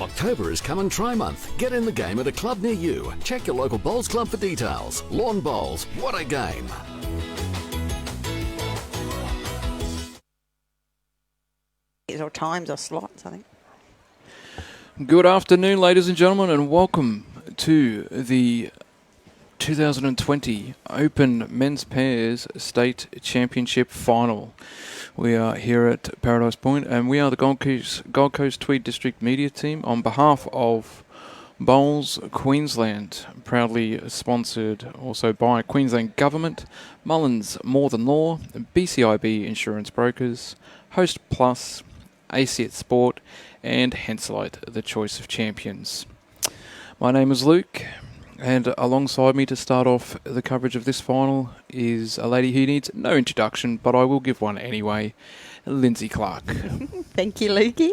October is come and try month. Get in the game at a club near you. Check your local bowls club for details. Lawn Bowls, what a game. Or times or slots, I think. Good afternoon, ladies and gentlemen, and welcome to the 2020 Open Men's Pairs State Championship Final. We are here at Paradise Point, and we are the Gold Coast Tweed District Media Team on behalf of Bowls Queensland, proudly sponsored also by Queensland Government, Mullins More Than Law, BCIB Insurance Brokers, Host Plus, ACET Sport, and Henselite, the choice of champions. My name is Luke, and alongside me to start off the coverage of this final is a lady who needs no introduction, but I will give one anyway, Lindsay Clark. Thank you, Lukey.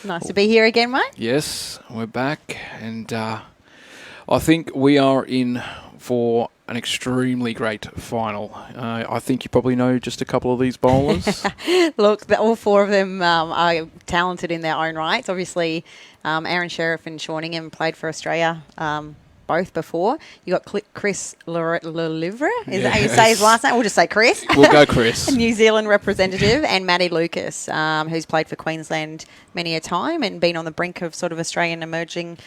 Nice to be here again, mate. Yes, we're back, and I think we are in for an extremely great final. I think you probably know just a couple of these bowlers. Look, all four of them are talented in their own rights. Obviously, Aaron Sheriff and Sean Ingham played for Australia both before. You got Chris Lelivre, is that how you say his last name? We'll just say Chris. We'll go Chris. New Zealand representative, and Maddie Lucas, who's played for Queensland many a time and been on the brink of sort of Australian emerging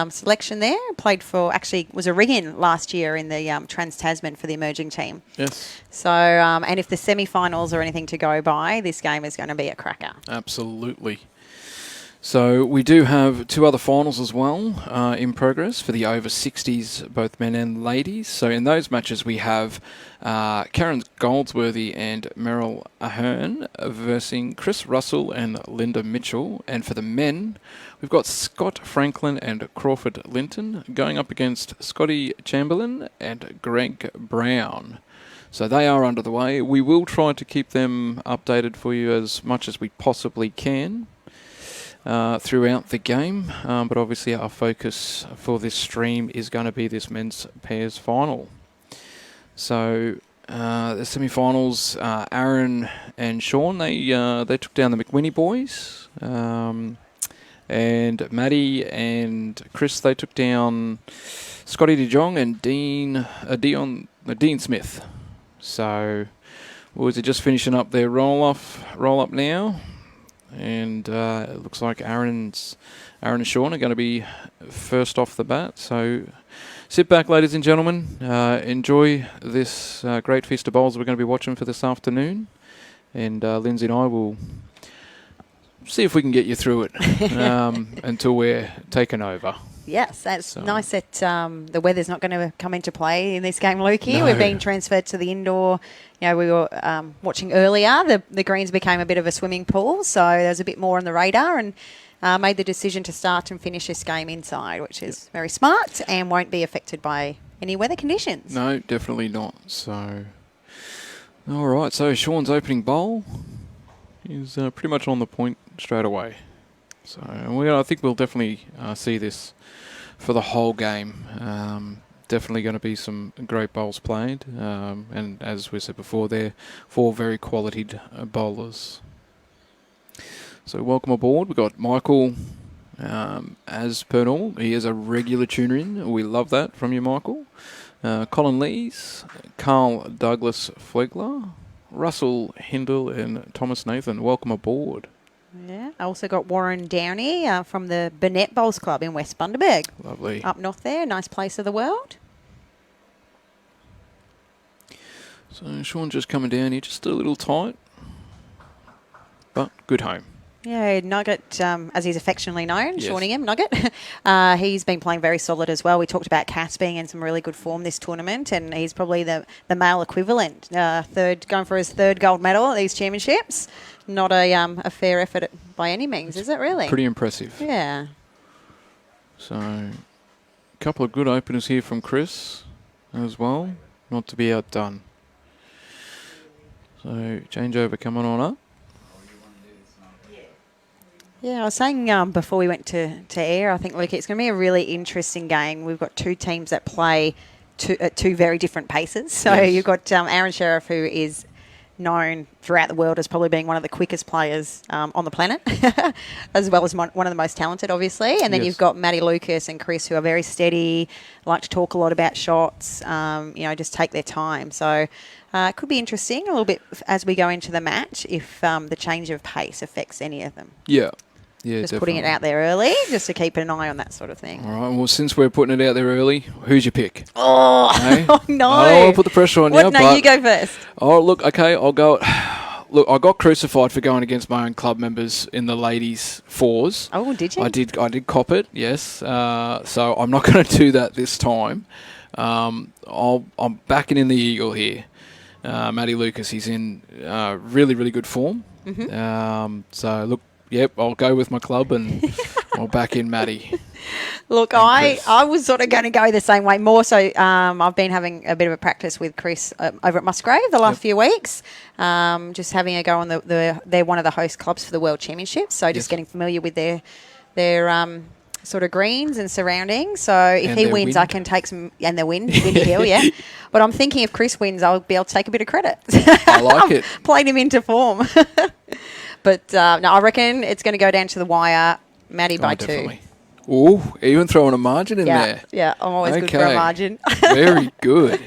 selection there. Played for, actually was a ring-in last year in the Trans-Tasman for the emerging team. Yes. So, and if the semi-finals are anything to go by, this game is going to be a cracker. Absolutely. So we do have two other finals as well in progress for the over 60s, both men and ladies. So in those matches we have Karen Goldsworthy and Meryl Ahern versing Chris Russell and Linda Mitchell. And for the men, we've got Scott Franklin and Crawford Linton going up against Scotty Chamberlain and Greg Brown. So they are under the way. We will try to keep them updated for you as much as we possibly can throughout the game, but obviously our focus for this stream is going to be this men's pairs final. So the semi-finals, Aaron and Sean, they took down the McWhinney boys, and Maddie and Chris, they took down Scotty De Jong and Dean Smith. So was it just finishing up their roll up now? And it looks like Aaron and Sean are going to be first off the bat. So sit back, ladies and gentlemen. Enjoy this great feast of bowls we're going to be watching for this afternoon. And Lindsay and I will see if we can get you through it until we're taken over. Yes, that's nice that the weather's not going to come into play in this game, Lukey. No. We've been transferred to the indoor. You know, we were watching earlier. The greens became a bit of a swimming pool, so there was a bit more on the radar, and made the decision to start and finish this game inside, which is very smart and won't be affected by any weather conditions. No, definitely not. So, all right. So Sean's opening bowl is pretty much on the point straight away. So I think we'll definitely see this for the whole game. Definitely going to be some great bowls played. And as we said before, they're four very quality bowlers. So welcome aboard. We've got Michael, as per normal. He is a regular tuner in. We love that from you, Michael. Colin Lees, Carl Douglas Flegler, Russell Hindle and Thomas Nathan. Welcome aboard. Yeah, I also got Warren Downey from the Burnett Bowls Club in West Bundaberg. Lovely. Up north there, nice place of the world. So Sean just coming down here, just a little tight, but good home. Yeah, Nugget, as he's affectionately known, Yes. Sean Ingham, Nugget. He's been playing very solid as well. We talked about Cass being in some really good form this tournament, and he's probably the male equivalent. Going for his third gold medal at these championships. Not a fair effort by any means, is it really? Pretty impressive. Yeah. So a couple of good openers here from Chris as well, not to be outdone. So changeover coming on up. Yeah, I was saying before we went to air, I think, Luke, it's going to be a really interesting game. We've got two teams that play at two very different paces. So Yes. you've got Aaron Sheriff, who is known throughout the world as probably being one of the quickest players on the planet, as well as one of the most talented, obviously. And then Yes. you've got Maddie Lucas and Chris, who are very steady, like to talk a lot about shots, just take their time. So it could be interesting a little bit as we go into the match if the change of pace affects any of them. Yeah. Yeah, Just putting it out there early, just to keep an eye on that sort of thing. All right. Well, since we're putting it out there early, who's your pick? Oh, Hey? no. I don't want to put the pressure on you. No, but you go first. Oh, look, okay, I'll go. Look, I got crucified for going against my own club members in the ladies' fours. Oh, did you? I did cop it, yes. So I'm not going to do that this time. I'm backing in the Eagle here. Maddie Lucas, he's in really, really good form. Mm-hmm. So, look, yep, I'll go with my club and I'll back in Maddie. Look, And I Chris. was sort of going to go the same way. More so, I've been having a bit of a practice with Chris over at Musgrave the last few weeks. Just having a go on they're one of the host clubs for the World Championships. So just Yes. getting familiar with their sort of greens and surroundings. So if And he their wins, wind. I can take some, and the Windy Hill, yeah. But I'm thinking if Chris wins, I'll be able to take a bit of credit. I like it. Played him into form. But no, I reckon it's going to go down to the wire. Maddie by two. Definitely. Ooh, even throwing a margin in Yeah, there. yeah, I'm always good for a Okay. margin. Very good.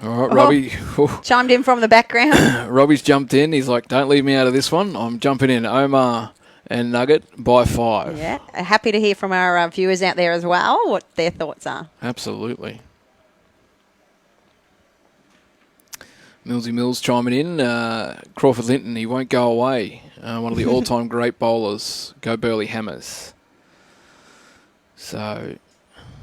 All right, Robbie. Chimed in from the background. Robbie's jumped in. He's like, don't leave me out of this one. I'm jumping in. Omar and Nugget by 5. Yeah, happy to hear from our viewers out there as well what their thoughts are. Absolutely. Millsy Mills chiming in. Crawford Linton, he won't go away. One of the all-time great bowlers. Go Burley Hammers. So,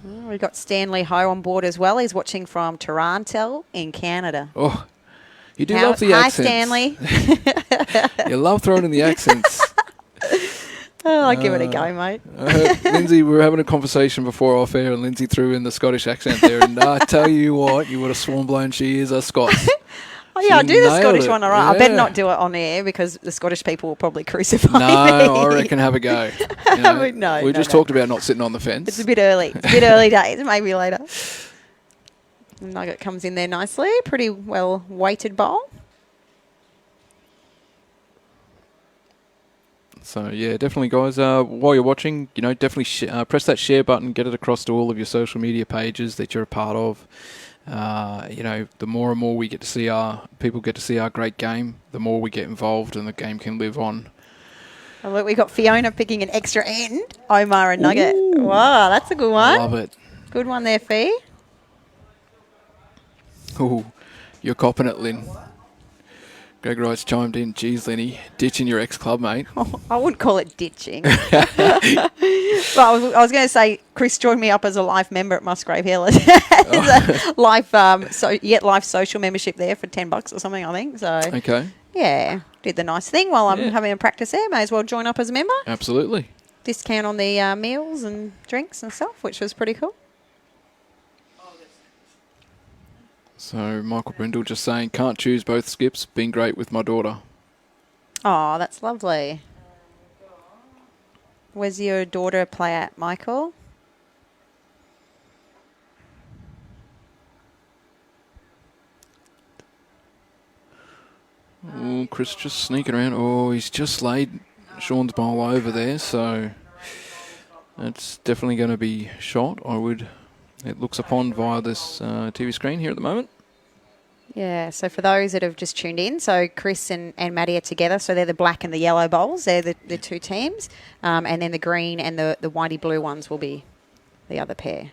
We've got Stanley Ho on board as well. He's watching from Toronto in Canada. oh, you do love the Hi, accents. Stanley. You love throwing in the accents. Oh, I'll give it a go, mate. Lindsay, we were having a conversation before off air, and Lindsay threw in the Scottish accent there. And I tell you what, you would have sworn blown she is a Scot. Oh, yeah, I'll She do the nailed Scottish it. one, all right. I better Yeah. not do it on air because the Scottish people will probably crucify me. No, I reckon have a go. You know, No, we no, just no. talked about not sitting on the fence. It's a bit early. It's a bit early days, maybe later. Nugget comes in there nicely. Pretty well weighted bowl. So, yeah, definitely, guys, while you're watching, definitely press that share button, get it across to all of your social media pages that you're a part of. The more and more we get to see people get to see our great game, the more we get involved and the game can live on. Oh, look, we got Fiona picking an extra end. Omar and Nugget. Ooh. Wow, that's a good I one. love it. Good one there, Fee. Ooh, you're copping it, Lynn. Greg Wright's chimed in. Geez, Lenny, ditching your ex-club, mate. I wouldn't call it ditching. But I was going to say Chris joined me up as a life member at Musgrave Hill. As a life social membership there for $10 or something, I think. So Okay, yeah, did the nice thing while I'm Yeah. having a practice there. May as well join up as a member. absolutely. Discount on the meals and drinks and stuff, which was pretty cool. So Michael Brindle just saying, can't choose both skips. Been great with my daughter. Oh, that's lovely. Where's your daughter play at, Michael? Oh, Chris just sneaking around. Oh, he's just laid Sean's bowl over there, so it's definitely going to be shot. It looks upon via this TV screen here at the moment. Yeah, so for those that have just tuned in, so Chris and Maddie are together, so they're the black and the yellow bowls, they're the two teams, and then the green and the whitey blue ones will be the other pair.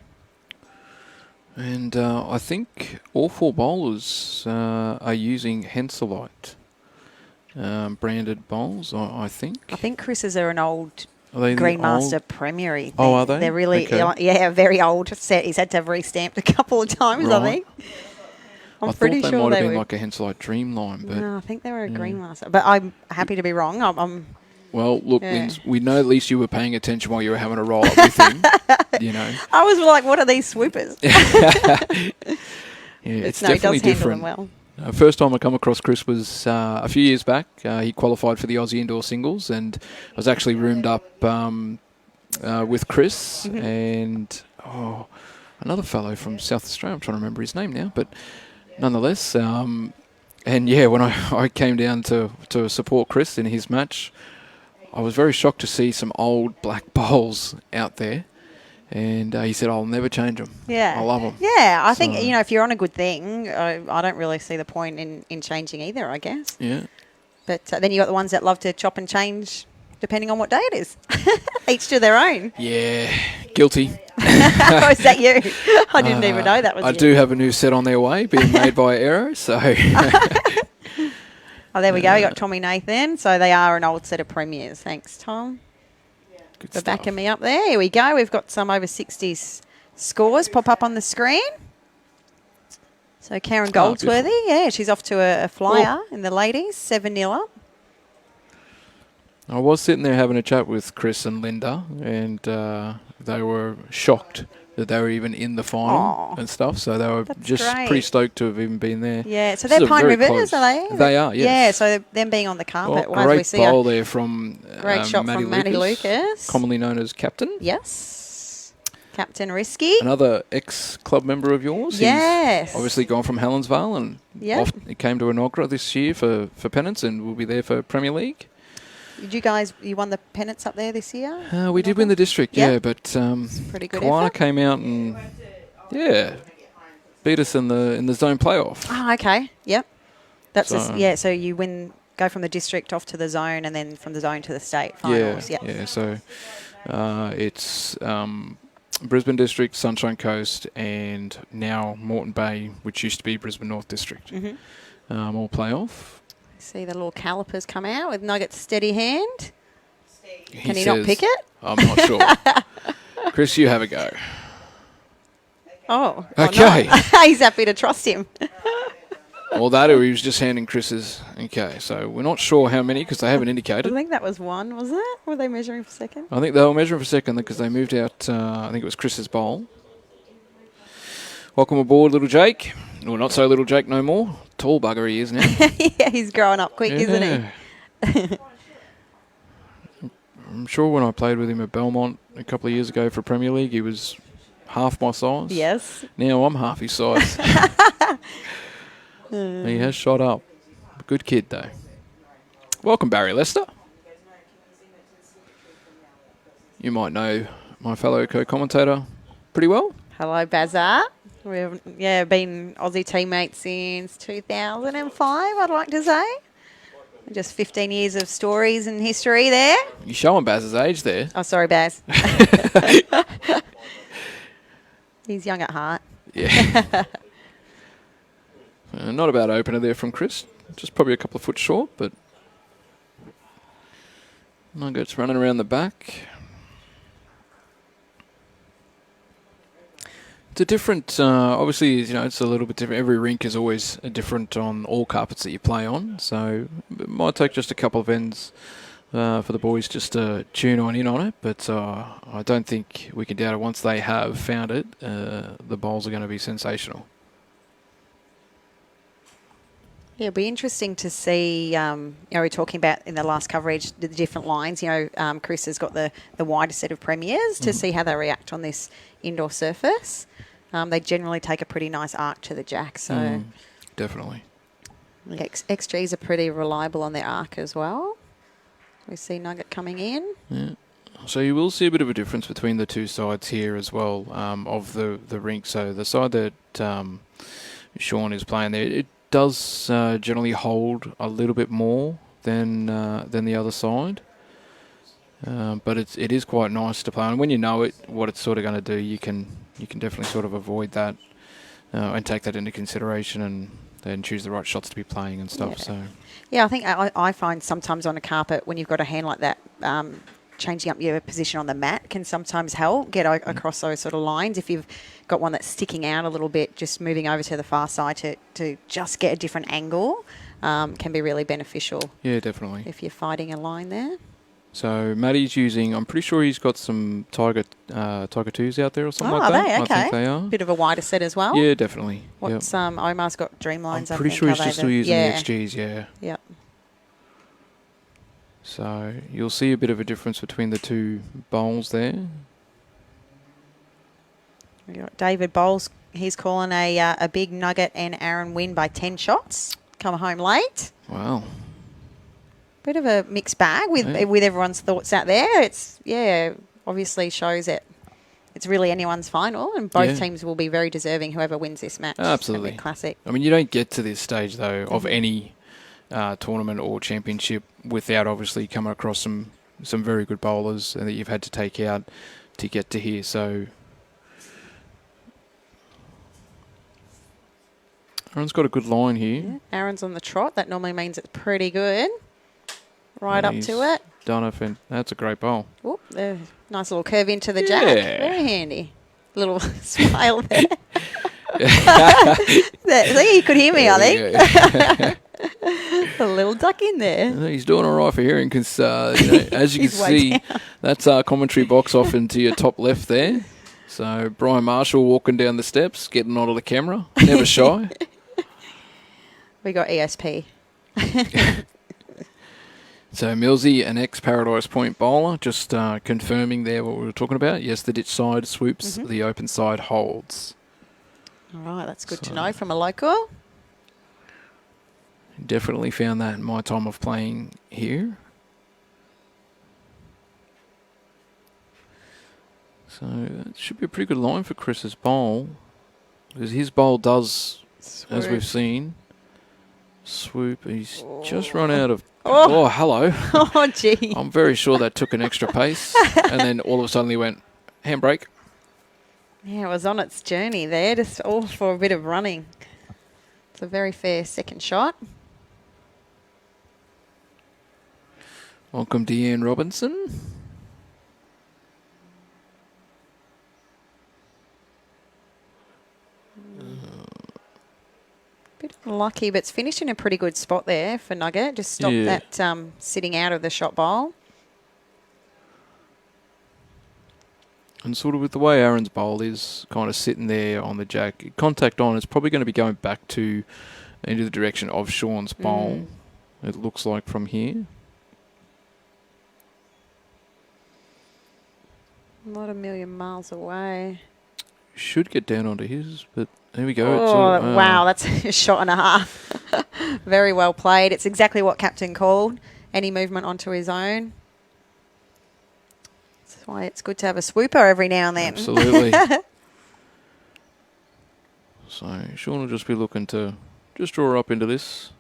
And I think all 4 bowlers are using Henselite branded bowls, I think. I think Chris's are an old Are they the Greenmaster old- Premier. Oh, are they? They're really, Okay. very old set. He's had to have restamped a couple of times, I Right. think. I'm I pretty thought they sure might have they been were. like a Henselite Dreamline, but No, I think they were a Greenmaster. But I'm happy to be wrong. I'm well, look, Yeah. Linz, we know at least you were paying attention while you were having a roll up with him. I was like, what are these swoopers? Yeah, it's No, he definitely does handle different. them well. First time I come across Chris was a few years back. He qualified for the Aussie Indoor Singles, and I was actually roomed up with Chris and another fellow from South Australia. I'm trying to remember his name now, but nonetheless. And yeah, when I came down to support Chris in his match, I was very shocked to see some old black bowls out there. And he said, I'll never change them. Yeah. I love them. Yeah, I think, So- if you're on a good thing, I don't really see the point in changing either, I guess. Yeah. But then you got the ones that love to chop and change depending on what day it is. Each to their own. Yeah. Guilty. Oh, is that you? I didn't even know that was I you. do have a new set on their way, being made by Aero, so... Oh, there we go. We got Tommy Nathan. So they are an old set of premiers. Thanks, Tom, Good for stuff. backing me up there. Here we go. We've got some over 60s scores pop up on the screen. So Karen Goldsworthy, yeah, she's off to a flyer in the ladies, 7-0 up. I was sitting there having a chat with Chris and Linda, and they were shocked that they were even in the final Aw. and stuff. So they were That's just great. pretty stoked to have even been there. Yeah, so This they're is a Pine very Rivers, close- are they? They are, yes. Yeah, so them being on the carpet. Well, as we great see bowl there from great shot Maddie from Maddie Lucas. commonly known as Captain. Yes. Captain Risky. Another ex-club member of yours. Yes. He's obviously gone from Helensvale and Yep. he came to Enoggera this year for pennants and will be there for Premier League. Did you won the pennants up there this year? We did win the district, Yep. yeah, but Pretty good Kawana effort. came out and beat us in the zone playoff. Oh, okay. Yep. That's So- so you go from the district off to the zone and then from the zone to the state finals. Yeah, Yep. yeah. So it's Brisbane District, Sunshine Coast, and now Moreton Bay, which used to be Brisbane North District. Mm-hmm. All playoff. See the little calipers come out with Nugget's steady hand. Can he says, not pick it? I'm not sure. Chris, you have a go. Oh. Okay. not. He's happy to trust him. Or that, or he was just handing Chris's. Okay, so we're not sure how many because they haven't I indicated. think that was one, was it? Were they measuring for second? I think they were measuring for second because they moved out, I think it was Chris's bowl. Welcome aboard, little Jake. Well, not so little Jake no more. Tall bugger he is now. Yeah, he's growing up quick, isn't he? I'm sure when I played with him at Belmont a couple of years ago for Premier League, he was half my size. Yes. Now I'm half his size. He has shot up. Good kid, though. Welcome, Barry Lester. You might know my fellow co-commentator pretty well. Hello, Bazar. We've been Aussie teammates since 2005, I'd like to say. Just 15 years of stories and history there. You're showing Baz's age there. Oh, sorry, Baz. He's young at heart. Yeah. Not a bad opener there from Chris. Just probably a couple of foot short, but Nuggets running around the back. It's a different, obviously, it's a little bit different. Every rink is always different on all carpets that you play on. So it might take just a couple of ends for the boys just to tune in on it. But I don't think we can doubt it. Once they have found it, the bowls are going to be sensational. Yeah, it'll be interesting to see, we're talking about in the last coverage, the different lines. Chris has got the wider set of premiers to see how they react on this indoor surface. They generally take a pretty nice arc to the jack, so Definitely. the XGs are pretty reliable on their arc as well. We see Nugget coming in. Yeah. So you will see a bit of a difference between the two sides here as well of the rink. So the side that Sean is playing there, it does generally hold a little bit more than the other side. But it is quite nice to play on. When you know what it's sort of going to do, you can definitely sort of avoid that and take that into consideration and then choose the right shots to be playing and stuff. Yeah. So Yeah, I think I find sometimes on a carpet when you've got a hand like that, changing up your position on the mat can sometimes help get across those sort of lines. If you've got one that's sticking out a little bit, just moving over to the far side to just get a different angle can be really beneficial yeah, definitely. if you're fighting a line there. So Matty's using, I'm pretty sure he's got some Tiger 2s out there or something Oh, like are that. they? I Okay. think they are. Bit of a wider set as well. Yeah, definitely. Yep. What's Omar's got Dreamlines, I'm I pretty think. sure are he's they just still using yeah. the XGs, yeah. Yep. So you'll see a bit of a difference between the two bowls there. We got David Bowles he's calling a big Nugget and Aaron win by 10 shots. Come home late. Wow. Bit of a mixed bag with everyone's thoughts out there. It's, obviously shows it. It's really anyone's final, and both teams will be very deserving, whoever wins this match. Absolutely. It's gonna be classic. I mean, you don't get to this stage, though, of any tournament or championship without obviously coming across some very good bowlers that you've had to take out to get to here. So Aaron's got a good line here. Yeah. Aaron's on the trot. That normally means it's pretty good. Right up to it. That's a great bowl. Oop, nice little curve into the jack. Yeah. Very handy. Little smile there. See, you could hear me, I think. A little duck in there. He's doing all right for hearing because, as you can see, that's our commentary box off into your top left there. So Brian Marshall walking down the steps, getting onto the camera, never shy. We got ESP. So Millsy, an ex-Paradise Point bowler, just confirming there what we were talking about. Yes, the ditch side swoops, the open side holds. All right, that's good to know from a local. Definitely found that in my time of playing here. So that should be a pretty good line for Chris's bowl, because his bowl does, as we've seen, swoop. He's just run out of... Oh, hello. Oh, gee. I'm very sure that took an extra pace, and then all of a sudden he went, handbrake. Yeah, it was on its journey there, just all for a bit of running. It's a very fair second shot. Welcome, Deanne Robinson. Bit lucky, but it's finished in a pretty good spot there for Nugget. Just stop that sitting out of the shot bowl. And sort of with the way Aaron's bowl is kind of sitting there on the jack, contact on, it's probably going to be going back to into the direction of Sean's bowl. It looks like from here. Not a million miles away. Should get down onto his, but there we go. Oh, wow, that's a shot and a half. Very well played. It's exactly what Captain called. Any movement onto his own. That's why it's good to have a swooper every now and then. Absolutely. So Sean will just be looking to just draw up into this.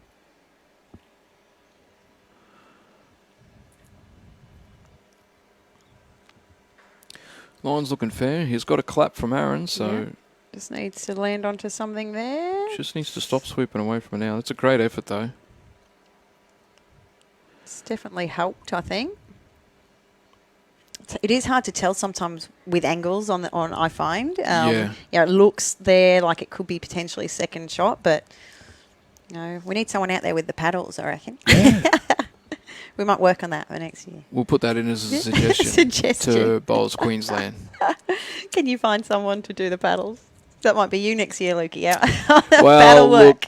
Line's looking fair. He's got a clap from Aaron, so... Just needs to land onto something there. Just needs to stop swooping away from it now. That's a great effort, though. It's definitely helped, I think. It is hard to tell sometimes with angles on I find. It looks there like it could be potentially second shot, but we need someone out there with the paddles, I reckon. Yeah. We might work on that for next year. We'll put that in as a suggestion to Bowls Queensland. Can you find someone to do the paddles? That might be you next year, Lukey. Yeah. Well, look,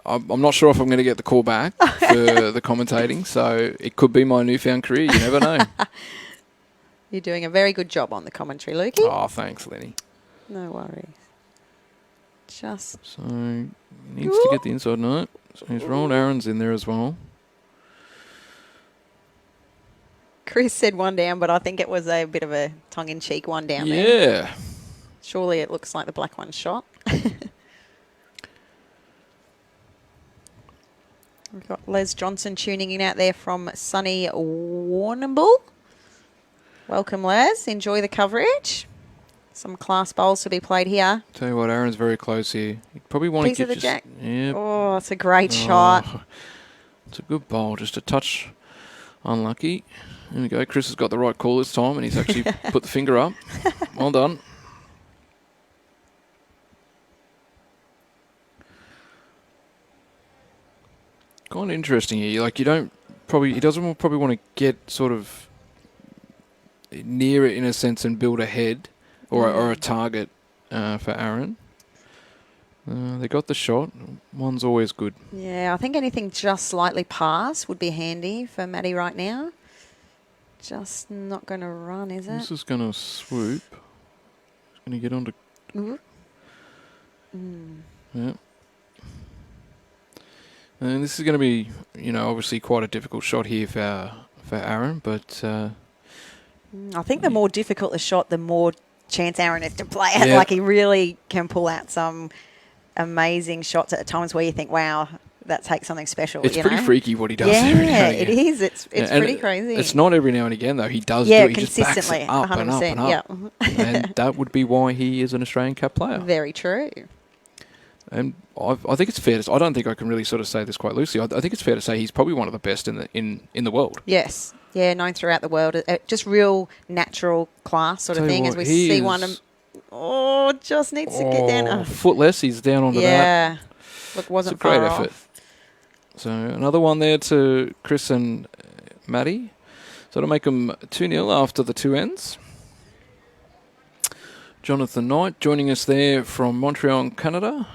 I'm not sure if I'm going to get the call back for the commentating, so it could be my newfound career. You never know. You're doing a very good job on the commentary, Lukey. Oh, thanks, Lenny. No worries. Just... So, he needs to get the inside note. So he's rolled Aaron's in there as well. Chris said one down, but I think it was a bit of a tongue-in-cheek one down there. Yeah. Surely it looks like the black one's shot. We've got Les Johnson tuning in out there from sunny Warrnambool. Welcome, Les. Enjoy the coverage. Some class bowls to be played here. Tell you what, Aaron's very close here. You probably want Piece to of get the jack. Yeah. Oh, it's a great shot. It's a good bowl, just a touch unlucky. There we go. Chris has got the right call this time, and he's actually put the finger up. Well done. Kind of interesting here. He doesn't probably want to get sort of near it in a sense and build a head or a target for Aaron. They got the shot. One's always good. Yeah, I think anything just slightly past would be handy for Maddie right now. Just not going to run, is it? This is going to swoop. It's going to get onto Ooh. Yeah. And this is going to be, obviously quite a difficult shot here for Aaron, but I think the more difficult the shot, the more chance Aaron has to play it. Yeah. Like, he really can pull out some amazing shots at times where you think, wow, that takes something special. it's pretty freaky what he does. Yeah, every now and it again. is. It's And pretty crazy. It's not every now and again, though. He does Yeah, do it. He just backs consistently, it up and up 100%, and up. yeah. And that would be why he is an Australian Cup player. Very true. And I think it's fair to. I don't think I can really sort of say this quite loosely. I think it's fair to say he's probably one of the best in the world. Yes. Yeah, known throughout the world. Just real natural class sort of Tell you thing. what, As we he see is- one just needs to get down. Oh, Foot less, he's down onto that. yeah. Look, It's wasn't a great far effort. off. So another one there to Chris and Maddie. So it'll make them 2-0 after the two ends. Jonathan Knight joining us there from Montreal, Canada.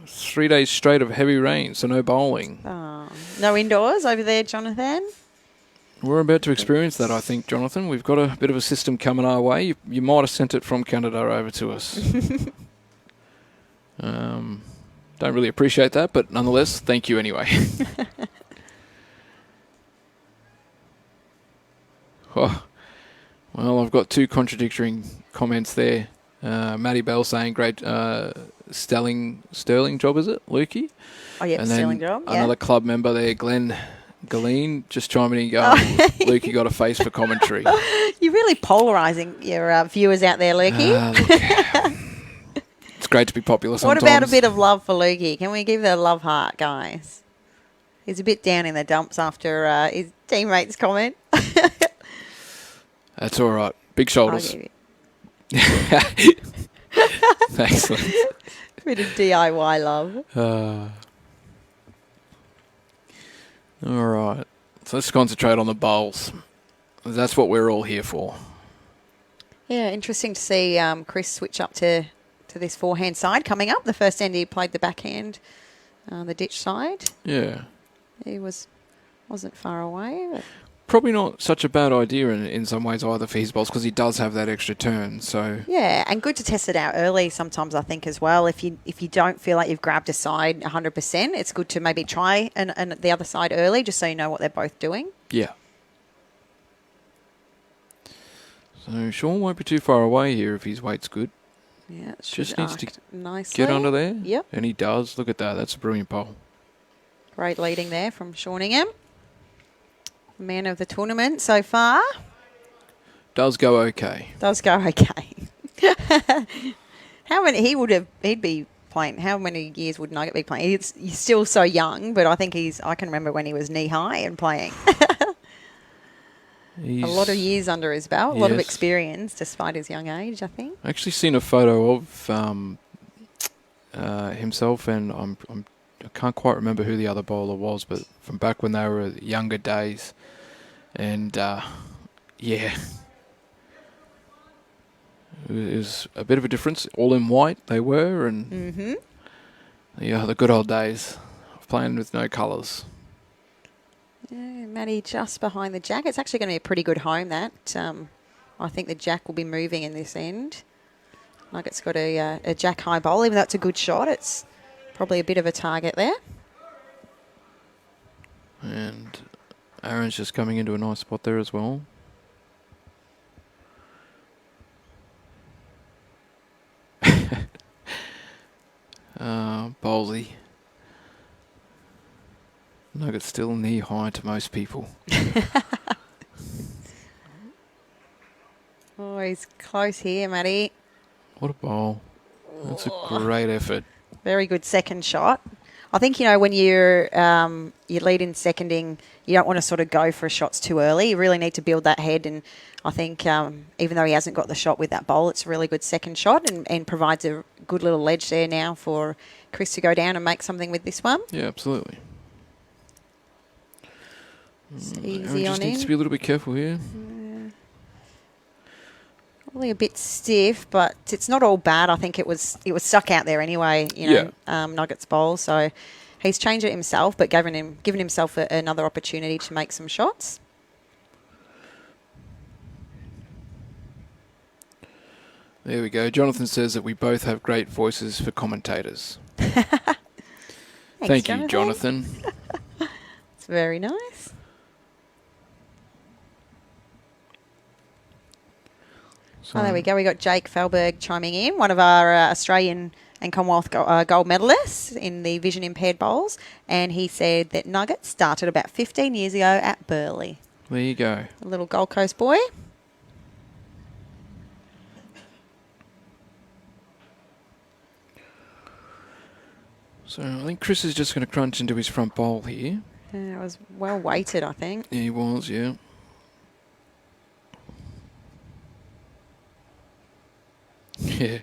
3 days straight of heavy rain, so no bowling. Oh, no indoors over there, Jonathan? We're about to experience that, I think, Jonathan. We've got a bit of a system coming our way. You might have sent it from Canada over to us. Don't really appreciate that, but nonetheless, thank you anyway. Oh, well, I've got two contradictory comments there. Matty Bell saying great Sterling job, is it, Lukey? Oh, yeah, And stealing then job. Yeah. another club member there, Glenn Galeen, just chiming in going, Lukey got a face for commentary. You're really polarising your viewers out there, Lukey. Look, it's great to be popular What sometimes. about a bit of love for Lukey? Can we give the love heart, guys? He's a bit down in the dumps after his teammate's comment. That's all right. Big I'll shoulders. give you Excellent. a bit of DIY love. All right. So let's concentrate on the bowls. That's what we're all here for. Yeah, interesting to see Chris switch up to this forehand side coming up. The first end he played the backhand, the ditch side. Yeah. He wasn't far away. But Probably not such a bad idea in some ways either for his bowls because he does have that extra turn. So yeah, and good to test it out early sometimes, I think, as well. If you don't feel like you've grabbed a side 100%, it's good to maybe try and the other side early just so you know what they're both doing. yeah. So Sean won't be too far away here if his weight's good. Yeah, it Just should needs to arc nicely. Get under there. Yep. And he does. Look at that. That's a brilliant bowl. Great leading there from Shawningham. Man of the tournament so far. Does go okay. Does go okay. He'd be playing, how many years would Nugget be playing? He's still so young, but I think I can remember when he was knee high and playing. A lot of years under his belt, a lot of Yes. experience despite his young age, I think. I actually seen a photo of himself, and I can't quite remember who the other bowler was, but from back when they were younger days, and yeah, it was a bit of a difference. All in white they were, and yeah, the good old days of playing with no colours. Yeah, Matty just behind the jack. It's actually going to be a pretty good home, that. I think the jack will be moving in this end. Nugget's got a jack high bowl. Even though it's a good shot, it's probably a bit of a target there. And Aaron's just coming into a nice spot there as well. Bowlsy. Nugget's still knee high to most people. Oh, he's close here, Matty. What a bowl. That's a great effort. Very good second shot. I think, when you're you lead in seconding, you don't want to sort of go for shots too early. You really need to build that head. And I think even though he hasn't got the shot with that bowl, it's a really good second shot and provides a good little ledge there now for Chris to go down and make something with this one. Yeah, absolutely. It's Aaron easy just on needs in. to be a little bit careful here. Probably a bit stiff, but it's not all bad. I think it was stuck out there anyway, Nuggets bowl. So he's changed it himself, but given himself another opportunity to make some shots. There we go. Jonathan says that we both have great voices for commentators. Thank you, Jonathan. It's very nice. So, Oh, there we go. We got Jake Felberg chiming in, one of our Australian and Commonwealth gold medalists in the vision impaired bowls, and he said that Nugget started about 15 years ago at Burleigh. There you go. A little Gold Coast boy. So I think Chris is just going to crunch into his front bowl here. It was well weighted, I think. Yeah, he was, yeah. Yeah.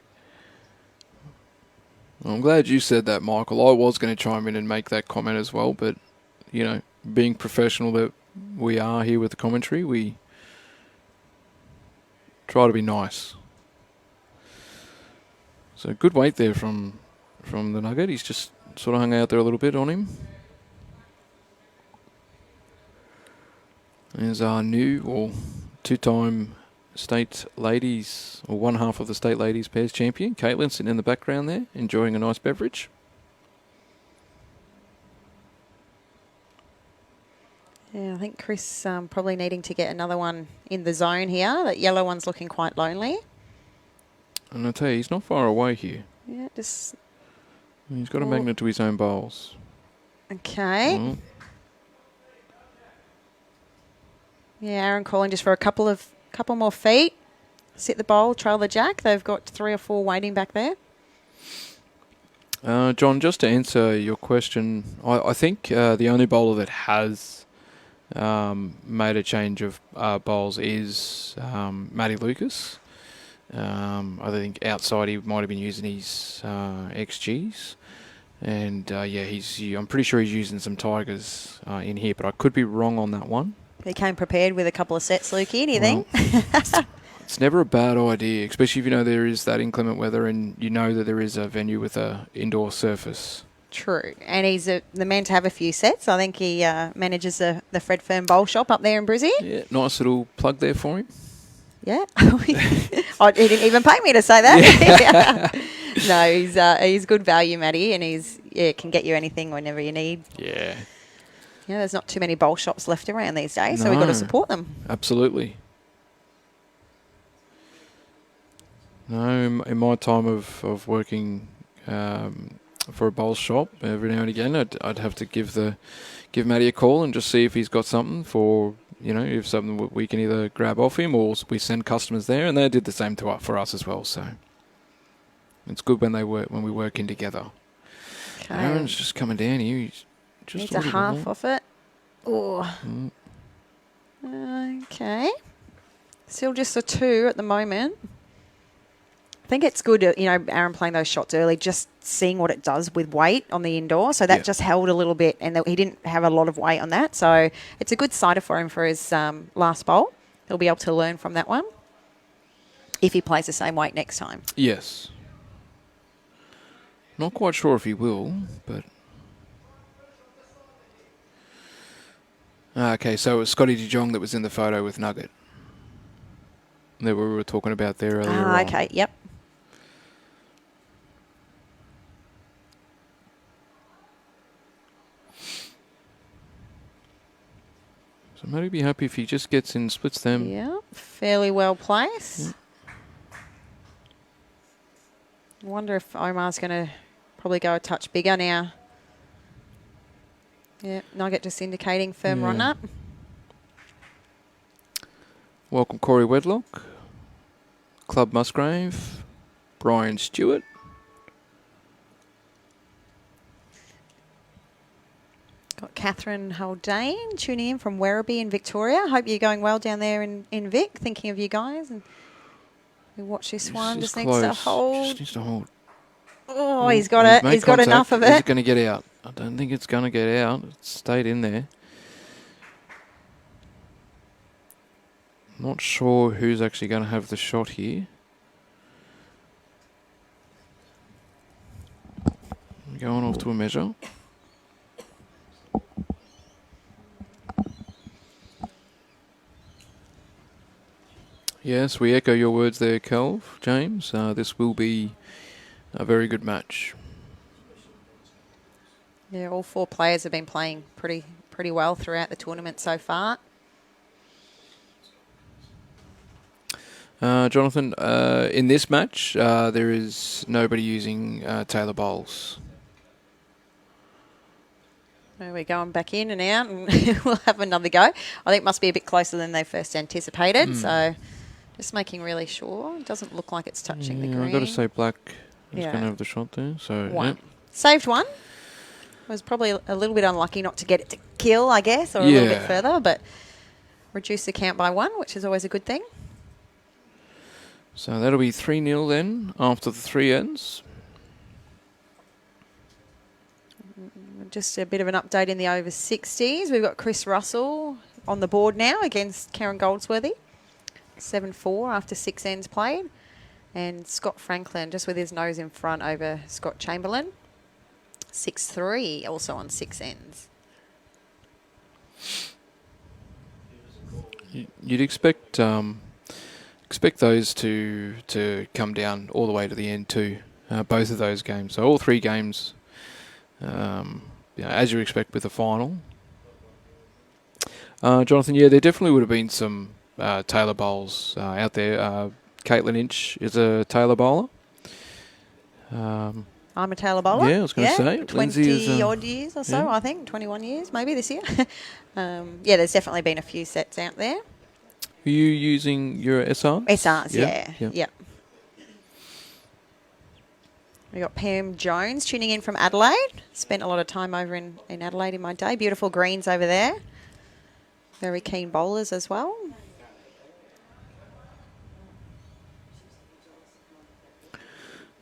Well, I'm glad you said that, Michael. I was going to chime in and make that comment as well, but, you know, being professional that we are here with the commentary, we try to be nice. So good weight there from the Nugget. He's just sort of hung out there a little bit on him. There's our new or two-time state ladies, or one half of the state ladies pairs champion, Caitlin, sitting in the background there, enjoying a nice beverage. Yeah, I think Chris probably needing to get another one in the zone here. That yellow one's looking quite lonely. And I tell you, he's not far away here. Yeah, just... He's got a magnet to his own bowls. Okay. Well, yeah, Aaron calling just for a couple more feet. Sit the bowl, trail the jack. They've got 3 or 4 waiting back there. John, just to answer your question, I think the only bowler that has made a change of bowls is Matty Lucas. I think outside he might have been using his XGs. And, I'm pretty sure he's using some Tigers in here, but I could be wrong on that one. He came prepared with a couple of sets, Lukey, do you think? It's never a bad idea, especially if you know there is that inclement weather and you know that there is a venue with a indoor surface. True. And he's the man to have a few sets. I think he manages the Fred Fern Bowl Shop up there in Brizzy. Yeah, nice little plug there for him. Yeah. He didn't even pay me to say that. No, he's good value, Matty, and can get you anything whenever you need. Yeah. Yeah, there's not too many bowl shops left around these days, so we've got to support them. Absolutely. No, in my time of working for a bowl shop, every now and again, I'd have to give Matty a call and just see if he's got something for, if something we can either grab off him or we send customers there, and they did the same for us as well. So it's good when we work in together. Okay. Aaron's just coming down here. He's just needs a half off it. Oh. Okay. Still just a 2 at the moment. I think it's good, Aaron playing those shots early, just seeing what it does with weight on the indoor. So that just held a little bit, and he didn't have a lot of weight on that. So it's a good sider for him for his last bowl. He'll be able to learn from that one if he plays the same weight next time. Yes. Not quite sure if he will, but... Okay, so it was Scotty De Jong that was in the photo with Nugget. That we were talking about there earlier on. Okay, yep. So Matty be happy if he just gets in, splits them. Yeah, fairly well placed. I wonder if Omar's going to probably go a touch bigger now. Yeah, Nugget just indicating firm run up. Welcome Corey Wedlock, Club Musgrave, Brian Stewart. Got Catherine Haldane tuning in from Werribee in Victoria. Hope you're going well down there in Vic. Thinking of you guys. And we watch this one. Just needs to hold. Just needs to hold. Oh, he's got it. He's got enough of it. Is it going to get out? I don't think it's going to get out. It stayed in there. Not sure who's actually going to have the shot here. Going off to a measure. Yes, we echo your words there, Kelv, James. This will be a very good match. Yeah, all 4 players have been playing pretty well throughout the tournament so far. Jonathan, in this match, there is nobody using Taylor Bowles. We're going back in and out, and we'll have another go. I think it must be a bit closer than they first anticipated, so just making really sure. It doesn't look like it's touching the green. I've got to say Black is Yeah. going to have the shot there. So One. Yep. Saved one. Was probably a little bit unlucky not to get it to kill, I guess, or a little bit Yeah. further, but reduce the count by 1, which is always a good thing. So that'll be 3-0 then after the 3 ends. Just a bit of an update in the over 60s. We've got Chris Russell on the board now against Karen Goldsworthy. 7-4 after 6 ends played. And Scott Franklin just with his nose in front over Scott Chamberlain. 6-3 also on 6 ends. You'd expect those to come down all the way to the end too. Both of those games. So all 3 games, as you expect with the final. Jonathan, yeah, there definitely would have been some Taylor bowls out there. Caitlin Inch is a Taylor bowler. I'm a Taylor bowler. Yeah, I was going to say. 20 odd years or so, yeah. I think. 21 years maybe this year. There's definitely been a few sets out there. Are you using your SR? SRs, Yeah, yeah. yeah. We got Pam Jones tuning in from Adelaide. Spent a lot of time over in Adelaide in my day. Beautiful greens over there. Very keen bowlers as well.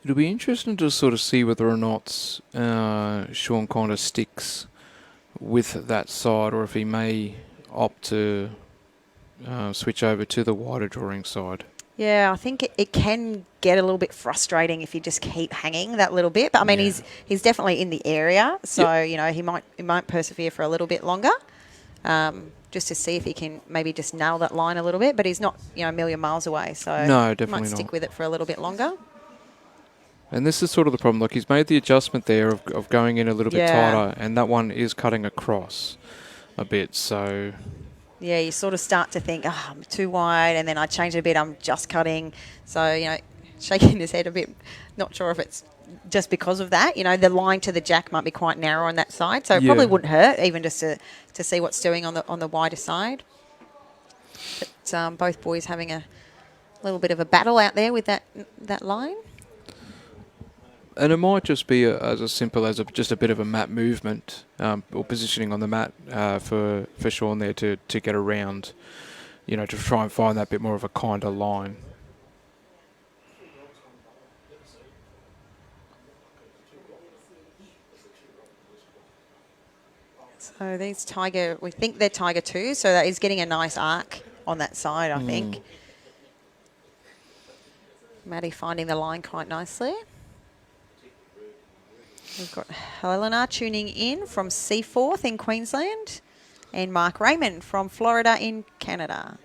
It'll be interesting to sort of see whether or not Sean kind of sticks with that side, or if he may opt to switch over to the wider drawing side. Yeah, I think it can get a little bit frustrating if you just keep hanging that little bit. But I mean, Yeah. he's definitely in the area, so Yep. he might persevere for a little bit longer, just to see if he can maybe just nail that line a little bit. But he's not a million miles away, so No, he definitely might stick not. with it for a little bit longer. And this is sort of the problem. Look, he's made the adjustment there of going in a little bit Yeah. tighter, and that one is cutting across a bit. So Yeah, you sort of start to think, I'm too wide, and then I change it a bit, I'm just cutting. So, shaking his head a bit, not sure if it's just because of that. The line to the jack might be quite narrow on that side, so it probably Yeah. wouldn't hurt even just to see what's doing on the wider side. But both boys having a little bit of a battle out there with that line. And it might just be as simple as just a bit of a mat movement or positioning on the mat for Sean there to get around, to try and find that bit more of a kinder line. So these Tiger, we think they're Tiger 2, so that is getting a nice arc on that side, I think. Maddie finding the line quite nicely. We've got Helena tuning in from Seaforth in Queensland and Mark Raymond from Florida in Canada.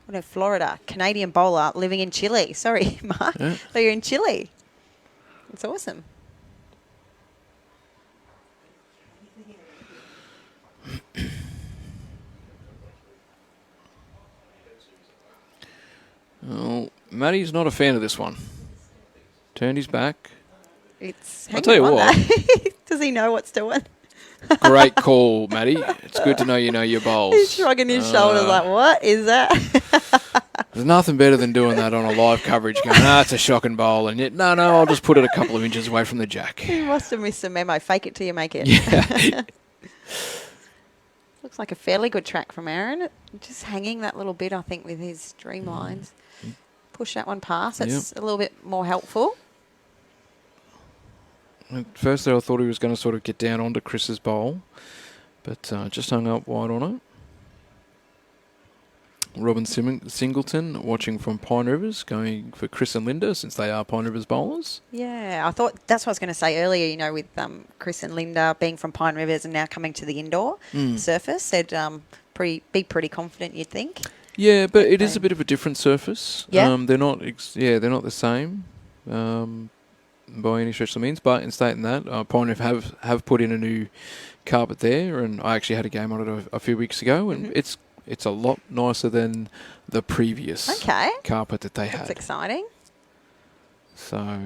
What a Florida, Canadian bowler living in Chile. Sorry, Mark. Yeah. So you're in Chile. That's awesome. Well, Matty's not a fan of this one. Turned his back. It's I'll tell you hanging on what. there. Does he know what's doing? Great call, Matty. It's good to know you know your bowls. He's shrugging his shoulders like, what is that? There's nothing better than doing that on a live coverage going, it's a shocking bowl. And yet, no, I'll just put it a couple of inches away from the jack. He must have missed a memo. Fake it till you make it. Yeah. Looks like a fairly good track from Aaron. Just hanging that little bit, I think, with his streamlines. Push that one past. That's a little bit more helpful. At first there I thought he was going to sort of get down onto Chris's bowl, but just hung up wide on it. Robin Singleton watching from Pine Rivers, going for Chris and Linda since they are Pine Rivers bowlers. Yeah, I thought that's what I was going to say earlier, with Chris and Linda being from Pine Rivers and now coming to the indoor surface. They'd be pretty confident, you'd think. Yeah, but it is a bit of a different surface. Yeah. They're not. They're not the same by any stretch of the means. But in stating that, Pioneer have put in a new carpet there, and I actually had a game on it a few weeks ago, and it's a lot nicer than the previous carpet that they had. That's exciting. So.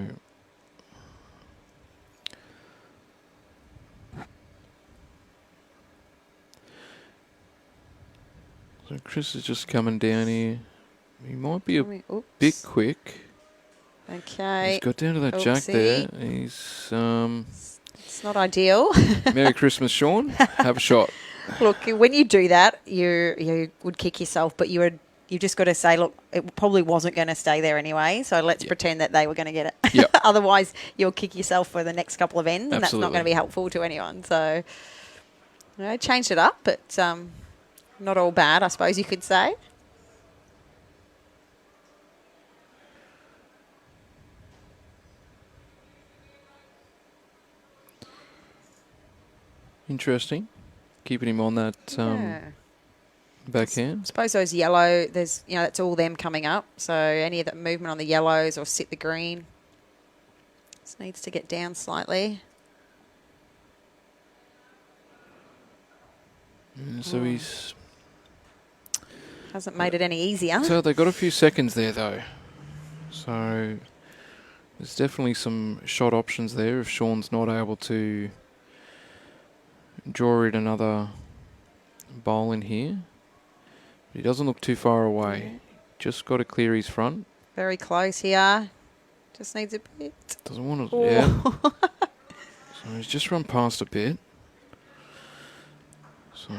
So Chris is just coming down here. He might be a bit quick. Okay. He's got down to that jack there. He's It's not ideal. Merry Christmas, Sean. Have a shot. Look, when you do that, you would kick yourself, but you just got to say, look, it probably wasn't going to stay there anyway, so let's pretend that they were going to get it. Yep. Otherwise, you'll kick yourself for the next couple of ends, and that's not Absolutely. going to be helpful to anyone. So, changed it up, but not all bad, I suppose you could say. Interesting. Keeping him on that backhand. I suppose those yellow, that's all them coming up. So any of that movement on the yellows or sit the green. Just needs to get down slightly. So he's... Hasn't made it any easier. So they've got a few seconds there, though. So there's definitely some shot options there if Sean's not able to draw in another bowl in here. He doesn't look too far away. Just got to clear his front. Very close here. Just needs a bit. Doesn't want to... Yeah. So he's just run past a bit. So...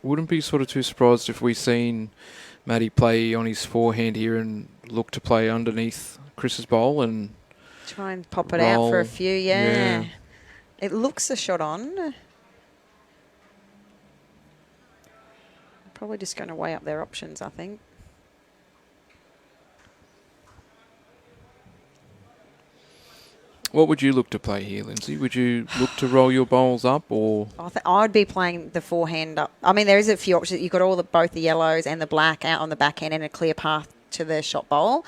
Wouldn't be sort of too surprised if we seen Matty play on his forehand here and look to play underneath Chris's bowl and try and pop it out for a few, yeah. It looks a shot on. Probably just going to weigh up their options, I think. What would you look to play here, Lindsay? Would you look to roll your bowls up, or I'd be playing the forehand up. I mean, there is a few options. You've got both the yellows and the black out on the backhand and a clear path to the shot bowl.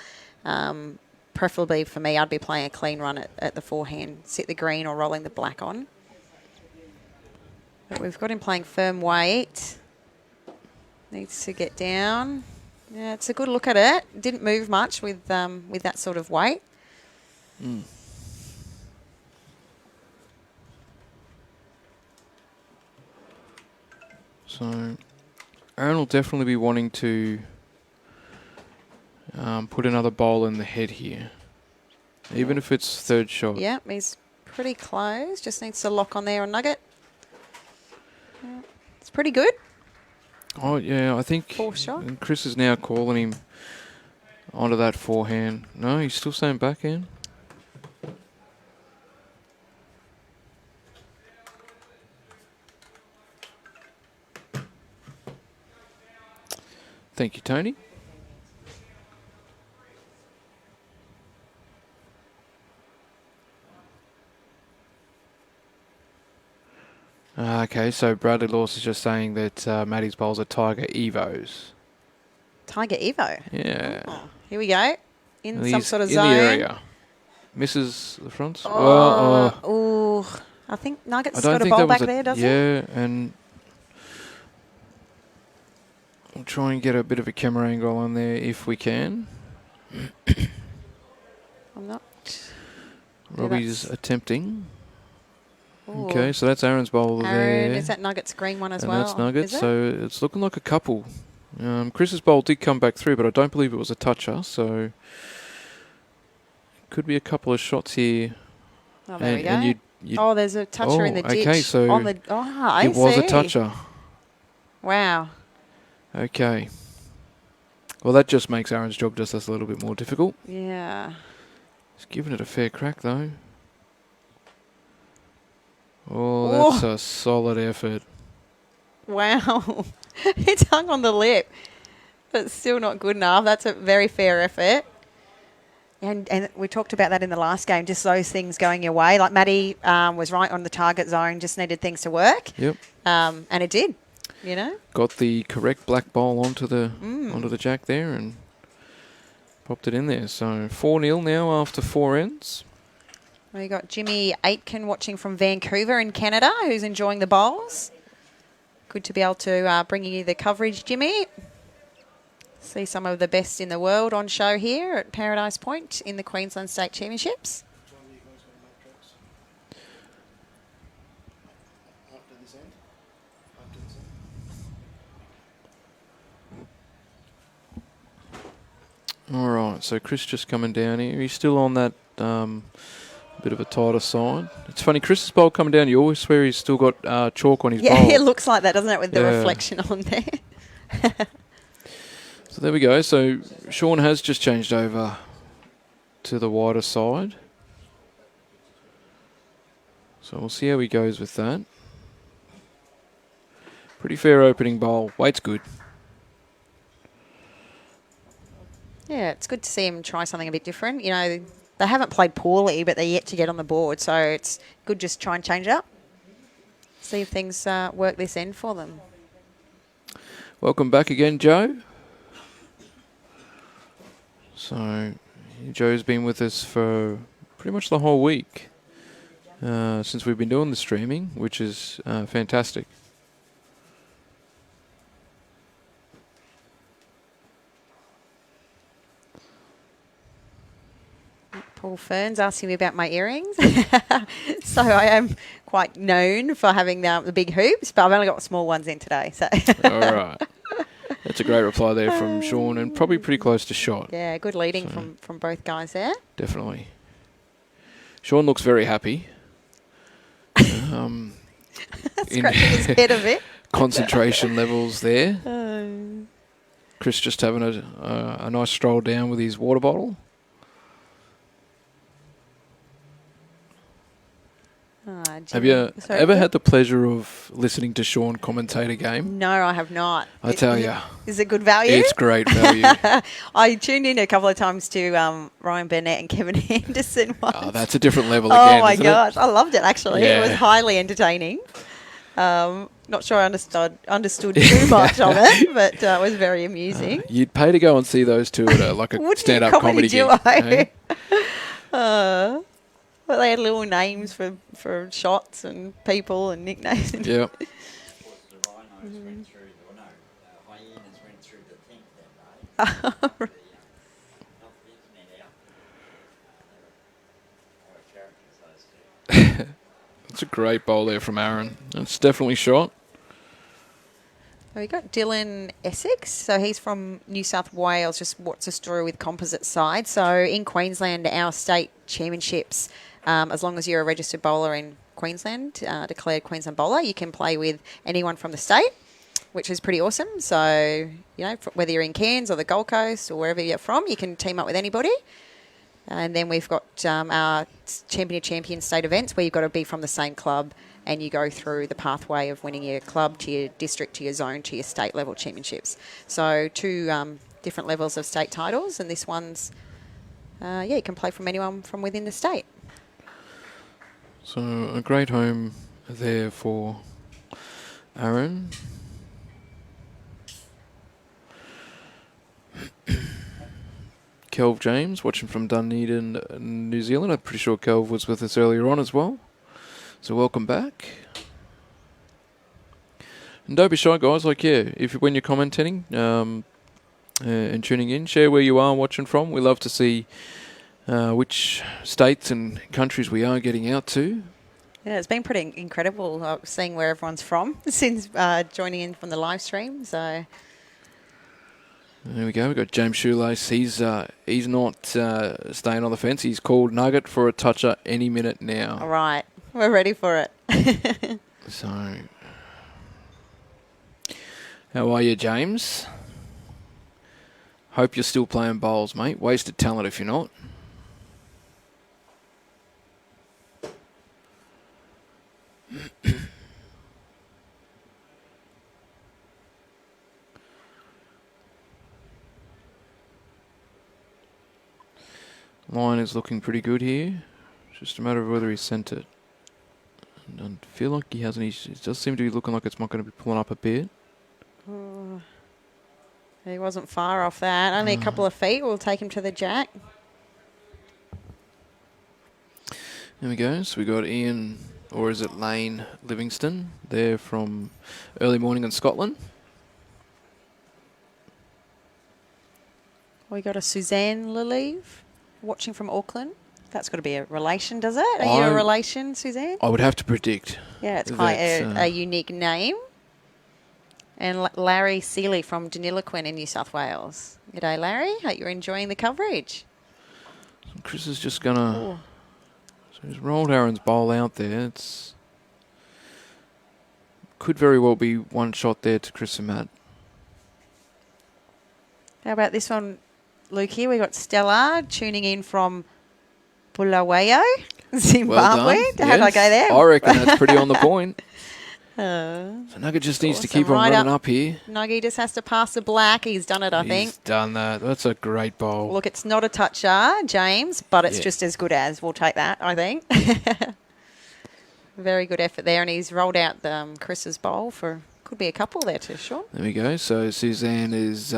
Preferably for me, I'd be playing a clean run at the forehand, sit the green or rolling the black on. But we've got him playing firm weight. Needs to get down. Yeah, it's a good look at it. Didn't move much with that sort of weight. So Aaron will definitely be wanting to put another bowl in the head here, even if it's third shot. Yeah, he's pretty close. Just needs to lock on there on Nugget. Yeah, it's pretty good. Oh, yeah, I think Fourth shot. and Chris is now calling him onto that forehand. No, he's still saying backhand. Thank you, Tony. Okay, so Bradley Lawson is just saying that Matty's bowls are Tiger Evos. Tiger Evo. Yeah. Oh, here we go. In And some he's sort of in zone. the area. Misses the front. Oh, I think Nugget's I don't got a think bowl that was back there, doesn't Yeah, and we'll try and get a bit of a camera angle on there if we can. I'm not. Robbie's that's- attempting. Ooh. Okay, so that's Aaron's bowl Aaron, there. is that Nugget's green one as and well? that's Nuggets, Is it? so it's looking like a couple. Chris's bowl did come back through, but I don't believe it was a toucher, so could be a couple of shots here. Oh, there we go. And Oh, there's a toucher in the ditch. okay, so on the, I it was a see. toucher. Wow. Okay. Well, that just makes Aaron's job just a little bit more difficult. Yeah. He's giving it a fair crack, though. Oh, that's a solid effort. Wow. It's hung on the lip. But still not good enough. That's a very fair effort. And we talked about that in the last game, just those things going your way. Like Matty was right on the target zone, just needed things to work. Yep. And it did. you know. got the correct black bowl onto the jack there and popped it in there. So 4-0 now after 4 ends. We got Jimmy Aitken watching from Vancouver in Canada, who's enjoying the bowls. Good to be able to bring you the coverage, Jimmy. See some of the best in the world on show here at Paradise Point in the Queensland State Championships. All right, so Chris just coming down here. He's still on that bit of a tighter side. It's funny, Chris's bowl coming down, you always swear he's still got chalk on his bowl. Yeah, it looks like that, doesn't it, with the reflection on there. So there we go. So Sean has just changed over to the wider side. So we'll see how he goes with that. Pretty fair opening bowl. Weight's good. Yeah, it's good to see him try something a bit different. You know, they haven't played poorly, but they're yet to get on the board. So it's good just try and change it up. See if things work this end for them. Welcome back again, Joe. So Joe's been with us for pretty much the whole week since we've been doing the streaming, which is fantastic. Paul Fern's asking me about my earrings. So I am quite known for having the big hoops, but I've only got small ones in today. So All right. That's a great reply there from Sean, and probably pretty close to shot. yeah, good leading from both guys there. Definitely. Sean looks very happy. Scratching his head a bit. Concentration levels there. Chris just having a nice stroll down with his water bottle. Have you ever had the pleasure of listening to Sean commentate a game? No, I have not. I tell you. Is it good value? It's great value. I tuned in a couple of times to Ryan Burnett and Kevin Anderson once. Oh, that's a different level again, Oh, my isn't gosh. I loved it, actually. Yeah. It was highly entertaining. Not sure I understood too much of it, but it was very amusing. You'd pay to go and see those two at like a stand-up comedy duo. gig. Eh? But they had little names for shots and people and nicknames. Yeah. The rhinos went through, hyenas went through the thing that day. Not the internet out. They were characters, those two. It's a great bowl there from Aaron. It's definitely shot. We got Dylan Essex. So he's from New South Wales, just what's a story with composite side. So in Queensland, our state championships, as long as you're a registered bowler in Queensland, declared Queensland bowler, you can play with anyone from the state, which is pretty awesome. So, you know, whether you're in Cairns or the Gold Coast or wherever you're from, you can team up with anybody. And then we've got our champion state events where you've got to be from the same club and you go through the pathway of winning your club to your district, to your zone, to your state level championships. So 2 different levels of state titles, and this one's, you can play from anyone from within the state. So a great home there for Aaron. Kelv James, watching from Dunedin, New Zealand. I'm pretty sure Kelv was with us earlier on as well. So welcome back. And don't be shy, guys. Like, yeah, when you're commentating and tuning in, share where you are watching from. We love to see which states and countries we are getting out to. Yeah, it's been pretty incredible seeing where everyone's from since joining in from the live stream. So there we go. We've got James Shoelace. He's not staying on the fence. He's called Nugget for a toucher any minute now. all right, we're ready for it. So, how are you, James? Hope you're still playing bowls, mate. Wasted talent if you're not. Line is looking pretty good here. Just a matter of whether he sent it. And I feel like he hasn't. It does seem to be looking like it's not going to be pulling up a bit. He wasn't far off that. Only a couple of feet. We'll take him to the jack. There we go. So we got Ian, or is it Lane Livingston? They're from early morning in Scotland. We got a Suzanne Lilieve watching from Auckland. That's got to be a relation, does it? Are you a relation, Suzanne? I would have to predict. Yeah, it's quite that, a unique name. And Larry Seeley from Deniliquin in New South Wales. G'day, Larry. Hope you're enjoying the coverage. Chris is just going to... So he's rolled Aaron's bowl out there. It's could very well be one shot there to Chris and Matt. How about this one, Luke? Here we got Stella tuning in from Bulawayo, Zimbabwe. Well done. How did I go there? I reckon that's pretty on the point. Uh, So Nugget just needs to awesome. keep on Right running up here. Nuggy just has to pass the black. He's done it, I think. He's done that. That's a great bowl. Look, it's not a toucher, James, but it's Yeah. just as good as. We'll take that, I think. Very good effort there, and he's rolled out the, Chris's bowl for, could be a couple there too, Sean. There we go. So Suzanne is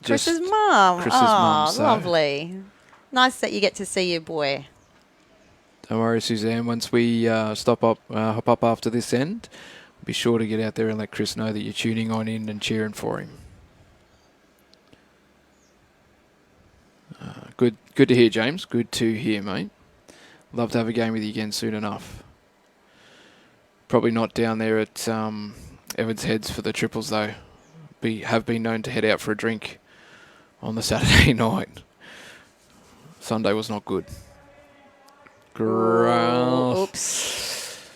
Chris's mum. Chris's oh, mum, so- lovely. Nice that you get to see your boy. Don't worry, Suzanne. Once we hop up after this end, be sure to get out there and let Chris know that you're tuning on in and cheering for him. Good to hear, James. Good to hear, mate. Love to have a game with you again soon enough. Probably not down there at Evans Heads for the triples, though. Have been known to head out for a drink on the Saturday night. Sunday was not good. Oh, oops.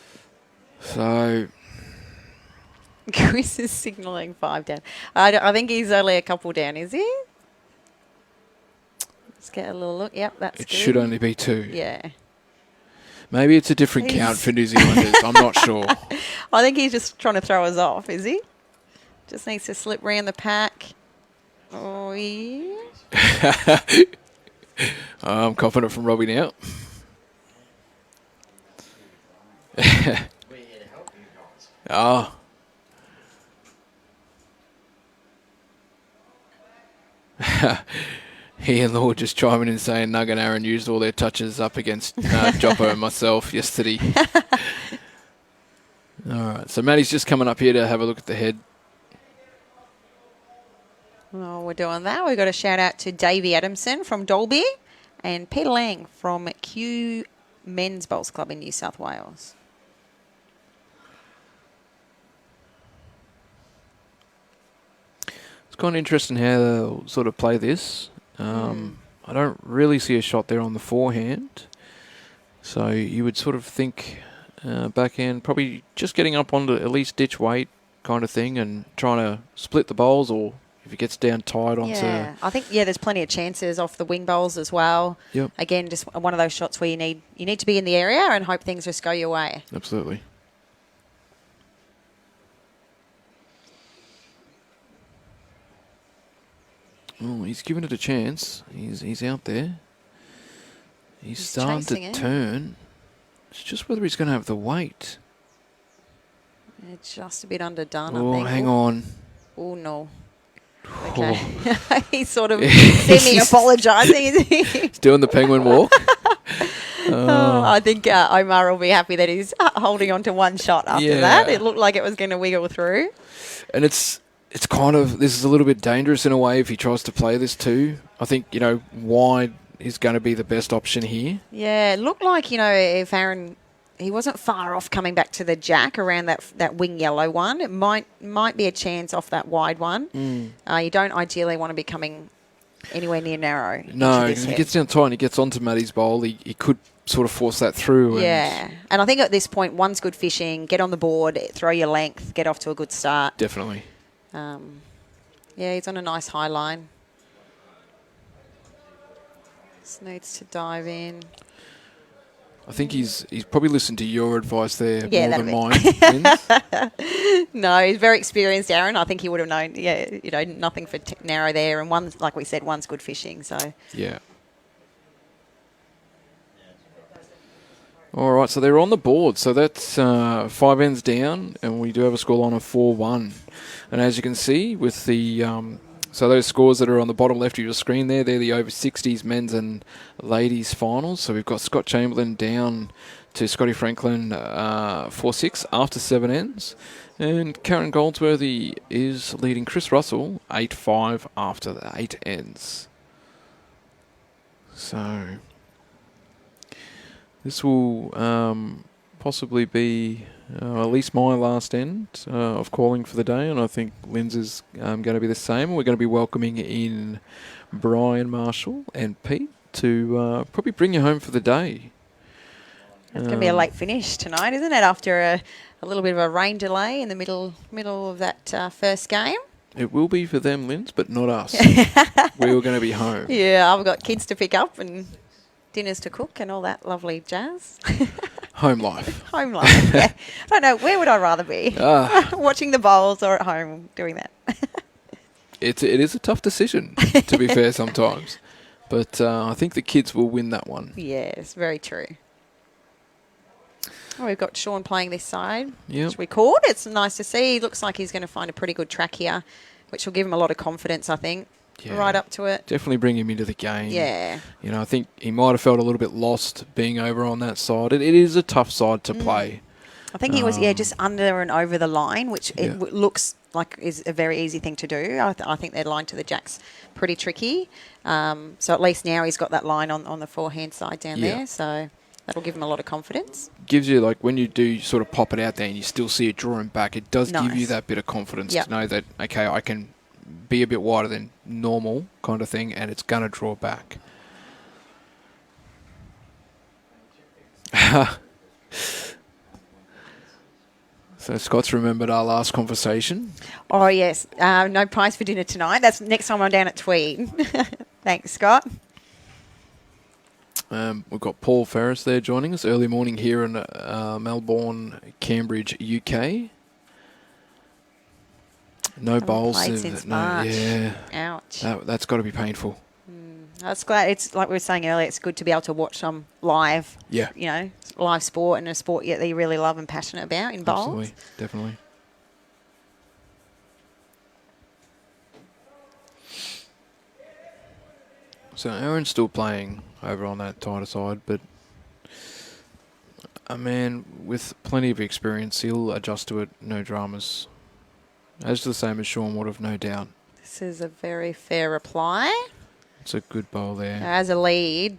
So... Chris is signalling 5 down. I think he's only a couple down, is he? Let's get a little look. Yep, that's It good. should only be 2. Yeah. Maybe it's a different count for New Zealanders. I'm not sure. I think he's just trying to throw us off, is he? Just needs to slip round the pack. Oh, yeah. I'm confident from Robbie now. We're here to help you guys. Oh. He and Lord just chiming in saying Nug and Aaron used all their touches up against Joppo and myself yesterday. All right, so Matty's just coming up here to have a look at the head. Oh, we're doing that. We've got a shout out to Davey Adamson from Dalby and Peter Lang from Q Men's Bowls Club in New South Wales. It's kind of interesting how they'll sort of play this. I don't really see a shot there on the forehand. So you would sort of think backhand, probably just getting up onto at least ditch weight kind of thing and trying to split the bowls, or if it gets down tight onto... Yeah, I think, there's plenty of chances off the wing bowls as well. Yep. Again, just one of those shots where you need to be in the area and hope things just go your way. Absolutely. Oh, he's given it a chance. He's out there. He's starting chasing to it. turn. It's just whether he's going to have the weight. It's just a bit underdone, I Oh, think. hang on. Oh, no. Oh. Okay. He's sort of semi-apologising, is he? He's doing the penguin walk. Oh, I think Omar will be happy that he's holding on to one shot after Yeah. that. It looked like it was going to wiggle through. And it's kind of, this is a little bit dangerous in a way if he tries to play this too. I think, wide is going to be the best option here. Yeah, it looked like, if Aaron, he wasn't far off coming back to the jack around that wing yellow one. It might be a chance off that wide one. You don't ideally want to be coming anywhere near narrow. No, into this because if he head. gets down tight and he gets onto Matty's bowl, he could sort of force that through. And Yeah, and I think at this point, one's good fishing, get on the board, throw your length, get off to a good start. Definitely. Yeah, he's on a nice high line. Just needs to dive in. I think he's probably listened to your advice there Yeah, more than mine. that'd Vince. No, he's very experienced, Aaron. I think he would have known, nothing for narrow there. And one's, like we said, one's good fishing. So Yeah. All right, so they're on the board. So that's 5 ends down, and we do have a scoreline of 4-1. And as you can see, with the so those scores that are on the bottom left of your screen there, they're the over 60s men's and ladies finals. So we've got Scott Chamberlain down to Scotty Franklin 4-6 after 7 ends. And Karen Goldsworthy is leading Chris Russell 8-5 after the 8 ends. So this will possibly be at least my last end of calling for the day, and I think Lynn's is going to be the same. We're going to be welcoming in Brian Marshall and Pete to probably bring you home for the day. It's going to be a late finish tonight, isn't it? After a little bit of a rain delay in the middle of that first game. It will be for them, Lynn's, but not us. We were going to be home. Yeah, I've got kids to pick up and dinners to cook and all that lovely jazz. Home life. Home life, yeah. I don't know, where would I rather be? Watching the bowls or at home doing that? It is a tough decision, to be fair, sometimes. But I think the kids will win that one. Yes, very true. Oh, we've got Sean playing this side, Yep. which we called. It's nice to see. He looks like he's going to find a pretty good track here, which will give him a lot of confidence, I think, Yeah. right up to it. Definitely bring him into the game. Yeah. You know, I think he might have felt a little bit lost being over on that side. It is a tough side to play. I think he was, just under and over the line, which Yeah. it looks like is a very easy thing to do. I think their line to the jack's pretty tricky. So at least now he's got that line on the forehand side down Yeah. there. So that'll give him a lot of confidence. Gives you, like, when you do sort of pop it out there and you still see it drawing back, it does give you Nice. that bit of confidence Yep. to know that, okay, I can be a bit wider than normal kind of thing, and it's going to draw back. So Scott's remembered our last conversation. Oh, yes. No prize for dinner tonight. That's next time I'm down at Tweed. Thanks, Scott. We've got Paul Ferris there joining us early morning here in Melbourne, Cambridge, UK. No Haven't bowls. played since March. Yeah, Ouch. that's got to be painful. That's glad. It's like we were saying earlier, it's good to be able to watch some live, Yeah, live sport and a sport that you really love and passionate about in bowls. absolutely, definitely. So Aaron's still playing over on that tighter side, but a man with plenty of experience, he'll adjust to it, no dramas. As the same as Sean would have, no doubt. This is a very fair reply. It's a good bowl there. As a lead,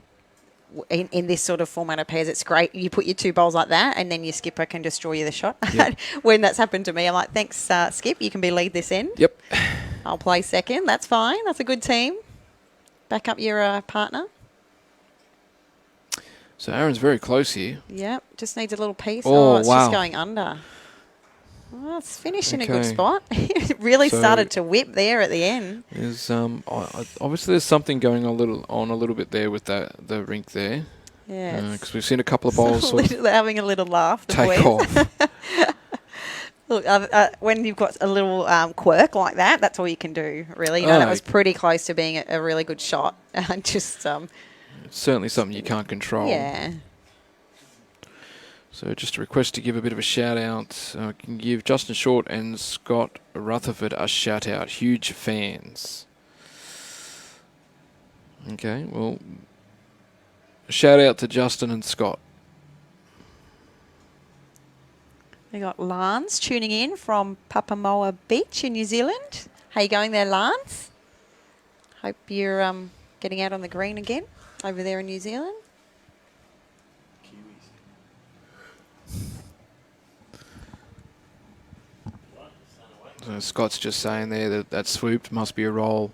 in this sort of format of pairs, it's great. You put your two bowls like that, and then your skipper can destroy you the shot. Yep. When that's happened to me, I'm like, thanks, Skip. You can be lead this end. Yep. I'll play second. That's fine. That's a good team. Back up your partner. So Aaron's very close here. Yep. Just needs a little piece. Oh, It's wow. just going under. Well, it's finished in a good Okay. spot. It really So- started to whip there at the end. There's obviously there's something going on a little bit there with the rink there, Yeah. because we've seen a couple of bowls sort of They're having a little laugh. The take boys. off. Look, when you've got a little quirk like that, that's all you can do, really. That was pretty close to being a really good shot. Just, It's certainly something you can't control. yeah. So just a request to give a bit of a shout out. I can give Justin Short and Scott Rutherford a shout out. Huge fans. Okay, well, a shout out to Justin and Scott. We got Lance tuning in from Papamoa Beach in New Zealand. How you going there, Lance? Hope you're getting out on the green again over there in New Zealand. So Scott's just saying there that swooped must be a roll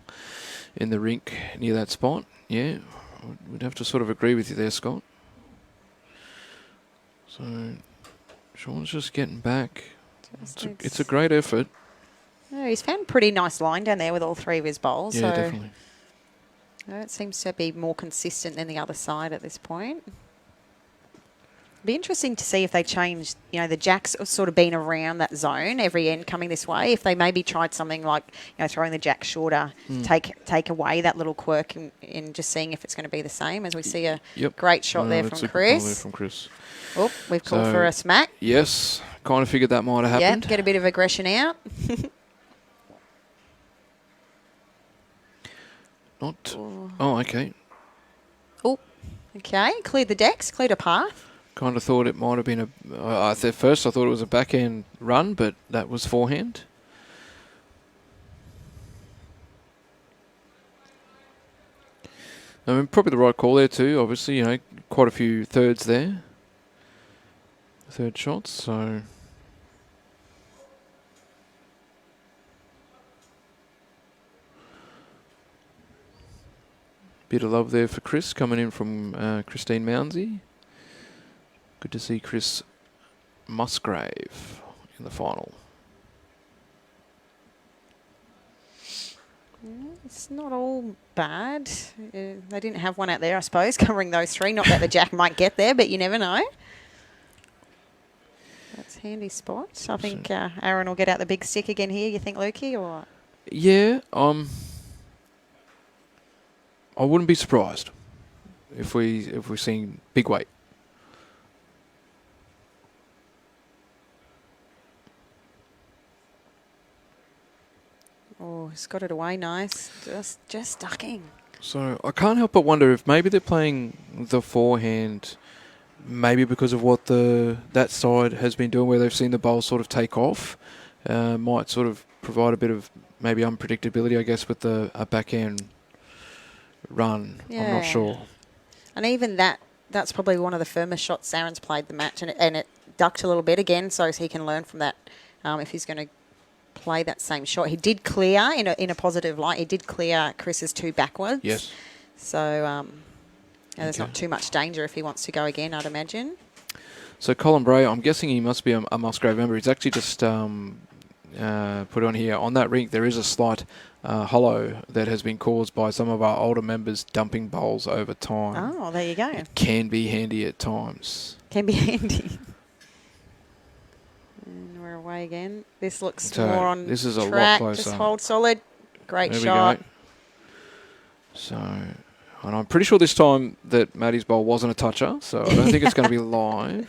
in the rink near that spot. Yeah, we'd have to sort of agree with you there, Scott. So Sean's just getting back. It's a great effort. Yeah, he's found a pretty nice line down there with all three of his bowls. Yeah, so definitely. It seems to be more consistent than the other side at this point. Be interesting to see if they change, the jacks have sort of been around that zone, every end coming this way. If they maybe tried something like, throwing the jack shorter, take away that little quirk and just seeing if it's going to be the same, as we see a great shot there from Chris. Oh, we've called for a smack. Yes, kind of figured that might have happened. Yep, get a bit of aggression out. Okay. Oh, okay. Cleared the decks, cleared a path. Kind of thought it might have been at first I thought it was a backhand run, but that was forehand. I mean, probably the right call there too, obviously, quite a few thirds there. Third shots, so... Bit of love there for Chris, coming in from Christine Mounsey. Good to see Chris Musgrave in the final. It's not all bad. They didn't have one out there, I suppose, covering those three. Not that the jack might get there, but you never know. That's a handy spot. I think Aaron will get out the big stick again here, you think, Lukey, or what? Yeah, I wouldn't be surprised if we're seeing big weight. Oh, he's got it away nice. Just ducking. So I can't help but wonder if maybe they're playing the forehand, maybe because of what that side has been doing, where they've seen the bowl sort of take off, might sort of provide a bit of maybe unpredictability, I guess, with a backhand run. Yeah. I'm not sure. And even that's probably one of the firmest shots Aaron's played the match, and it ducked a little bit again, so he can learn from that if he's going to play that same shot. He did clear in a positive light. He did clear Chris's two backwards. Yes. So there's not too much danger if he wants to go again, I'd imagine. So Colin Bray, I'm guessing he must be a Musgrave member. He's actually just put on here. On that rink, there is a slight hollow that has been caused by some of our older members dumping bowls over time. Oh, there you go. It can be handy at times. Can be handy. And we're away again. This looks more on this is a track. lot closer. Just hold solid. Great there shot. We go. So, and I'm pretty sure this time that Maddie's bowl wasn't a toucher, so I don't think it's going to be live.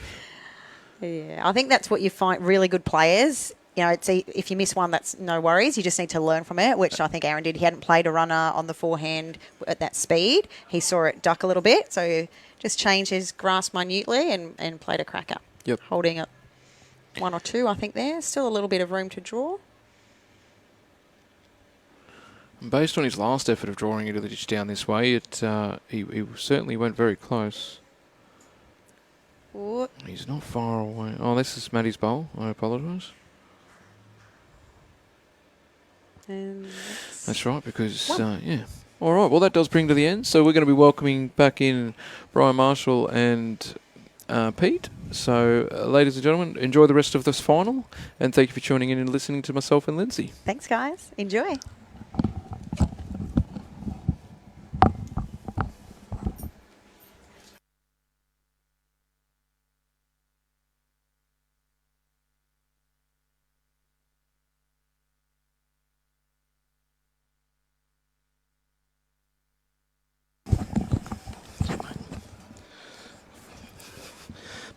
Yeah, I think that's what you find really good players. If you miss one, that's no worries. You just need to learn from it, which I think Aaron did. He hadn't played a runner on the forehand at that speed. He saw it duck a little bit, so just changed his grasp minutely and played a cracker. Yep. Holding it 1 or 2, I think there. Still a little bit of room to draw. Based on his last effort of drawing into the ditch down this way, he certainly went very close. Ooh. He's not far away. Oh, this is Maddie's bowl. I apologise. And that's right, because, yeah. All right, well, that does bring to the end. So we're going to be welcoming back in Brian Marshall and Pete. So, ladies and gentlemen, enjoy the rest of this final. And thank you for tuning in and listening to myself and Lindsay. Thanks, guys. Enjoy.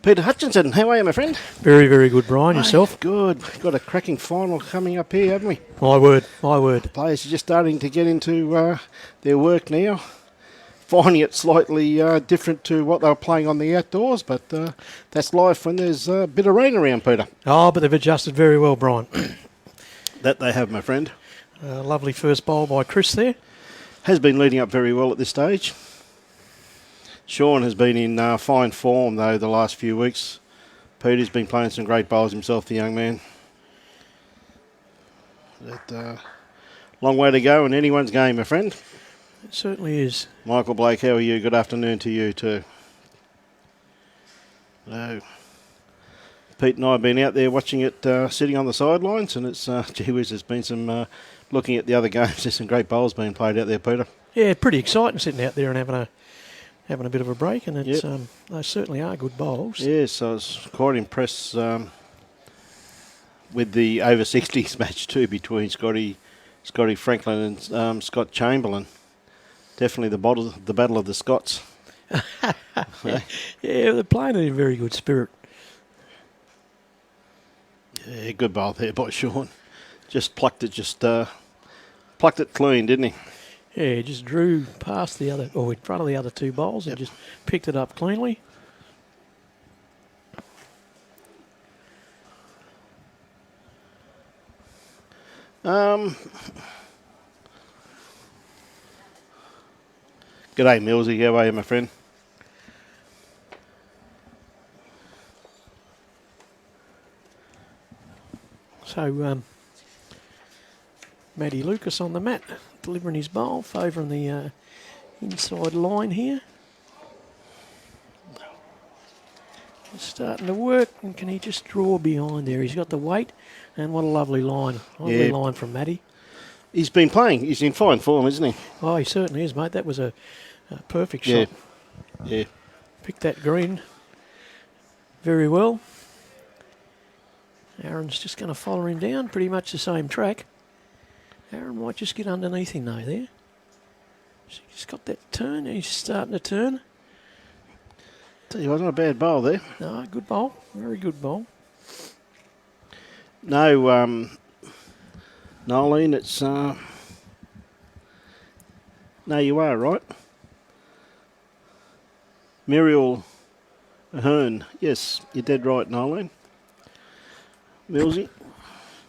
Peter Hutchinson, how are you, my friend? Very, very good, Brian. Yourself? Good. Got a cracking final coming up here, haven't we? My word, my word. Players are just starting to get into their work now. Finding it slightly different to what they were playing on the outdoors, but that's life when there's a bit of rain around, Peter. Oh, but they've adjusted very well, Brian. That they have, my friend. Lovely first bowl by Chris there. Has been leading up very well at this stage. Sean has been in fine form, though, the last few weeks. Peter's been playing some great bowls himself, the young man. Long way to go in anyone's game, my friend. It certainly is. Michael Blake, how are you? Good afternoon to you too. No. Pete and I have been out there watching it, sitting on the sidelines, and it's, gee whiz, there's been some, looking at the other games, there's some great bowls being played out there, Peter. Yeah, pretty exciting sitting out there and having having a bit of a break, and it's Yep. they certainly are good bowls. Yes, I was quite impressed with the over 60s match too between Scotty Franklin and Scott Chamberlain. Definitely the battle of the Scots. Yeah, they're playing it in very good spirit. Yeah, good bowl there by Sean. Just plucked it clean, didn't he? Yeah, he just drew past the other, or in front of the other two bowls, and just picked it up cleanly. G'day, Millsy. How are you, my friend? So, Matty Lucas on the mat, delivering his bowl, favouring the inside line here. It's starting to work, and can he just draw behind there? He's got the weight, and what a lovely line. Lovely line from Matty. He's been playing. He's in fine form, isn't he? Oh, he certainly is, mate. That was a perfect shot. Yeah. Picked that green very well. Aaron's just going to follow him down, pretty much the same track. Aaron might just get underneath him though there. He's got that turn, he's starting to turn. Tell you what, not a bad bowl there. No, good bowl, very good bowl. No, Nolene, it's... No, you are right. Muriel Ahern. Yes, you're dead right, Nolene. Millsy.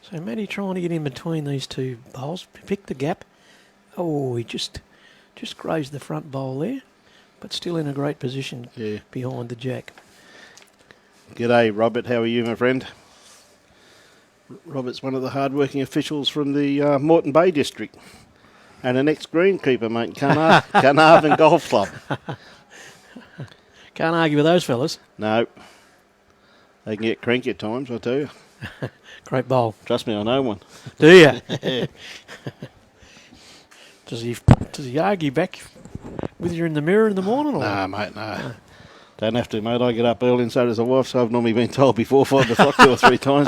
So Matty trying to get in between these two bowls, pick the gap. Oh, he just grazed the front bowl there, but still in a great position behind the jack. G'day, Robert. How are you, my friend? Robert's one of the hard-working officials from the Moreton Bay district and an ex-greenkeeper, mate, Carnarvon Golf Club. Can't argue with those fellas. No. They can get cranky at times, I tell you. Great bowl. Trust me, I know one. Do you? Does he argue back with you in the mirror in the morning? Or? Nah, mate, no. Don't have to, mate. I get up early and so does the wife, so I've normally been told before 5 o'clock 2 or 3 times,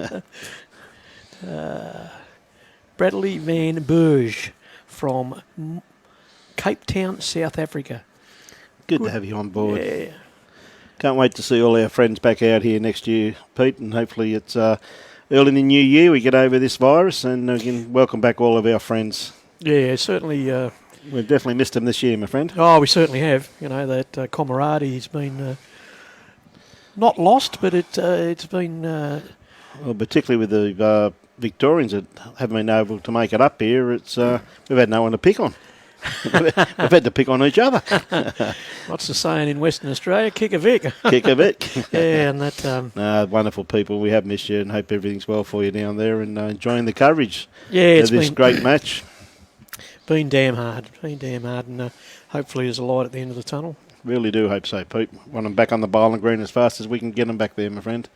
mate. Bradley Van Berge from Cape Town, South Africa. Good to have you on board. Yeah. Can't wait to see all our friends back out here next year, Pete, and hopefully it's early in the new year we get over this virus and we can welcome back all of our friends. Yeah, certainly. We've definitely missed them this year, my friend. Oh, we certainly have. You know, that camaraderie has been not lost, but it's been... Well, particularly with the Victorians that haven't been able to make it up here, it's we've had no one to pick on. We've had to pick on each other. What's the saying in Western Australia? Kick a Vic. Kick a bit. Yeah, and that... wonderful people. We have missed you and hope everything's well for you down there and enjoying the coverage it's of this great match. Been damn hard, and hopefully there's a light at the end of the tunnel. Really do hope so, Pete. Want them back on the bowling green as fast as we can get them back there, my friend.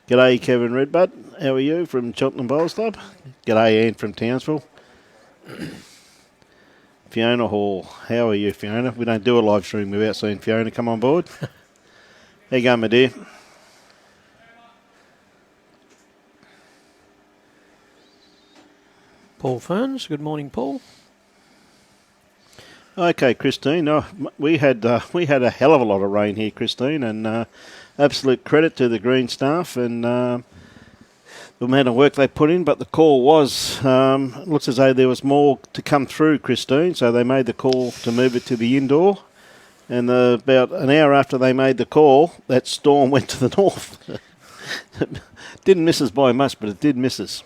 G'day, Kevin Redbud. How are you from Cheltenham Bowls Club? G'day, Anne from Townsville. Fiona Hall. How are you, Fiona? We don't do a live stream without seeing Fiona come on board. How you going, my dear? Paul Ferns. Good morning, Paul. Okay, Christine. We had a hell of a lot of rain here, Christine, and absolute credit to the green staff and the amount of work they put in. But the call was looks as though there was more to come through, Christine. So they made the call to move it to the indoor, and about an hour after they made the call, that storm went to the north. Didn't miss us by much, but it did miss us.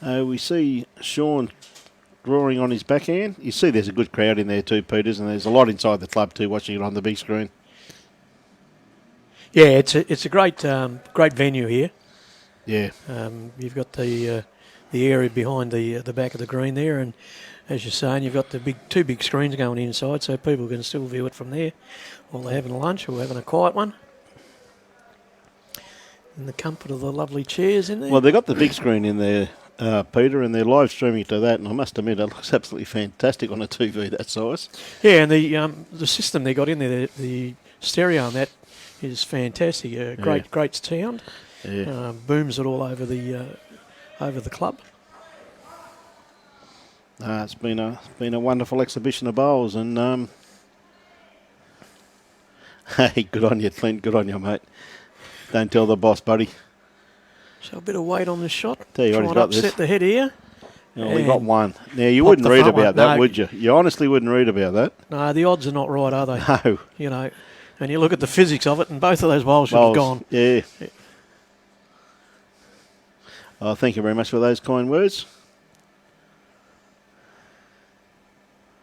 We see Sean drawing on his backhand. You see there's a good crowd in there too, Peters, and there's a lot inside the club too watching it on the big screen. Yeah, it's a great venue here. Yeah. You've got the area behind the back of the green there, and as you're saying, you've got the two big screens going inside, so people can still view it from there while they're having a lunch or having a quiet one. In the comfort of the lovely chairs in there. Well, they've got the big screen in there Peter, and they're live streaming to that, and I must admit it looks absolutely fantastic on a TV that size. Yeah, and the system they got in there, the stereo on that is fantastic. Great sound. Yeah. Booms it all over the club. It's been a wonderful exhibition of bowls, and hey, good on you, Clint. Good on you, mate. Don't tell the boss, buddy. So a bit of weight on the shot. Tell you what, Try he's and got upset this. the head here. We got one. Now, you Pop wouldn't the read front about one. that, No. would you? You honestly wouldn't read about that. No, the odds are not right, are they? No. You know, and you look at the physics of it, and both of those bowls should have gone. Yeah. Oh, thank you very much for those kind words.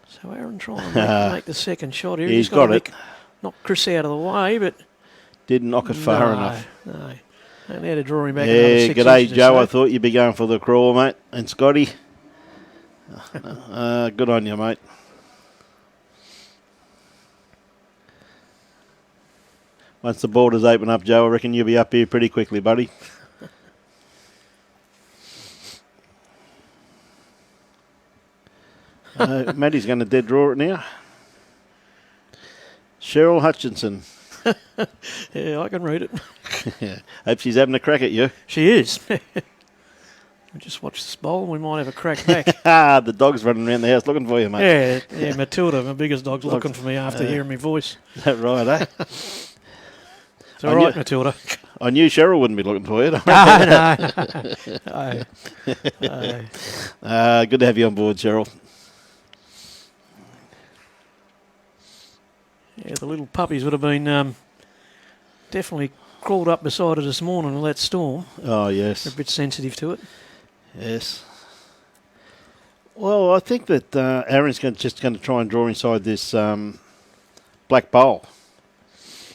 So Aaron trying to make the second shot here. He's gotta got it. Knock Chris out of the way, but Didn't knock it far enough. No. And there to draw him back another Yeah, 6 g'day, inches or Joe. so. I thought you'd be going for the crawl, mate. And Scotty. Good on you, mate. Once the borders open up, Joe, I reckon you'll be up here pretty quickly, buddy. Maddie's going to dead draw it now. Cheryl Hutchinson. Yeah, I can read it. Hope she's having a crack at you. She is. We just watched this bowl, and we might have a crack back. The dog's running around the house looking for you, mate. Yeah, Matilda, my biggest dog's looking for me after hearing my voice. Is that right, eh? It's all right, Matilda. I knew Cheryl wouldn't be looking for you. No. Good to have you on board, Cheryl. Yeah, the little puppies would have been definitely crawled up beside her this morning with that storm. Oh, They're yes. a bit sensitive to it. Yes. Well, I think that Aaron's just going to try and draw inside this black bowl.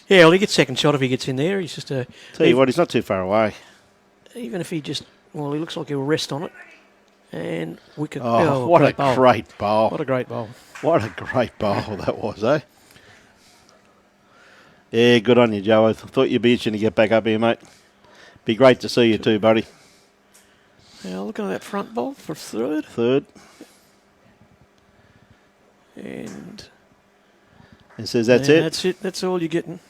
Yeah, well, he gets second shot if he gets in there. He's just Tell you what, he's not too far away. even if he just, well, he looks like he'll rest on it. And we could. Oh, what a bowl. great bowl. What a great bowl. What a great bowl that was, eh? Yeah, good on you, Joe. I thought you'd be itching to get back up here, mate. Be great to see you too, buddy. Now looking at that front bowl for third. Third. And It says that's yeah, it. That's it. That's all you're getting.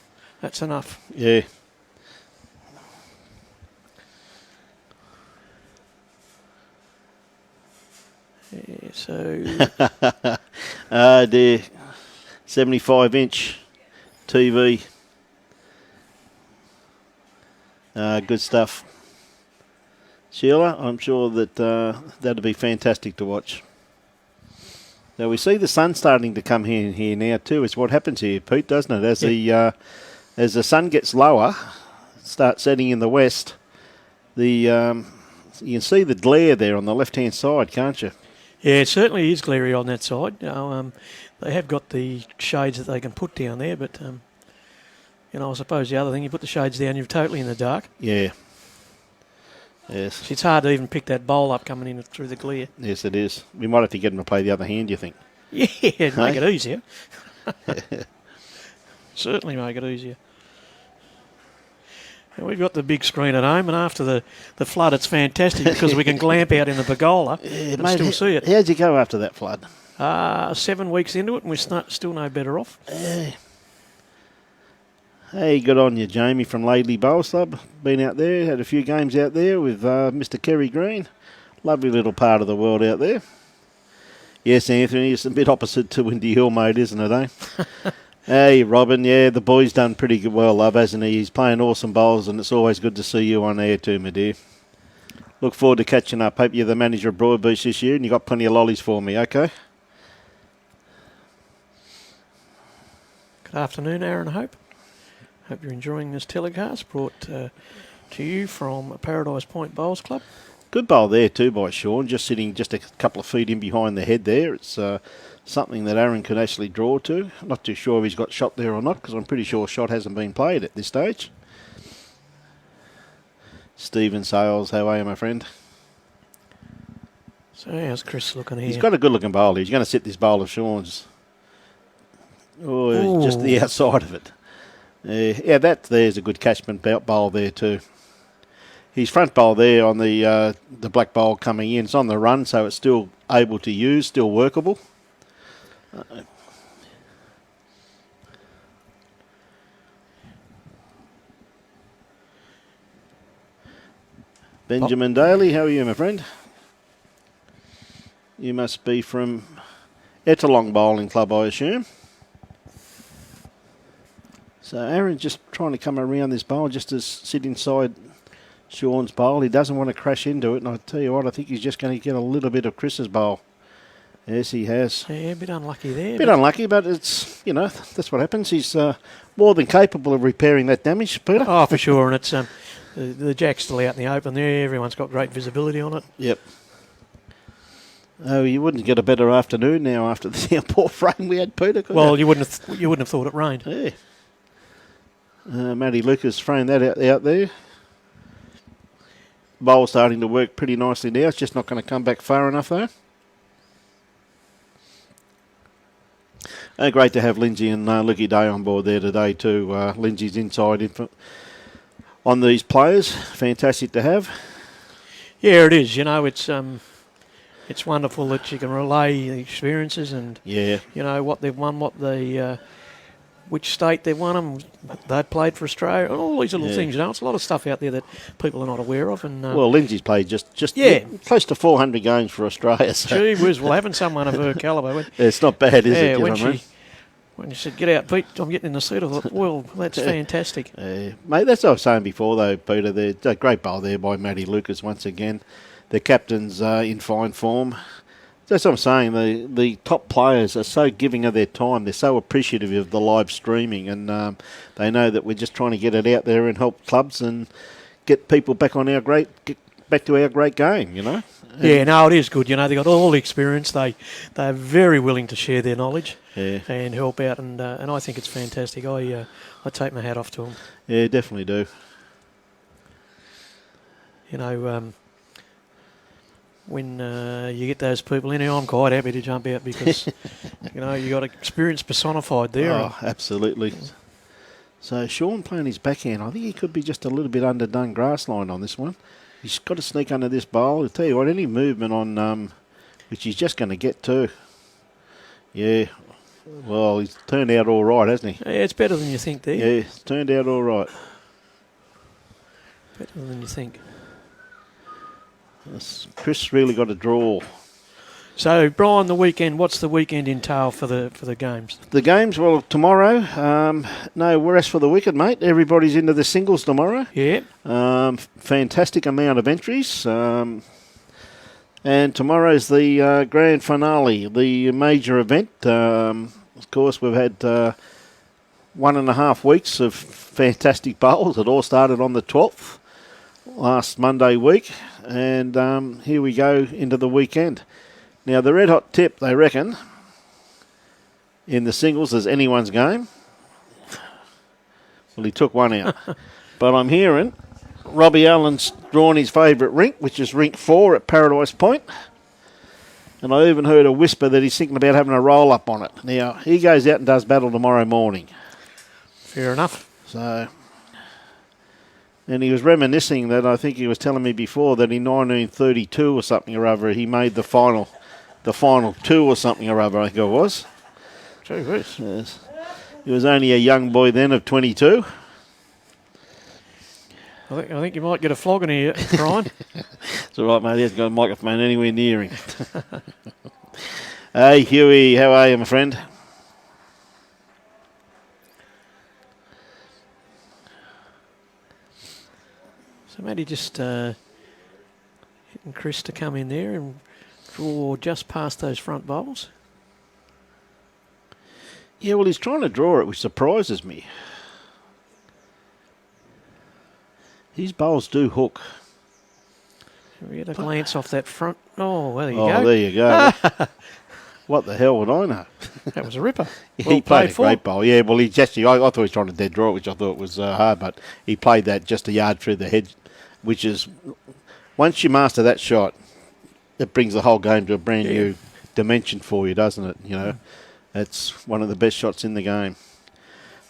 That's enough. Yeah. Yeah, so Dear 75-inch TV. Good stuff. Sheila, I'm sure that that'd be fantastic to watch. Now we see the sun starting to come here now too. It's what happens here, Pete, doesn't it? As the sun gets lower, starts setting in the west, you can see the glare there on the left-hand side, can't you? yeah, it certainly is glary on that side. You know, they have got the shades that they can put down there, but you know, I suppose the other thing, you put the shades down, you're totally in the dark. Yeah. Yes. It's hard to even pick that bowl up coming in through the glare. Yes, it is. We might have to get him to play the other hand, you think? Yeah, it'd make Hey? it easier. Certainly make it easier. And we've got the big screen at home, and after the flood, it's fantastic because we can glamp out in the pergola and Mate, still see it. How'd you go after that flood? 7 weeks into it, and we're still no better off. Hey, good on you, Jamie from Laidley Bowls Club. Been out there, had a few games out there with Mr. Kerry Green. Lovely little part of the world out there. Yes, Anthony, it's a bit opposite to Windy Hill, mate, isn't it, eh? Hey, Robin, yeah, the boy's done pretty good well, love, hasn't he? He's playing awesome bowls, and it's always good to see you on air too, my dear. Look forward to catching up. Hope you're the manager of Broadbeach this year, and you got plenty of lollies for me, okay? Good afternoon, Aaron Hope. Hope you're enjoying this telecast brought to you from Paradise Point Bowls Club. Good bowl there too by Sean, just sitting just a couple of feet in behind the head there. It's something that Aaron can actually draw to. Not too sure if he's got shot there or not, because I'm pretty sure shot hasn't been played at this stage. Stephen Sales, how are you, my friend? So how's Chris looking here? He's got a good looking bowl here. He's going to sit this bowl of Sean's. Oh, just the outside of it. Yeah, that there's a good catchment bowl there too. his front bowl there on the black bowl coming in. It's on the run, so it's still able to use, still workable. Benjamin Daly, how are you, my friend? You must be from Ettalong Bowling Club, I assume. So Aaron's just trying to come around this bowl just to sit inside Sean's bowl. He doesn't want to crash into it, and I tell you what, I think he's just going to get a little bit of Chris's bowl. Yes, he has. Yeah, a bit unlucky there. Bit unlucky, but it's, you know, that's what happens. He's more than capable of repairing that damage, Peter. Oh, for sure, and it's the jack's still out in the open there. Everyone's got great visibility on it. Yep. Oh, you wouldn't get a better afternoon now after the poor frame we had, Peter. Well, you wouldn't have thought it rained. Yeah. Matty Lucas throwing that out there. Bowl starting to work pretty nicely now. It's just not going to come back far enough, though. Great to have Lindsay and Lucky Day on board there today too. Lindsay's inside info on these players. Fantastic to have. Yeah, it is. You know, it's wonderful that you can relay the experiences and Yeah. you know what they've won, which state they've won them. They played for Australia, and all these little things. You know, it's a lot of stuff out there that people are not aware of. And Well, Lindsay's played just close to 400 games for Australia. So gee whiz, well, having someone of her calibre. it's not bad, is it? You know when what I mean? when you said get out, Pete, I'm getting in the seat. I thought, well, that's fantastic. Mate, that's what I was saying before, though, Peter. There's a great bowl there by Matty Lucas once again. The captain's in fine form. That's what I'm saying. The top players are so giving of their time. They're so appreciative of the live streaming, and they know that we're just trying to get it out there and help clubs and get people back on back to our great game. You know. Yeah, no, it is good. You know, they got all the experience. They're very willing to share their knowledge and help out, and I think it's fantastic. I take my hat off to them. Yeah, definitely do. You know. When you get those people in here, I'm quite happy to jump out because, you know, you got experience personified there. Oh, absolutely. So Sean playing his backhand. I think he could be just a little bit underdone grass line on this one. He's got to sneak under this bowl. I'll tell you what, any movement on, which he's just going to get to. Yeah. Well, he's turned out all right, hasn't he? Yeah, it's better than you think there. Yeah, it's turned out all right. Better than you think. Chris really got a draw. So, Brian, the weekend, what's the weekend entail for the games? The games, well, tomorrow, no rest for the wicked, mate. Everybody's into the singles tomorrow. Yeah. Fantastic amount of entries. And tomorrow's the grand finale, the major event. Of course, we've had 1.5 weeks of fantastic bowls. It all started on the 12th, last Monday week. And here we go into the weekend. Now, the red hot tip, they reckon, in the singles is anyone's game. Well, he took one out. But I'm hearing Robbie Allen's drawn his favourite rink, which is rink 4 at Paradise Point. And I even heard a whisper that he's thinking about having a roll-up on it. Now, he goes out and does battle tomorrow morning. Fair enough. So... And he was reminiscing that I think he was telling me before that in 1932 or something or other he made the final 2 or something or other, I think it was. Gee whiz. Yes. He was only a young boy then of 22. I think you might get a flogging here, Brian. It's all right, mate. He hasn't got a microphone anywhere near him. Hey, Huey, how are you, my friend? So Matty just hitting Chris to come in there and draw just past those front bowls. Yeah, well, he's trying to draw it, which surprises me. His bowls do hook. We get a glance off that front. Oh, well, there you go. Oh, there you go. What the hell would I know? That was a ripper. He played a great bowl. Yeah, well, he's actually, I thought he was trying to dead draw it, which I thought was hard, but he played that just a yard through the hedge, which is, once you master that shot, it brings the whole game to a brand new dimension for you, doesn't it? You know, it's one of the best shots in the game.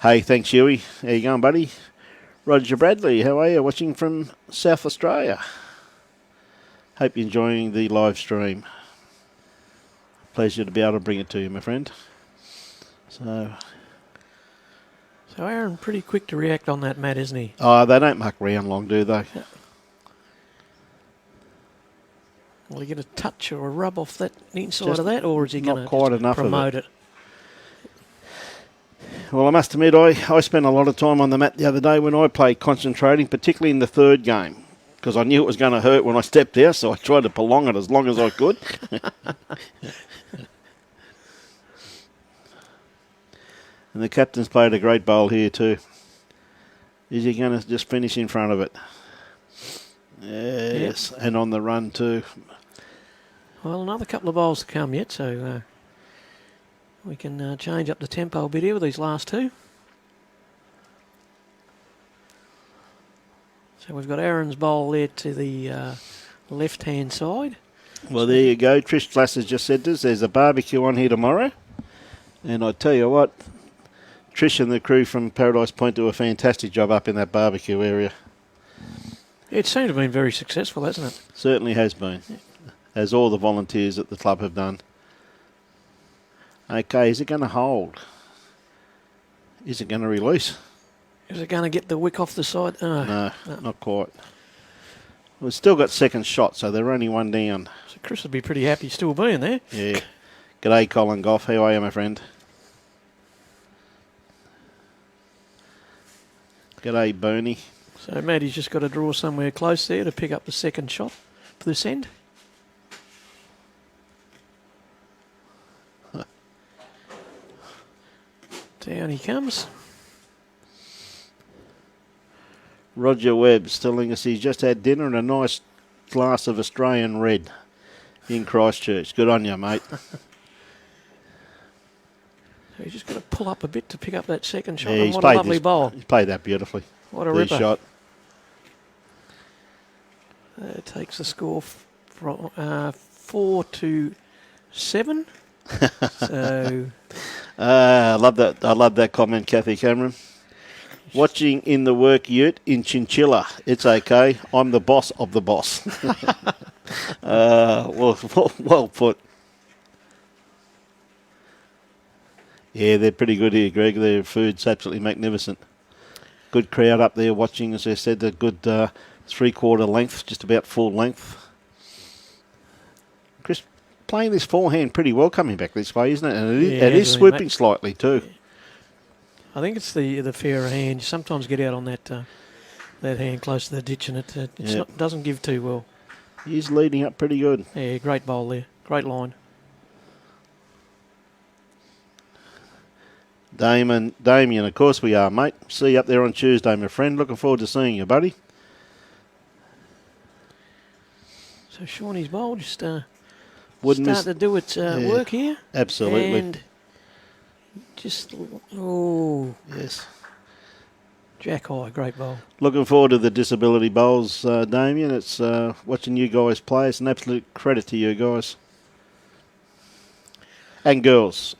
Hey, thanks, Huey. How you going, buddy? Roger Bradley, how are you? Watching from South Australia. Hope you're enjoying the live stream. Pleasure to be able to bring it to you, my friend. So Aaron, pretty quick to react on that, Matt, isn't he? they don't muck around long, do they? Will he get a touch or a rub off that inside Just of that, or is he not going to quite enough of promote it? Well, I must admit, I spent a lot of time on the mat the other day when I played, concentrating, particularly in the third game, because I knew it was going to hurt when I stepped out, so I tried to prolong it as long as I could. And the captain's played a great bowl here too. Is he going to just finish in front of it? Yes, and on the run too. Well, another couple of bowls to come yet, so we can change up the tempo a bit here with these last two. So we've got Aaron's bowl there to the left-hand side. Well, there you go. Trish Glass has just said this. There's a barbecue on here tomorrow. And I tell you what, Trish and the crew from Paradise Point do a fantastic job up in that barbecue area. It seems to have been very successful, hasn't it? Certainly has been, as all the volunteers at the club have done. Okay, is it going to hold? Is it going to release? Is it going to get the wick off the side? No, not quite. We've still got second shot, so they're only one down. So Chris would be pretty happy still being there. Yeah. G'day, Colin Goff. How are you, my friend? G'day, Bernie. So Matty's just got to draw somewhere close there to pick up the second shot for this end. Down he comes. Roger Webb's telling us he's just had dinner and a nice glass of Australian red in Christchurch. Good on you, mate. So he's just got to pull up a bit to pick up that second shot. Yeah, And he's what a played lovely this- bowl. He's played that beautifully. What a The ripper. shot. Takes the score from 4-7. So I love that. I love that comment, Kathy Cameron. Watching in the work ute in Chinchilla. It's okay. I'm the boss of the boss. Well put. Yeah, they're pretty good here, Greg. Their food's absolutely magnificent. Good crowd up there watching, as I said, a good 3/4 length, just about full length. Chris, playing this forehand pretty well coming back this way, isn't it? And Yeah, it is absolutely, swooping mate. slightly too. I think it's the fairer hand. You sometimes get out on that that hand close to the ditch and it Yeah. doesn't give too well. He's leading up pretty good. Yeah, great bowl there. Great line. Damien, of course we are, mate. See you up there on Tuesday, my friend. Looking forward to seeing you, buddy. So Shawnee's bowl just Wouldn't start miss- to do its Yeah. work here. Absolutely. And just, oh, Yes. Jack High, great bowl. Looking forward to the disability bowls, Damien. It's watching you guys play. It's an absolute credit to you guys. And girls.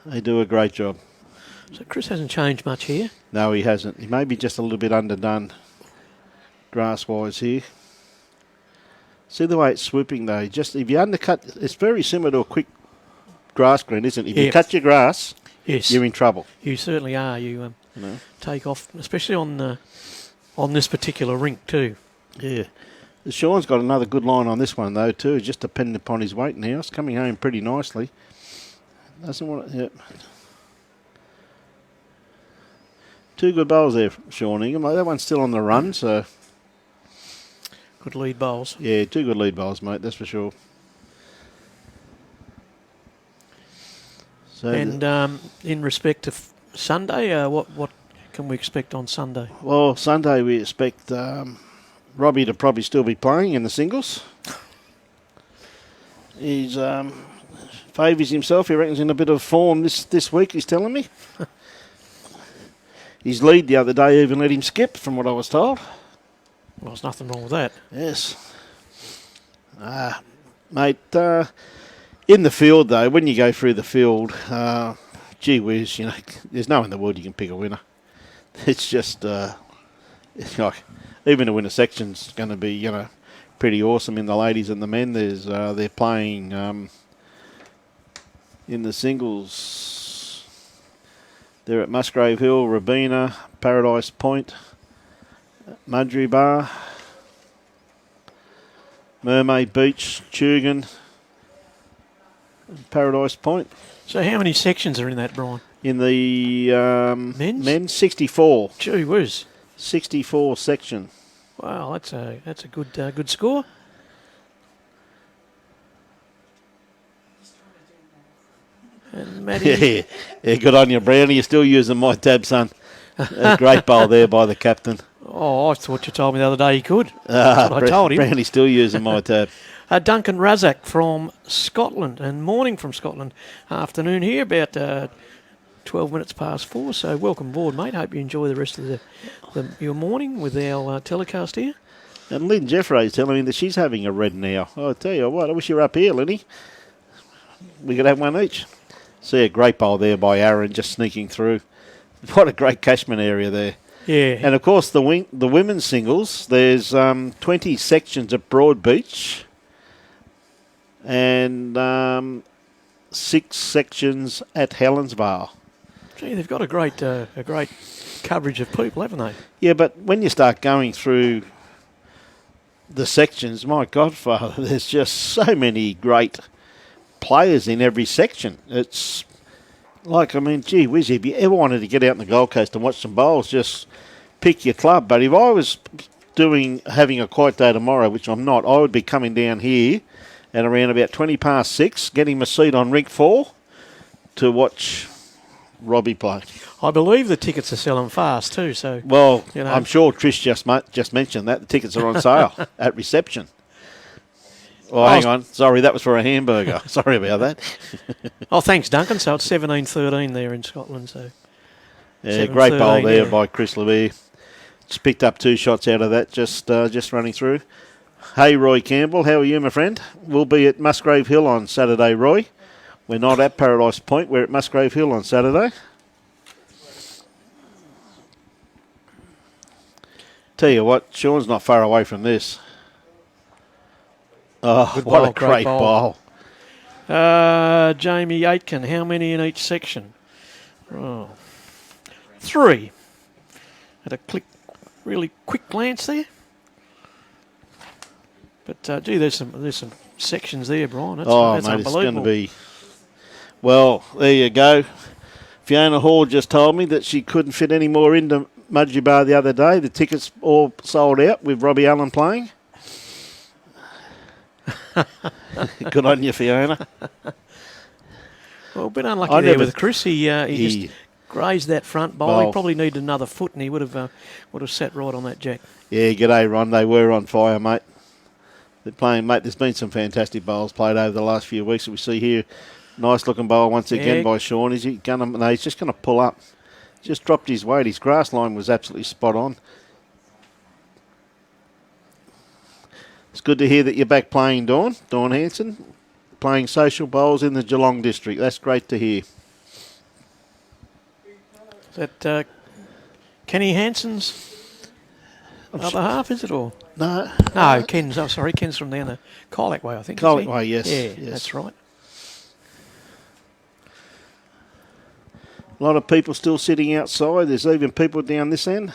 They do a great job. So Chris hasn't changed much here. No, he hasn't. He may be just a little bit underdone grass-wise here. See the way it's swooping, though. Just if you undercut, it's very similar to a quick grass green, isn't it? If you Yeah. cut your grass, Yes, you're in trouble. you certainly are. You No. take off, especially on this particular rink too. Yeah. Sean's got another good line on this one, though, too, just depending upon his weight now. It's coming home pretty nicely. Doesn't want to... Yep. Two good bowls there, Sean Ingham. That one's still on the run, so... Good lead bowls. Yeah, two good lead bowls, mate, that's for sure. So And in respect to Sunday, what can we expect on Sunday? well, Sunday we expect Robbie to probably still be playing in the singles. He's favours himself. He reckons in a bit of form this week, he's telling me. His lead the other day even let him skip, from what I was told. Well, there's nothing wrong with that. Yes. Mate, in the field, though, when you go through the field, gee whiz, there's no in the world you can pick a winner. it's just it's like even to win a section's going to be pretty awesome. In the ladies and the men, they're playing in the singles. They're at Musgrave Hill, Rabina, Paradise Point, Mudgee Bar, Mermaid Beach, Tugun, Paradise Point. So how many sections are in that, Brian? In the men's 64. Gee whiz. 64 section. Wow, that's a good score. And Matty, Yeah, good on you, Brownie. You're still using my tab, son. A great bowl there by the captain. oh, I thought you told me the other day he could. That's what I told him. Brownie's still using my tab. Duncan Razak from Scotland, and morning from Scotland. Afternoon here, about 12 minutes past 4. So welcome aboard, mate. Hope you enjoy the rest of your morning with our telecast here. And Lynn Jeffrey's telling me that she's having a red now. I'll tell you what, I wish you were up here, Linny. We could have one each. See a great bowl there by Aaron just sneaking through. What a great catchment area there. Yeah. And of course the women's singles, there's 20 sections at Broadbeach and 6 sections at Helensvale. Gee, they've got a great coverage of people, haven't they? Yeah, but when you start going through the sections, my godfather, there's just so many great players in every section. It's like, gee whiz, if you ever wanted to get out in the Gold Coast and watch some bowls, just pick your club. But if I was having a quiet day tomorrow, which I'm not, I would be coming down here at around about 20 past 6, getting my seat on rink 4 to watch Robbie play. I believe the tickets are selling fast too. So Well, you know. I'm sure Trish just mentioned that. The tickets are on sale at reception. Oh, hang on. Sorry, that was for a hamburger. Sorry about that. Oh, thanks, Duncan. So it's 17-13 there in Scotland. So Yeah, great bowl 7-13, there yeah. by Chris Levere. Just picked up 2 shots out of that, just running through. Hey, Roy Campbell, how are you, my friend? We'll be at Musgrave Hill on Saturday, Roy. We're not at Paradise Point. We're at Musgrave Hill on Saturday. Tell you what, Sean's not far away from this. Oh, Good what bowl, a great bowl. Jamie Aitken, how many in each section? Oh, 3. At a really quick glance there. But gee, there's some sections there, Brian. That's Mate, it's unbelievable. going to be... Well, there you go. Fiona Hall just told me that she couldn't fit any more into Mudgee Bar the other day. The tickets all sold out with Robbie Allen playing. Good on you, Fiona. Well, a bit unlucky I there never- with Chris. He just grazed that front bowl. Bowl. He probably needed another foot, and he would have sat right on that jack. Yeah, g'day, Ron. They were on fire, mate. They're playing, mate. There's been some fantastic bowls played over the last few weeks that we see here. Nice looking bowl once again Yeah. by Sean. Is he gonna? No, he's just going to pull up. Just dropped his weight. His grass line was absolutely spot on. It's good to hear that you're back playing, Dawn Hanson, playing social bowls in the Geelong district. That's great to hear. Is that Kenny Hansen's other half, is it? Or No, no, Ken's. Oh, sorry, Ken's from down the Colac way, I think. Colac is he? way, yes, Yeah, yes. that's right. a lot of people still sitting outside. There's even people down this end.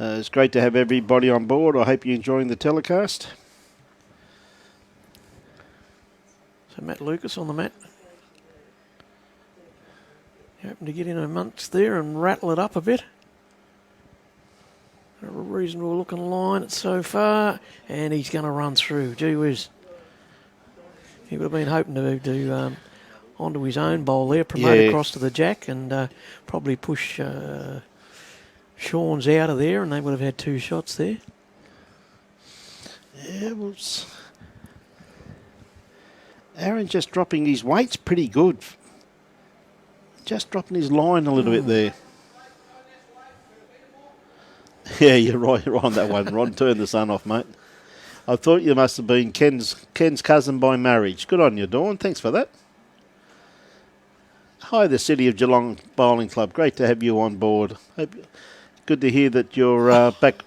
It's great to have everybody on board. I hope you're enjoying the telecast. So Matt Lucas on the mat. Hoping to get in amongst there and rattle it up a bit. A reasonable looking line so far, and he's going to run through. Gee whiz. He would have been hoping to do onto his own bowl there, promote Yeah. across to the jack, and probably push Sean's out of there, and they would have had 2 shots there. Yeah, well, Aaron just dropping his weight's pretty good. Just dropping his line a little bit there. Yeah, you're right on that one, Ron. Turn the sun off, mate. I thought you must have been Ken's cousin by marriage. Good on you, Dawn. Thanks for that. Hi, the City of Geelong Bowling Club. Great to have you on board. Good to hear that you're back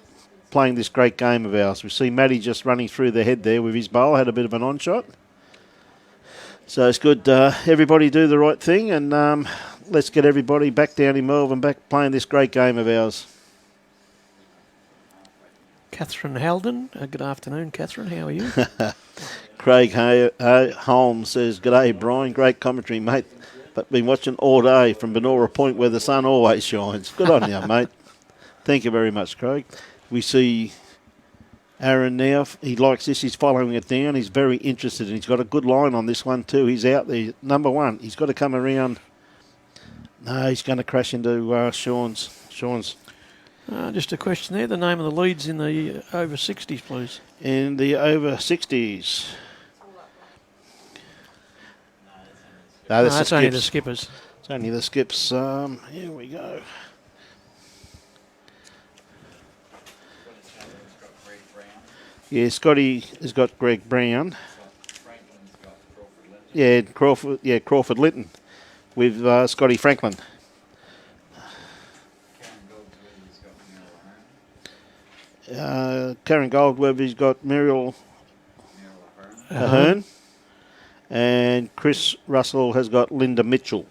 playing this great game of ours. We see Matty just running through the head there with his bowl. Had a bit of an on-shot. So it's good. Everybody do the right thing, and let's get everybody back down in Melbourne, back playing this great game of ours. Catherine Halden. Good afternoon, Catherine. How are you? Craig Holmes says, "G'day, Brian. Great commentary, mate. But been watching all day from Benora Point where the sun always shines." Good on you, mate. Thank you very much, Craig. We see Aaron now. He likes this. He's following it down. He's very interested, and he's got a good line on this one too. He's out there. Number one. He's got to come around. No, he's going to crash into Sean's. Just a question there. The name of the leads in the over 60s, please. In the over 60s. No, That's only the skippers. It's only the skips. Here we go. Yeah, Scotty has got Greg Brown. Yeah, Crawford Linton with Scotty Franklin. Karen Goldweber's got Muriel Ahern. And Chris Russell has got Linda Mitchell.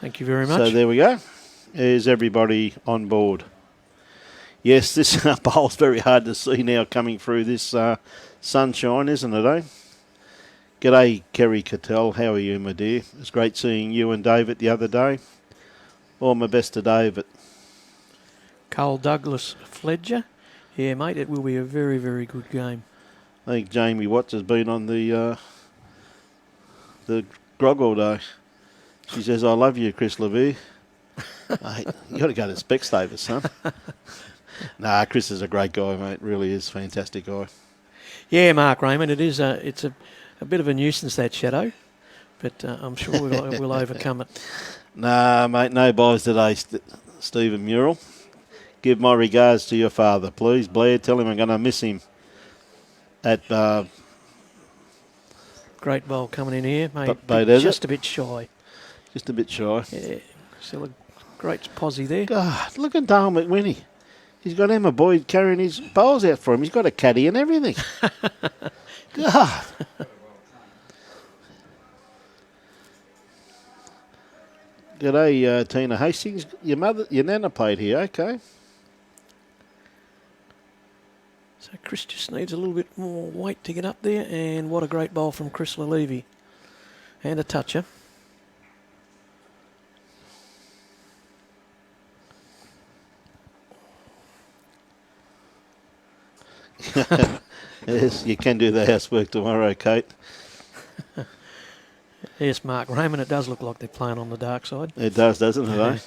Thank you very much. So there we go. Is everybody on board? Yes, this bowl's very hard to see now coming through this sunshine, isn't it, eh? G'day, Kerry Cattell. How are you, my dear? It's great seeing you and David the other day. All my best to David. Cole Douglas Fledger. Yeah, mate, it will be a very, very good game. I think Jamie Watts has been on the grog all day. She says, "I love you, Chris Levere." Mate, you got to go to Specsavers, son. Nah, Chris is a great guy, mate. Really is. Fantastic guy. Yeah, Mark Raymond, it's a bit of a nuisance, that shadow, but I'm sure we'll overcome it. Nah, mate, no buys today, Stephen Murrell. Give my regards to your father, please, Blair. Tell him I'm going to miss him at Great bowl coming in here, mate. Just a bit shy. Just a bit shy. Yeah, still a great posse there. God, look at Dale McWhinney. He's got Emma Boyd carrying his bowls out for him. He's got a caddy and everything. God. G'day, Tina Hastings. Your nana played here, okay. So Chris just needs a little bit more weight to get up there, and what a great bowl from Chris Levy. And a toucher. Yes, you can do the housework tomorrow, Kate. Yes, Mark Raymond, it does look like they're playing on the dark side. It does, doesn't it, eh?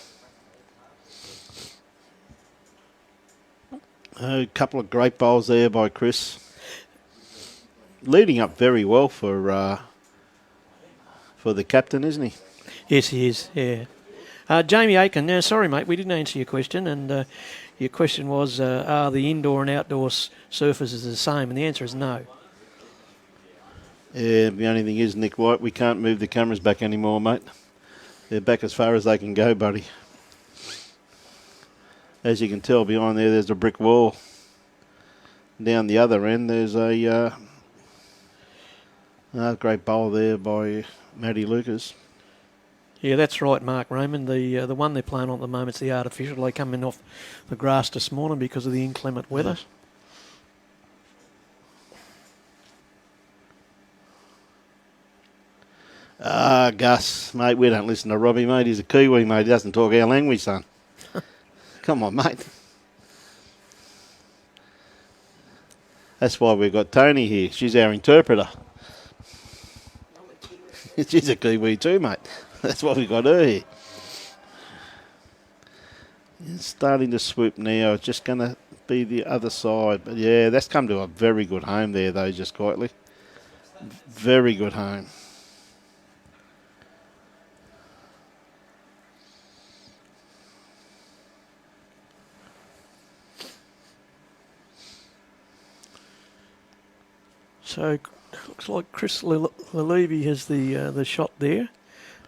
A couple of great bowls there by Chris. Leading up very well for the captain, isn't he? Yes, he is, yeah. Jamie Aiken, now, sorry, mate, we didn't answer your question, and your question was, are the indoor and outdoor surfaces the same? And the answer is no. Yeah, the only thing is, Nick White, we can't move the cameras back anymore, mate. They're back as far as they can go, buddy. As you can tell, behind there's a brick wall. Down the other end, there's a great bowl there by Matty Lucas. Yeah, that's right, Mark Raymond. The one they're playing on at the moment's the artificial. They come in off the grass this morning because of the inclement weather. Gus, mate, we don't listen to Robbie, mate. He's a Kiwi, mate. He doesn't talk our language, son. Come on, mate. That's why we've got Tony here. She's our interpreter. She's a Kiwi too, mate. That's why we've got her here. It's starting to swoop now. It's just going to be the other side. But yeah, that's come to a very good home there, though, just quietly. Very good home. So it looks like Chris Levy has the shot there.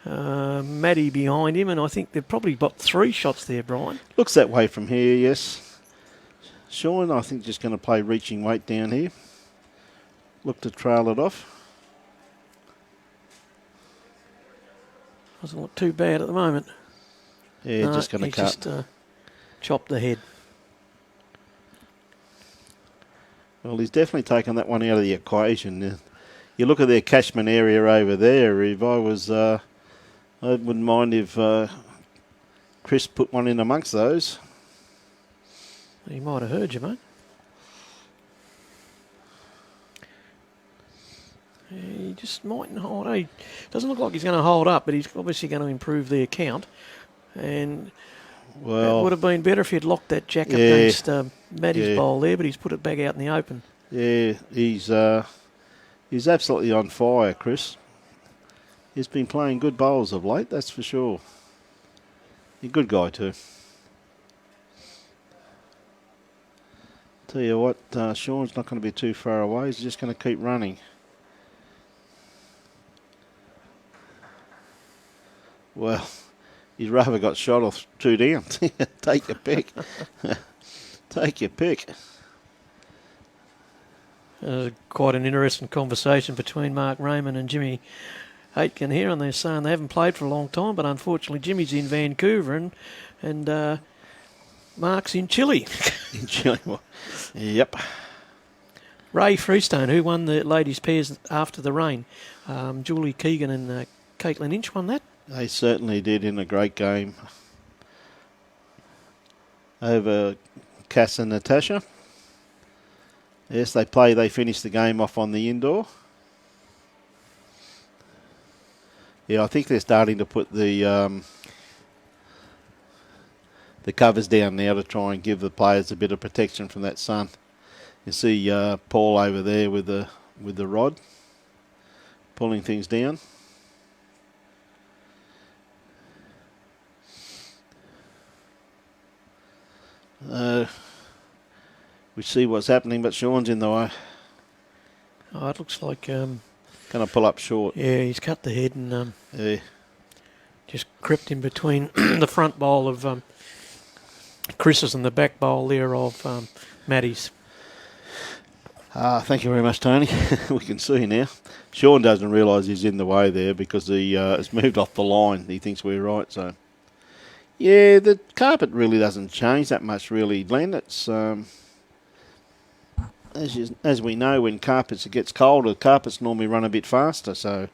Maddie behind him, and I think they've probably got 3 shots there, Brian. Looks that way from here, yes. Sean, I think, just going to play reaching weight down here. Look to trail it off. Doesn't look too bad at the moment. Yeah, No, just going to he's cut. just chopped the head. Well, he's definitely taken that one out of the equation. You look at their catchment area over there. If I was, I wouldn't mind if Chris put one in amongst those. He might have heard you, mate. He just mightn't hold. He doesn't look like he's going to hold up, but he's obviously going to improve their count. And it Well, would have been better if he'd locked that jack up Yeah. against Maddie's Yeah. bowl there, but he's put it back out in the open. yeah, he's absolutely on fire, Chris. He's been playing good bowls of late, that's for sure. He's a good guy too. Tell you what, Sean's not going to be too far away. He's just going to keep running. Well, he's rather got shot off 2 down. Take your pick. Take your pick. Quite an interesting conversation between Mark Raymond and Jimmy Aitken here, and they're saying they haven't played for a long time, but unfortunately Jimmy's in Vancouver and Mark's in Chile. In Chile. Yep. Ray Freestone, who won the ladies' pairs after the rain. Julie Keegan and Caitlin Inch won that. They certainly did in a great game over Cass and Natasha. Yes, they finished the game off on the indoor. Yeah, I think they're starting to put the covers down now to try and give the players a bit of protection from that sun. You see Paul over there with the rod pulling things down. We see what's happening, but Sean's in the way. Oh, it looks like, Going to pull up short. yeah, he's cut the head and Yeah. just crept in between the front bowl of Chris's and the back bowl there of Maddie's. Thank you very much, Tony. We can see now. Sean doesn't realise he's in the way there because he has moved off the line. He thinks we're right. So, yeah, the carpet really doesn't change that much, really, Glenn. It's as we know, when carpets gets colder, carpets normally run a bit faster. So,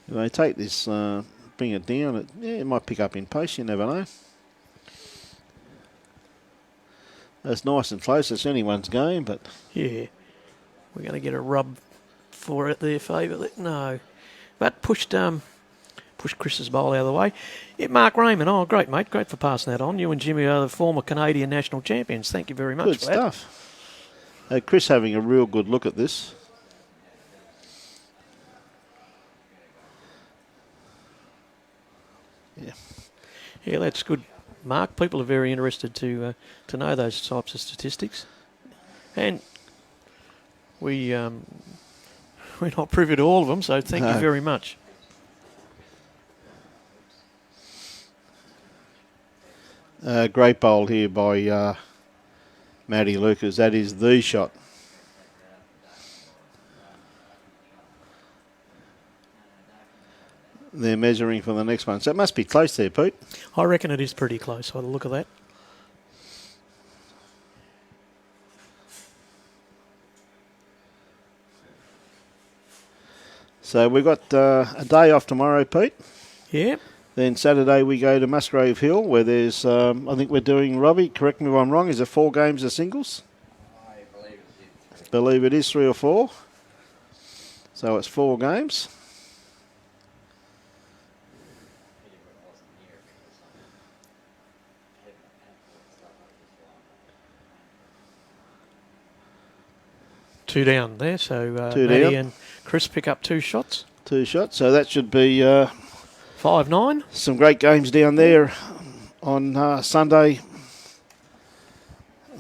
if they take this, bring it down, it might pick up in pace. You never know. It's nice and close. It's anyone's game, but Yeah, we're going to get a rub for it their favour. No, but pushed Chris's bowl out of the way. Yeah, Mark Raymond, oh great mate, great for passing that on. You and Jimmy are the former Canadian national champions. Thank you very much good for that. stuff. Chris having a real good look at this. Yeah. Yeah, that's good, Mark. People are very interested to know those types of statistics, and we're not privy to all of them. So thank you No. very much. Great bowl here by Maddie Lucas. That is the shot. They're measuring for the next one. So it must be close there, Pete. I reckon it is pretty close by the look of that. So we've got a day off tomorrow, Pete. Yeah. Then Saturday we go to Musgrave Hill where there's, I think we're doing, Robbie, correct me if I'm wrong, is it 4 games of singles? I believe it is. Believe it is 3 or 4. So it's 4 games. Two down there, so Two Maddie down. and Chris pick up 2 shots. 2 shots. So that should be 5-9. some great games down there on Sunday.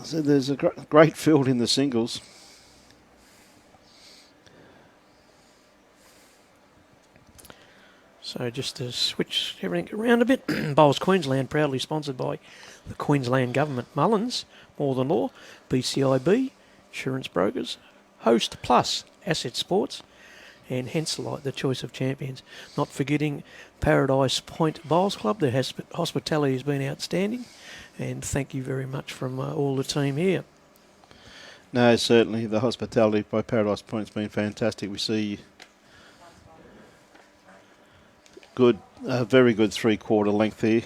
So there's a great field in the singles. So just to switch everything around a bit, Bowls Queensland proudly sponsored by the Queensland Government, Mullins, More Than Law, BCIB, Insurance Brokers, Host Plus, Asset Sports, and Henselite, the choice of champions. Not forgetting Paradise Point Bowls Club. Their hospitality has been outstanding, and thank you very much from all the team here. No, certainly the hospitality by Paradise Point's been fantastic. We see very good 3/4 length here.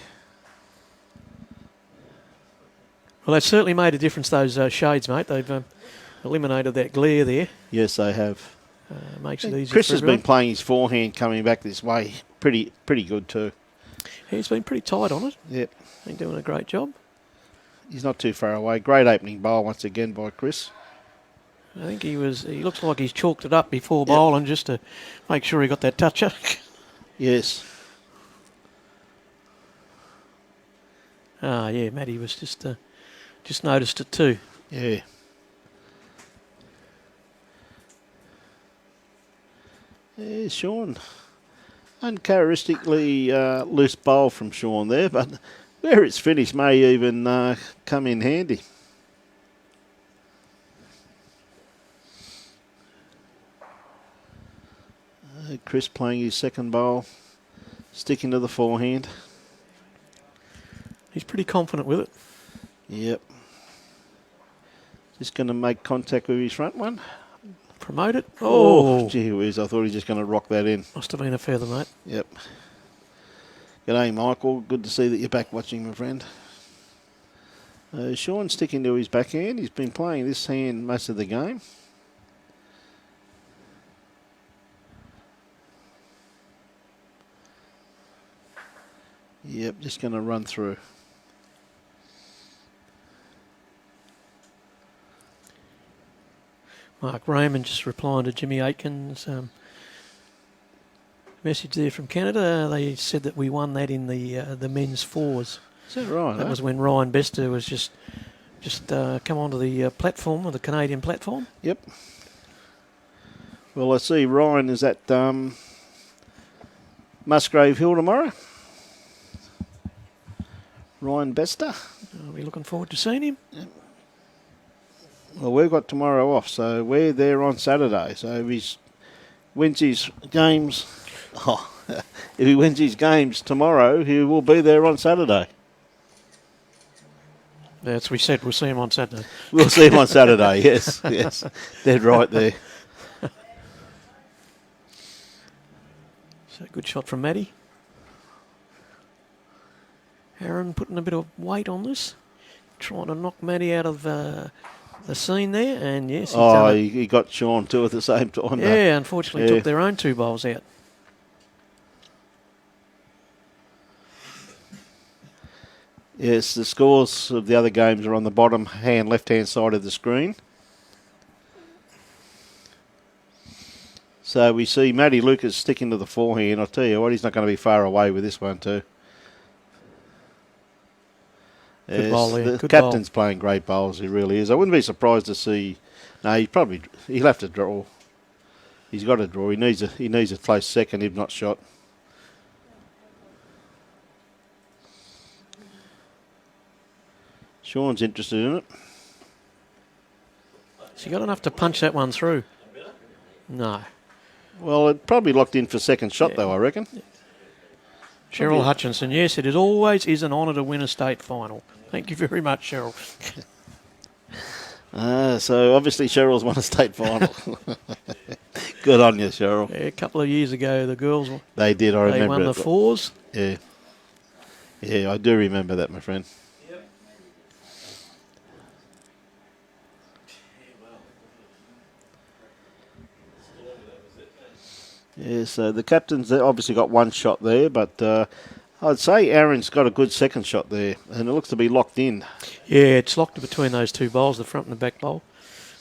Well, they've certainly made a difference, those shades, mate. They've eliminated that glare there. Yes, they have. Makes it easier Chris for has everyone. been playing his forehand coming back this way pretty good too. He's been pretty tight on it. Yep, Been doing a great job. he's not too far away. Great opening bowl once again by Chris. I think he looks like he's chalked it up before bowling just to make sure he got that toucher. Yes. Yeah, Matty was just noticed it too. Yeah. Yeah, Sean. Uncharacteristically loose bowl from Sean there, but where it's finished may even come in handy. Chris playing his second bowl, sticking to the forehand. He's pretty confident with it. Yep. Just going to make contact with his front one. Promote it. Oh, gee whiz, I thought he was just going to rock that in. Must have been a feather, mate. Yep. G'day, Michael. Good to see that you're back watching, my friend. Sean sticking to his backhand. He's been playing this hand most of the game. Yep, just going to run through. Mark Raymond just replying to Jimmy Aitkins' message there from Canada. They said that we won that in the men's fours. Is that right? That was when Ryan Bester was just come onto the platform, or the Canadian platform. Yep. Well, I see Ryan is at Musgrave Hill tomorrow. Ryan Bester. Are we looking forward to seeing him? Well, we've got tomorrow off, so we're there on Saturday. So if he wins his games, if he wins his games tomorrow, he will be there on Saturday. That's we said. We'll see him on Saturday. We'll see him on Saturday. Yes, yes, dead right there. So good shot from Matty. Aaron putting a bit of weight on this, trying to knock Matty out of the scene there, and yes, he's done it. He got Sean too at the same time. though. Yeah, unfortunately Yeah. took their own two bowls out. Yes, the scores of the other games are on the bottom left-hand side of the screen. So we see Matty Lucas sticking to the forehand. I'll tell you what, he's not going to be far away with this one too. Good bowl there, the good captain's playing great bowls, he really is. I wouldn't be surprised to see... No, he'll have to draw. He's got to draw. He needs a close second, if not shot. Sean's interested in it. Has he got enough to punch that one through? No. Well, it probably locked in for second shot, though, I reckon. Cheryl Hutchinson, yes, it always is an honour to win a state final. Thank you very much, Cheryl. So obviously Cheryl's won a state final. Good on you, Cheryl. Yeah, a couple of years ago, the girls They did, I remember. they won the fours. Yeah. Yeah, I do remember that, my friend. Yeah, so the captain's obviously got one shot there, but I'd say Aaron's got a good second shot there, and it looks to be locked in. Yeah, it's locked between those two bowls, the front and the back bowl.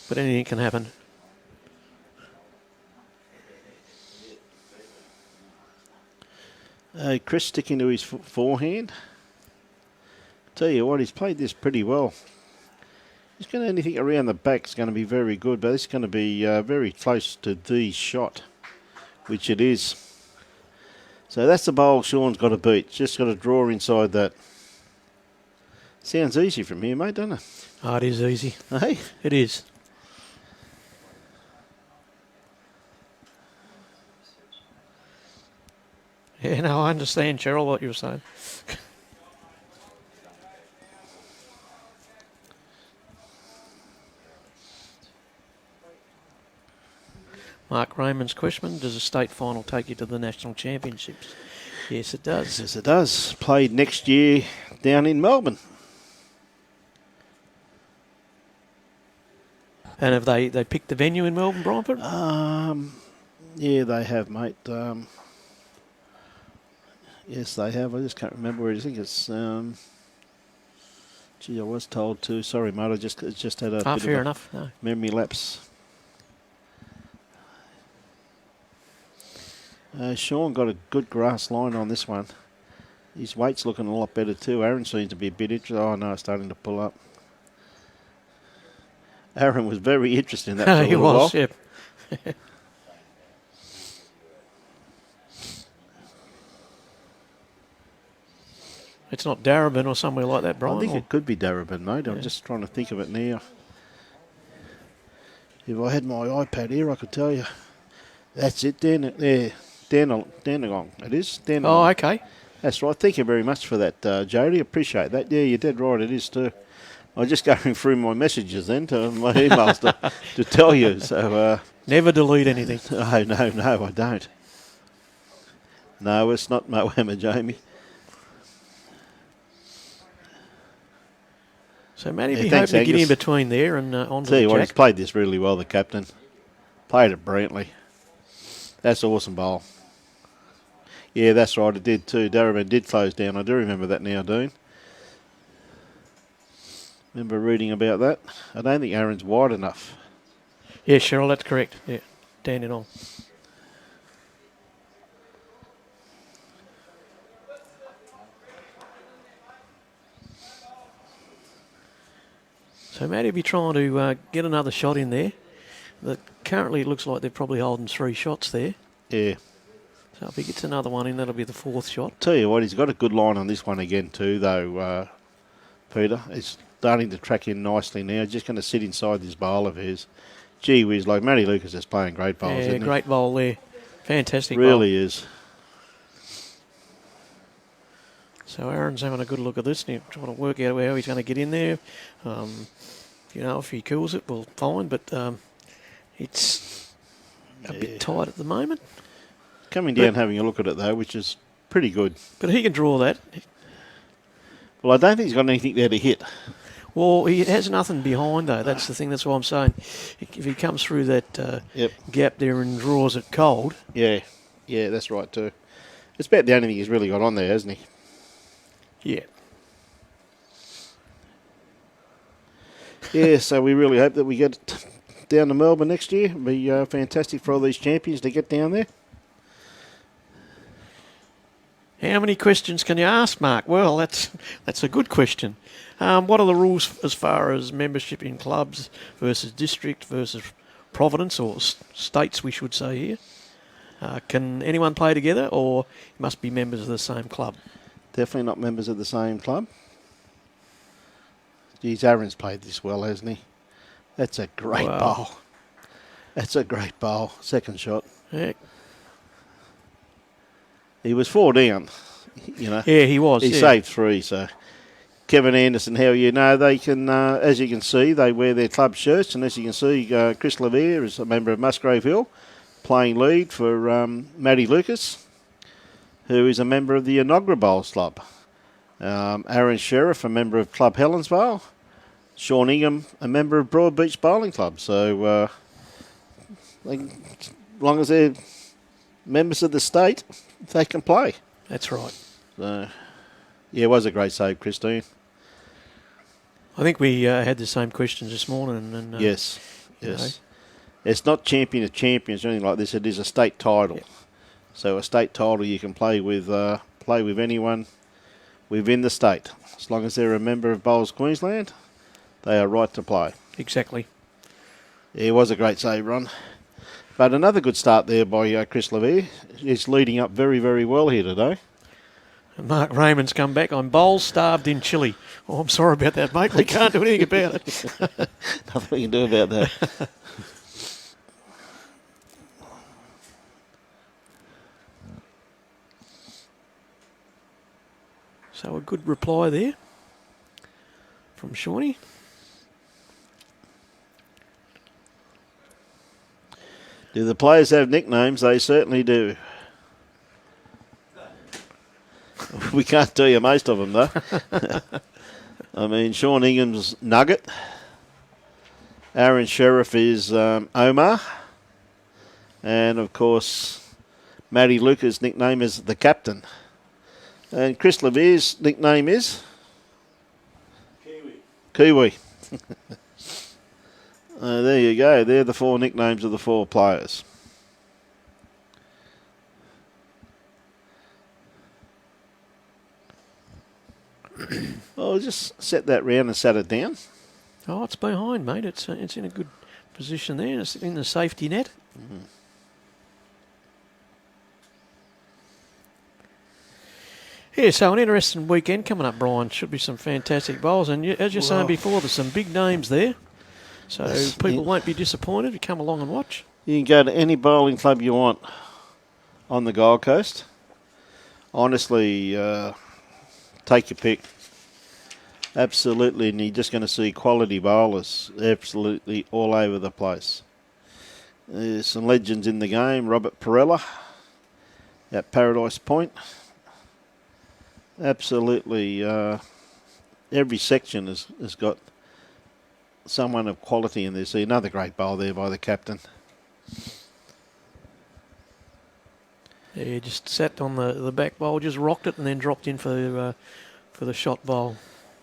But anything can happen. Chris sticking to his forehand. Tell you what, he's played this pretty well. He's going to anything around the back is going to be very good, but it's going to be very close to the shot, which it is. So that's the bowl Sean's got to beat. Just got to draw inside that. Sounds easy from here, mate, doesn't it? Oh, it is easy. Hey? It is. Yeah, no, I understand, Cheryl, what you were saying. Mark Raymond's question, does a state final take you to the national championships? Yes, it does. Yes, it does. Played next year down in Melbourne. And have they picked the venue in Melbourne, Bromford? Yeah, they have, mate. Yes, they have. I just can't remember where it is. I think it's... gee, I was told to. Sorry, mate. I just had a bit Fair of a enough. No. memory lapse. Sean got a good grass line on this one. His weight's looking a lot better too. Aaron seems to be a bit interested. Oh, no, it's starting to pull up. Aaron was very interested in that for a He little was, while. yeah. It's not Darabin or somewhere like that, Brian? I think or- it could be Darabin, mate. I'm Yeah. just trying to think of it now. If I had my iPad here, I could tell you. That's it, Dandenong. It is Dandenong. Oh, okay. That's right. Thank you very much for that, Jody. Appreciate that. Yeah, you're dead right. It is too. I was just going through my messages then to my emails to tell you. So Never delete anything. no, I don't. No, it's not Moama, Jamie. So, Matty, Yeah, be thanks, hoping to get in Angus. between there and onto Tell you the what, he's jack. played this really well, the captain. Played it brilliantly. That's an awesome bowl. Yeah, that's right, it did too. Darabin did close down. I do remember that now, Dean. Remember reading about that. I don't think Aaron's wide enough. Yeah, Cheryl, that's correct. Yeah, Dandenong. So, Matty, be trying to get another shot in there. Currently, it looks like they're probably holding 3 shots there. Yeah. So if he gets another one in, that'll be the 4th shot. Tell you what, he's got a good line on this one again too, though, Peter. It's starting to track in nicely now. Just going to sit inside this bowl of his. Gee whiz, like Matty Lucas is playing great bowls, Yeah, isn't he? great bowl there. Fantastic Really is. bowl. So Aaron's having a good look at this and he's trying to work out how he's going to get in there. If he kills it, well, fine, but it's a bit tight at the moment. Coming down having a look at it, though, which is pretty good. But he can draw that. Well, I don't think he's got anything there to hit. Well, he has nothing behind, though. That's the thing. That's what I'm saying. If he comes through that Yep. gap there and draws it cold, Yeah, that's right too. It's about the only thing he's really got on there, hasn't he? yeah. Yeah, so we really hope that we get it down to Melbourne next year. It'll be fantastic for all these champions to get down there. How many questions can you ask, Mark? Well, that's a good question. What are the rules as far as membership in clubs versus district versus province or states, we should say here? Can anyone play together or must be members of the same club? Definitely not members of the same club. Geez, Aaron's played this well, hasn't he? That's a great Wow. bowl. That's a great bowl. Second shot. Yeah, He was 4 down, you know. yeah he was. He yeah. saved 3, so... Kevin Anderson, how you know, they can, as you can see, they wear their club shirts, and as you can see, Chris Levere is a member of Musgrave Hill, playing lead for Matty Lucas, who is a member of the Enoggera Bowls Club. Aaron Sheriff, a member of Club Helensvale. Sean Ingham, a member of Broadbeach Bowling Club. So, as long as they're members of the state, they can play. That's right. So, yeah, it was a great save, Christine. I think we had the same questions this morning. And Yes. you know. It's not champion of champions or anything like this. It is a state title. Yep. So a state title you can play with anyone within the state. As long as they're a member of Bowls Queensland, they are right to play. Exactly. Yeah, it was a great save, Ron. But another good start there by Chris Levere. He's leading up very, very well here today. And Mark Raymond's come back. I'm bowl starved in Chile. Oh, I'm sorry about that, mate. We can't do anything about it. Nothing we can do about that. So a good reply there from Shawnee. Do the players have nicknames? They certainly do. We can't tell you most of them, though. I mean, Sean Ingham's Nugget. Aaron Sheriff is Omar. And, of course, Matty Lucas' nickname is the Captain. And Chris Levere's nickname is? Kiwi. There you go. They're the 4 nicknames of the 4 players. I'll just set that round and set it down. Oh, it's behind, mate. It's in a good position there. It's in the safety net. Mm-hmm. Yeah, so an interesting weekend coming up, Brian. Should be some fantastic bowls. And as you're saying before, there's some big names there. So people won't be disappointed if you come along and watch. You can go to any bowling club you want on the Gold Coast. Honestly, take your pick. Absolutely, and you're just going to see quality bowlers absolutely all over the place. There's some legends in the game. Robert Perella at Paradise Point. Absolutely, every section has got someone of quality in there. See another great bowl there by the captain. Yeah, just sat on the back bowl, just rocked it, and then dropped in for the shot bowl.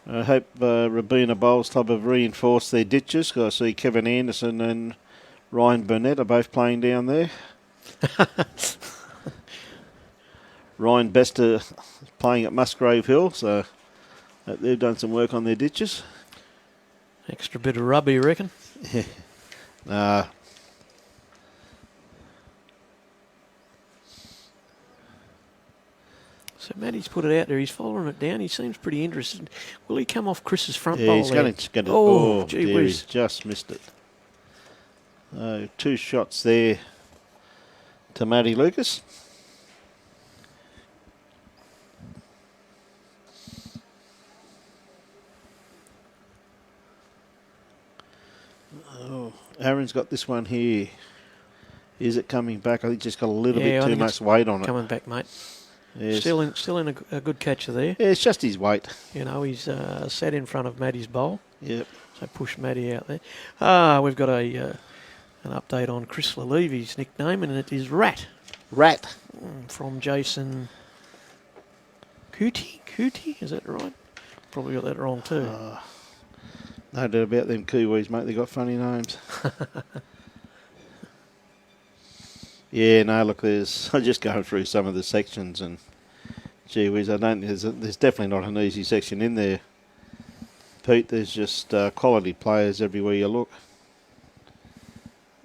I hope Rabina Bowls Club have reinforced their ditches, because I see Kevin Anderson and Ryan Burnett are both playing down there. Ryan Bester playing at Musgrave Hill, so they've done some work on their ditches. Extra bit of rubber, you reckon? So Matty's put it out there. He's following it down. He seems pretty interested. Will he come off Chris's front bowl? He's going to get it. Oh, gee dear, whiz. he's just missed it. 2 shots there to Matty Lucas. Oh, Aaron's got this one here. Is it coming back? I think just got a little bit too much weight on it. Coming back, mate. Yes. Still in a good catcher there. Yeah, it's just his weight. You know, he's sat in front of Matty's bowl. Yep. So push Matty out there. We've got an update on Chris Lalevy's nickname, and it is Rat. Rat. From Jason Cootie, is that right? Probably got that wrong too. No doubt about them Kiwis, mate. They got funny names. Yeah, no, look, I'm just going through some of the sections, and gee whiz, there's definitely not an easy section in there, Pete. There's just quality players everywhere you look.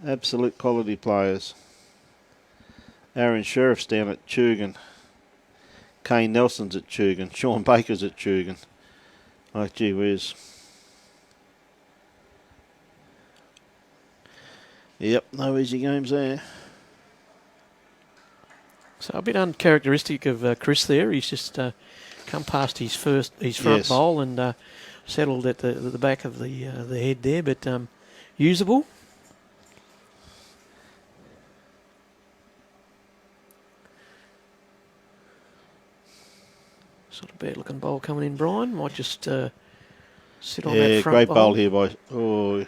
Absolute quality players. Aaron Sheriff's down at Chugan. Kane Nelson's at Chugan. Sean Baker's at Chugan. Oh, gee whiz. Yep, no easy games there. So a bit uncharacteristic of Chris there. He's just come past his front Yes. bowl and settled at the back of the head there, but usable. Sort of bad looking bowl coming in, Brian. Might just sit on that front great bowl. bowl here by. Oh,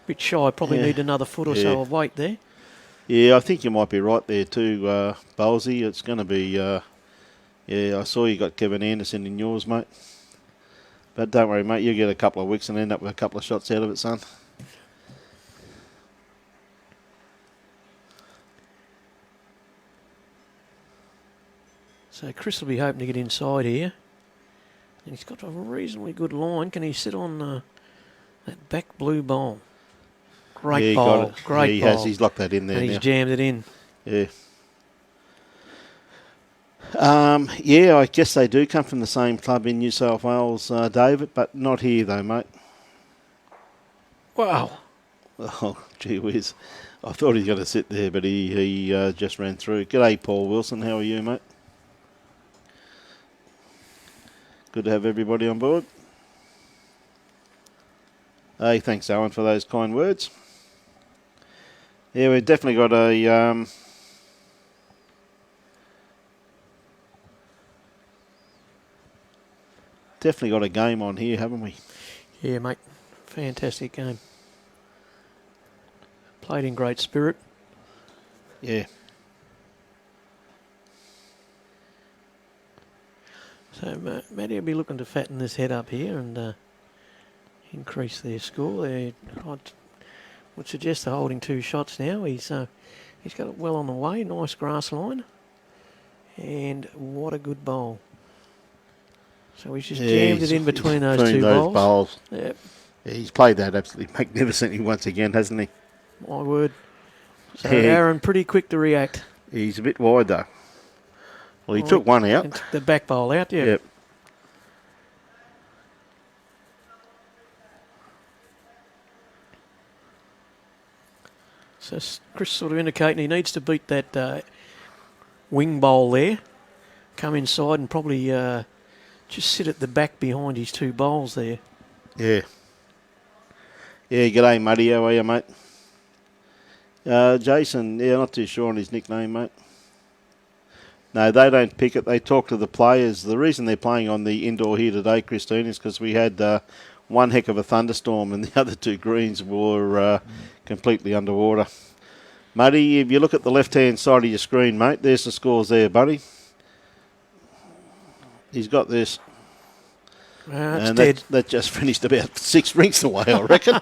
Bit shy. Probably Yeah. need another foot or Yeah. so of weight there. yeah, I think you might be right there too, Bowlesy. It's going to be. Yeah, I saw you got Kevin Anderson in yours, mate. But don't worry, mate. You get a couple of weeks and end up with a couple of shots out of it, son. So Chris will be hoping to get inside here. And he's got a reasonably good line. Can he sit on that back blue bowl? Great he ball. got it. Great he ball. has. He's locked that in there And he's now. jammed it in. Yeah. Yeah, I guess they do come from the same club in New South Wales, David, but not here though, mate. Wow. Oh, gee whiz. I thought he was going to sit there, but he just ran through. G'day, Paul Wilson. How are you, mate? Good to have everybody on board. Hey, thanks, Owen, for those kind words. Yeah, we've definitely got a... definitely got a game on here, haven't we? Yeah, mate. Fantastic game. Played in great spirit. Yeah. So Matty will be looking to fatten this head up here and increase their score. I would suggest they're holding 2 shots now. He's got it well on the way. Nice grass line. And what a good bowl. So he's just jammed it in between those two bowls. Yep. Yeah, he's played that absolutely magnificently once again, hasn't he? My word. So Yeah. Aaron pretty quick to react. He's a bit wide though. Well, he took one out. And took the back bowl out, yeah. Yep. So Chris sort of indicating he needs to beat that wing bowl there. Come inside and probably just sit at the back behind his 2 bowls there. Yeah. Yeah, g'day, Muddy. How are you, mate? Jason, yeah, not too sure on his nickname, mate. No, they don't pick it. They talk to the players. The reason they're playing on the indoor here today, Christine, is because we had one heck of a thunderstorm and the other 2 greens were completely underwater. Muddy, if you look at the left-hand side of your screen, mate, there's the scores there, buddy. He's got this. It's And dead. that just finished about 6 rings away, I reckon.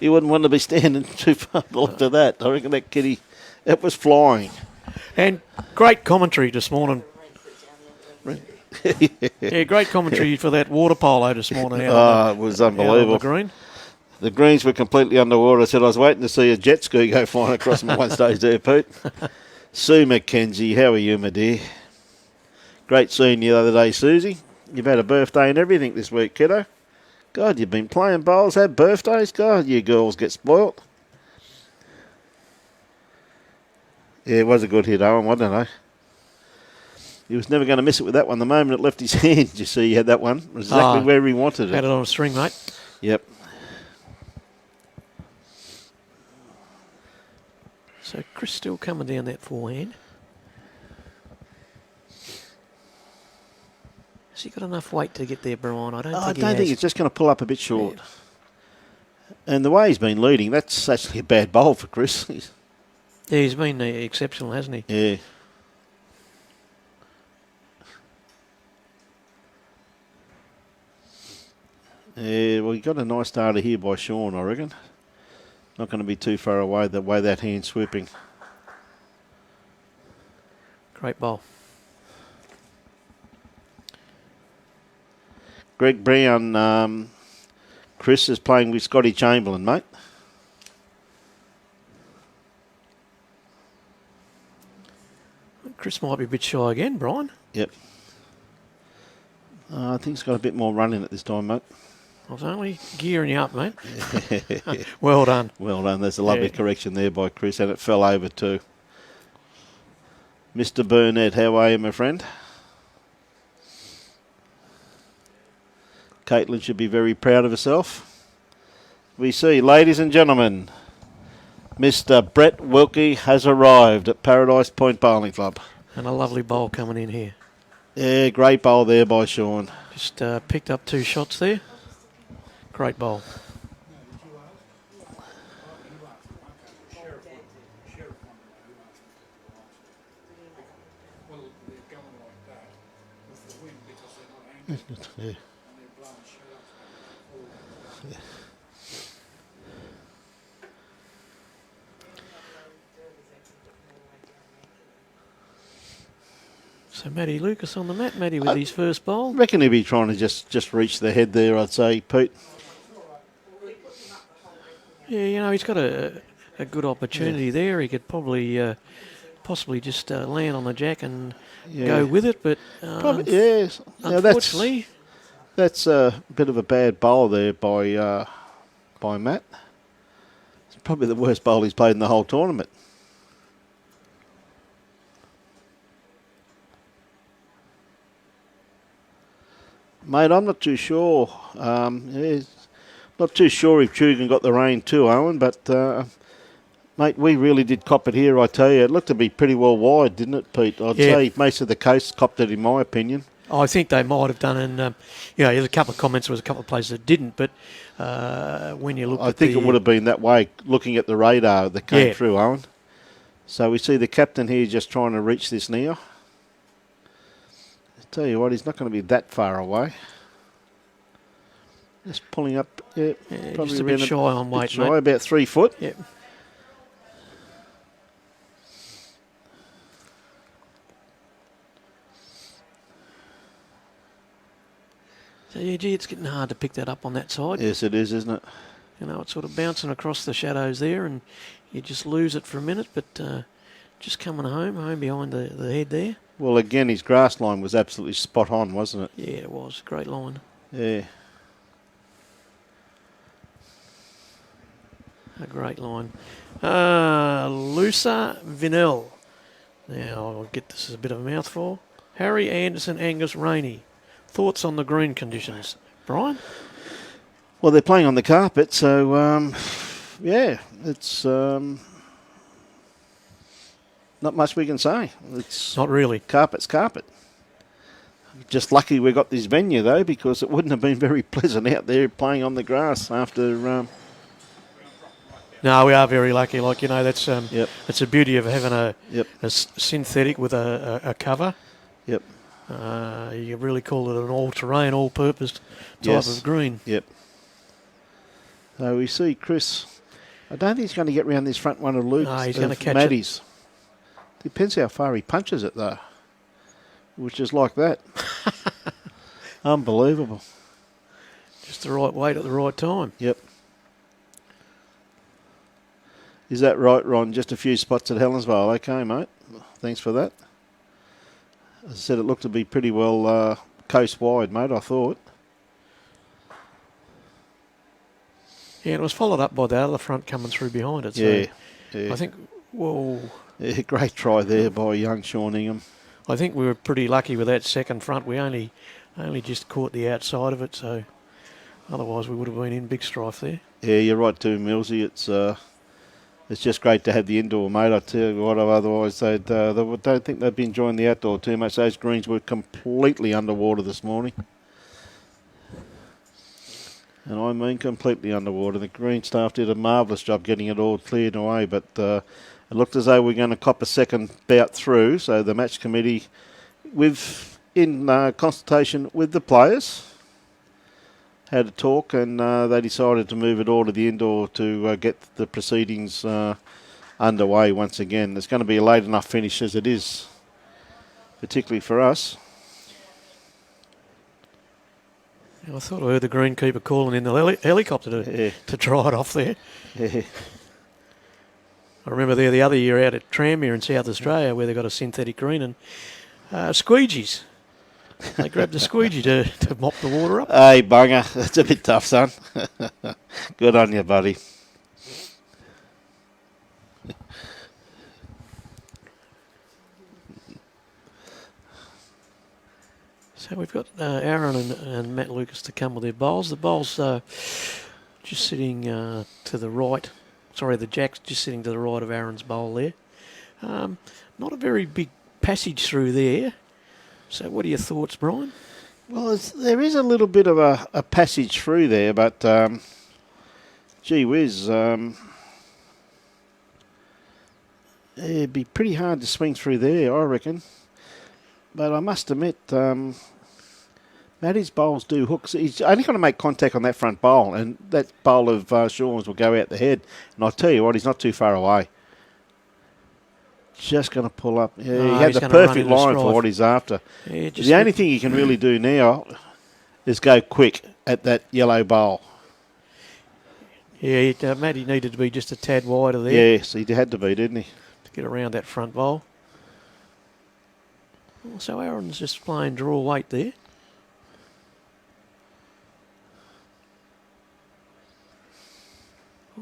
You wouldn't want to be standing too far to the left of that. I reckon that kitty, it was flying. And great commentary this morning. Yeah, great commentary for that water polo this morning. It was Out on unbelievable. the green. The greens were completely underwater. I said I was waiting to see a jet ski go flying across them at one stage there, Pete. Sue McKenzie, how are you, my dear? Great seeing you the other day, Susie. You've had a birthday and everything this week, kiddo. God, you've been playing bowls, had birthdays. God, you girls get spoilt. Yeah, it was a good hit, Owen, wasn't it? He was never going to miss it with that one. The moment it left his hand, you see, he had that one. It was exactly where he wanted Had it. it on a string, mate. Yep. So Chris still coming down that forehand. Has he got enough weight to get there, Brian? I don't think it's just going to pull up a bit short. And the way he's been leading, that's actually a bad bowl for Chris. Yeah, he's been exceptional, hasn't he? Yeah. Yeah, well, he got a nice starter here by Sean, I reckon. Not going to be too far away the way that hand's swooping. Great bowl. Greg Brown, Chris is playing with Scotty Chamberlain, mate. Chris might be a bit shy again, Brian. Yep. I think he's got a bit more run in it this time, mate. I was only gearing you up, mate. Well done. Well done. There's a lovely correction there by Chris, and it fell over too. Mr. Burnett, how are you, my friend? Caitlin should be very proud of herself. We see, ladies and gentlemen, Mr. Brett Wilkie has arrived at Paradise Point Bowling Club. And a lovely bowl coming in here. Yeah, great bowl there by Sean. Just picked up 2 shots there. Great bowl. Yeah. So Matty Lucas on the mat, Matty with his first bowl. I reckon he'll be trying to just reach the head there, I'd say, Pete. Yeah, he's got a good opportunity there. He could probably possibly just land on the jack and go with it, but Probably, yes. Now unfortunately, that's a bit of a bad bowl there by Matt. It's probably the worst bowl he's played in the whole tournament. Mate, I'm not too sure. Not too sure if Chugan got the rain too, Owen, but mate, we really did cop it here, I tell you. It looked to be pretty well wide, didn't it, Pete? I'd say most of the coast copped it, in my opinion. I think they might have done, and there's a couple of comments. There was a couple of places that didn't, but when you look, I think it would have been that way, looking at the radar that came through, Owen. So we see the captain here just trying to reach this now. I tell you what, he's not going to be that far away. Just pulling up, probably just a bit shy on weight, mate. About 3 foot. Yep. So, it's getting hard to pick that up on that side. Yes, it is, isn't it? It's sort of bouncing across the shadows there, and you just lose it for a minute, but just coming home behind the head there. Well, again, his grass line was absolutely spot on, wasn't it? Yeah, it was. Great line. Yeah. A great line. Lusa Vinell. Now, I'll get this as a bit of a mouthful. Harry Anderson, Angus Rainey. Thoughts on the green conditions? Brian? Well, they're playing on the carpet, so, it's not much we can say. It's not really. Carpet's carpet. Just lucky we got this venue, though, because it wouldn't have been very pleasant out there playing on the grass after... No, we are very lucky. That's that's the beauty of having a synthetic with a cover. Yep. You really call it an all-terrain, all-purpose type of green. Yep. So we see Chris. I don't think he's going to get round this front one of Luke's. No, he's going to catch Maddie's. Depends how far he punches it, though. Which is like that. Unbelievable. Just the right weight at the right time. Yep. Is that right, Ron? Just a few spots at Helensvale. Okay, mate. Thanks for that. As I said, it looked to be pretty well coast-wide, mate, I thought. Yeah, it was followed up by the other front coming through behind it. So Yeah. I think, whoa. Yeah, great try there by young Sean Ingham. I think we were pretty lucky with that second front. We only just caught the outside of it, so otherwise we would have been in big strife there. Yeah, you're right too, Millsy. It's just great to have the indoor, mate. I tell you what, otherwise they don't think they'd be enjoying the outdoor too much. Those greens were completely underwater this morning. And I mean completely underwater. The green staff did a marvellous job getting it all cleared away, but it looked as though we were going to cop a second bout through. So the match committee, in consultation with the players, had a talk, and they decided to move it all to the indoor to get the proceedings underway once again. It's going to be a late enough finish as it is, particularly for us. I thought I heard the greenkeeper calling in the helicopter to dry it off there. Yeah. I remember there the other year out at Tranmere in South Australia where they got a synthetic green and squeegees. They grabbed a squeegee to mop the water up. Hey, bunger. That's a bit tough, son. Good on you, buddy. So we've got Aaron and Matt Lucas to come with their bowls. The bowls just sitting to the right. Sorry, the jack's just sitting to the right of Aaron's bowl there. Not a very big passage through there. So what are your thoughts, Brian? Well, there is a little bit of a passage through there, but gee whiz, it'd be pretty hard to swing through there, I reckon. But I must admit, Matty's bowls do hooks. He's only going to make contact on that front bowl, and that bowl of Sean's will go out the head. And I'll tell you what, he's not too far away. Just going to pull up. Yeah, he had the perfect line for what he's after. Yeah, the only thing he can really do now is go quick at that yellow bowl. Matty needed to be just a tad wider there Yes, he had to be, didn't he? to get around that front bowl. Well, so Aaron's just playing draw weight there.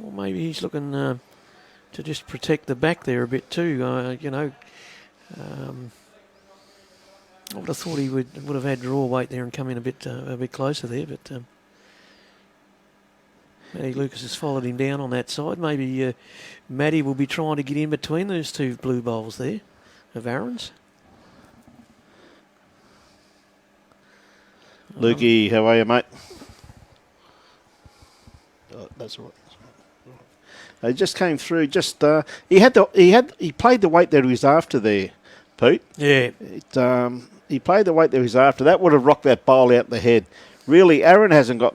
Or maybe he's looking to just protect the back there a bit too. I would have thought he would have had draw weight there and come in a bit closer there, but Matty Lucas has followed him down on that side. Maybe Matty will be trying to get in between those two blue bowls there of Aaron's. Lukey, how are you, mate? Oh, that's all right. He just came through. He played the weight that he was after there, Pete. Yeah. He played the weight that he was after. That would have rocked that bowl out the head. Really, Aaron hasn't got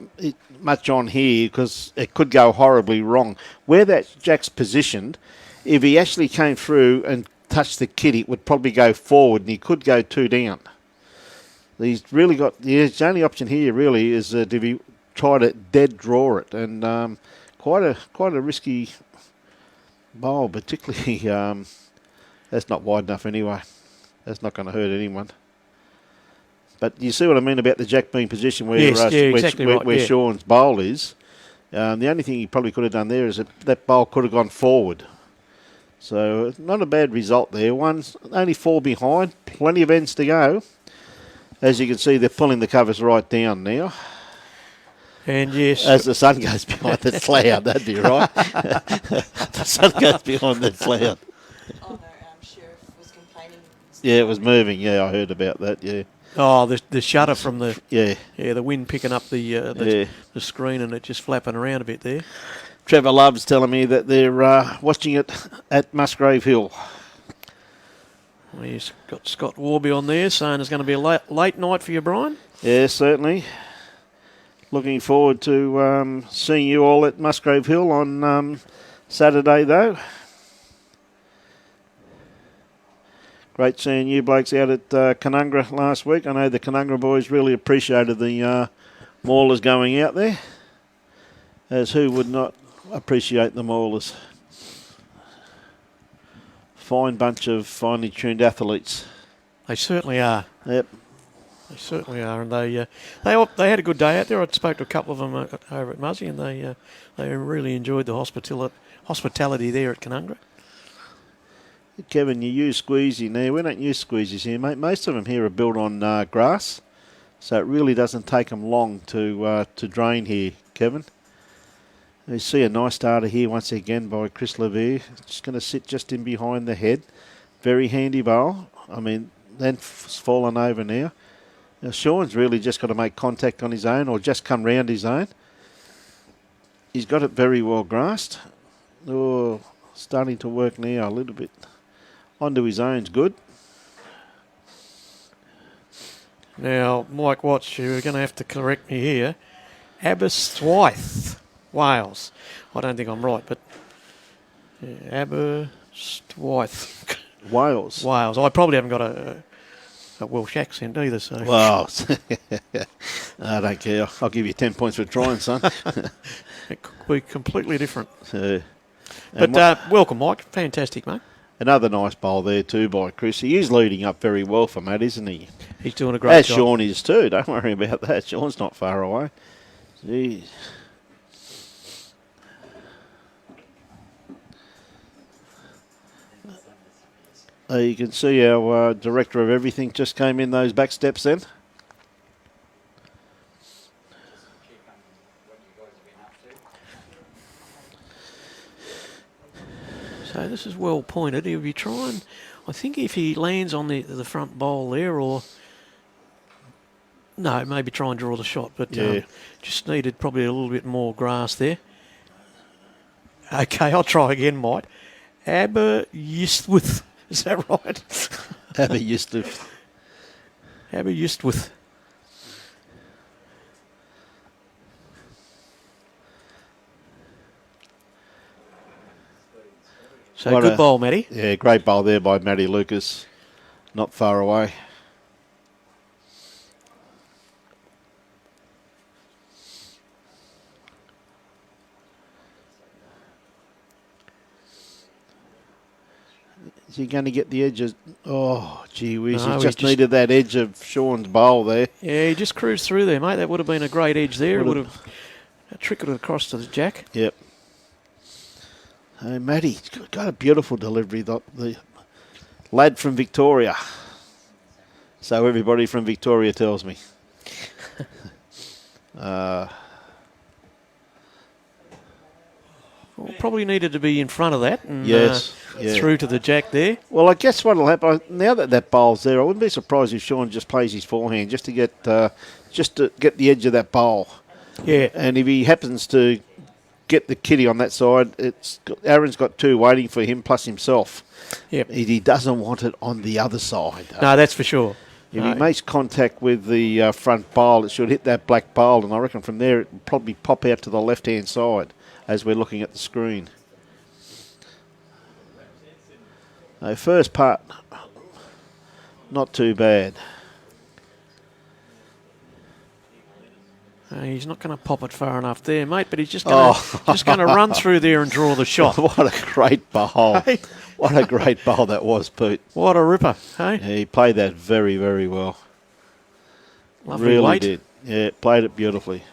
much on here because it could go horribly wrong. Where that Jack's positioned, if he actually came through and touched the kit, it would probably go forward and he could go 2 down. He's really got the only option here really is if he try to dead draw it, and quite a risky bowl, particularly that's not wide enough anyway. That's not going to hurt anyone. But you see what I mean about the Jack being positioned where exactly right, where Sean's bowl is. The only thing he probably could have done there is that bowl could have gone forward. So not a bad result there. Only 4 behind, plenty of ends to go. As you can see, they're pulling the covers right down now. And yes, as the sun goes behind the cloud, that'd be right. The sun goes behind the cloud. Oh no, Sheriff was complaining. Yeah, it was moving. Yeah, I heard about that. Yeah. Oh, the shutter from the the wind picking up the screen and it just flapping around a bit there. Trevor Love's telling me that they're watching it at Musgrave Hill. Well, he's got Scott Warby on there saying it's going to be a late night for you, Brian. Yeah, certainly. Looking forward to seeing you all at Musgrave Hill on Saturday, though. Great seeing you blokes out at Canungra last week. I know the Canungra boys really appreciated the Maulers going out there, as who would not appreciate the Maulers. Fine bunch of finely tuned athletes. They certainly are. Yep. They certainly are, and they had a good day out there. I spoke to a couple of them over at Muzzy, and they really enjoyed the hospitality there at Canungra. Kevin, you use squeezy now. We don't use squeezies here, mate. Most of them here are built on grass, so it really doesn't take them long to drain here, Kevin. You see a nice starter here once again by Chris Levere. Just going to sit just in behind the head. Very handy bowl. I mean, then fallen over now. Now, Sean's really just got to make contact on his own or just come round his own. He's got it very well grasped. Oh, starting to work now a little bit. Onto his own's good. Now, Mike Watts, you're going to have to correct me here. Aberystwyth, Wales. I don't think I'm right, but Aberystwyth. Wales. Wales. I probably haven't got a Welsh accent either, so. Well, I don't care. I'll give you 10 points for trying, son. It could be completely different. But welcome, Mike. Fantastic, mate. Another nice bowl there too by Chris. He is leading up very well for Matt, isn't he? He's doing a great As job. Sean is too. Don't worry about that. Sean's not far away. Jeez. You can see our director of everything just came in those back steps then. So this is well pointed. He'll be trying, I think if he lands on the front bowl there, or no, maybe try and draw the shot, but just needed probably a little bit more grass there. Okay, I'll try again, Mike. Aberystwyth. Is that right? Aberystwyth. Aberystwyth. So What good a- bowl, Matty. Yeah, great bowl there by Matty Lucas. Not far away. Is he going to get the edge of... Oh, gee whiz. No, he he just just- needed that edge of Sean's bowl there. Yeah, he just cruised through there, mate. That would have been a great edge there. It would Would've- have trickled across to the jack. Yep. Hey, Matty, got a beautiful delivery. The lad from Victoria. So everybody from Victoria tells me. Well, probably needed to be in front of that. And, Yes, yeah. Through to the jack there. Well, I guess what'll happen now that bowl's there, I wouldn't be surprised if Sean just plays his forehand just to get the edge of that bowl. Yeah. And if he happens to get the kitty on that side, Aaron's got two waiting for him plus himself. Yep. He doesn't want it on the other side. No, that's for sure. If No. he makes contact with the front bowl, it should hit that black bowl, and I reckon from there it will probably pop out to the left-hand side as we're looking at the screen. First part, not too bad. He's not going to pop it far enough there, mate, but he's just going to run through there and draw the shot. What a great bowl. Hey. What a great bowl that was, Pete. What a ripper, hey? Yeah, he played that very, very well. Lovely Really weight. did. Yeah, played it beautifully.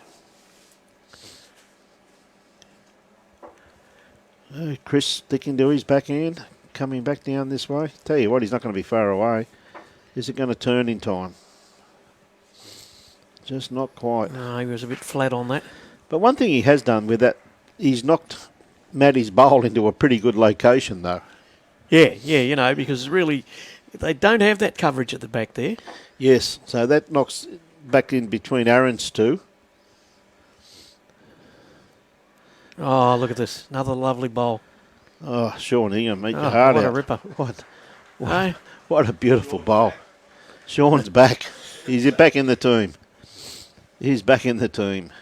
Chris sticking to his backhand, coming back down this way. Tell you what, he's not going to be far away. Is it going to turn in time? Just not quite. No, he was a bit flat on that. But one thing he has done with that, he's knocked Matty's bowl into a pretty good location, though. Yeah, because really they don't have that coverage at the back there. Yes, so that knocks back in between Aaron's two. Oh, look at this. Another lovely bowl. Oh, Sean Ingham, meet your Oh, heart what out. a ripper. Hey? What a beautiful bowl. Sean's back. He's back in the team. He's back in the team.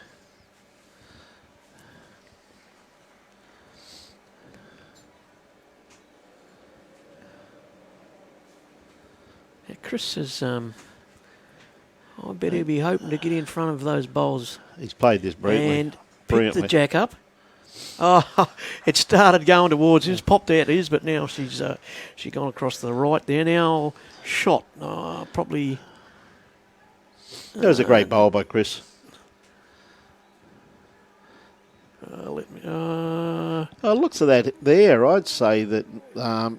Yeah, Chris is, I bet he'll be hoping to get in front of those bowls He's played this brilliantly. and pick Brilliantly. the jack up. Oh, it started going towards his, popped out his, but now she's gone across to the right there. Now shot, probably. That was a great bowl by Chris. Looks of that there, I'd say that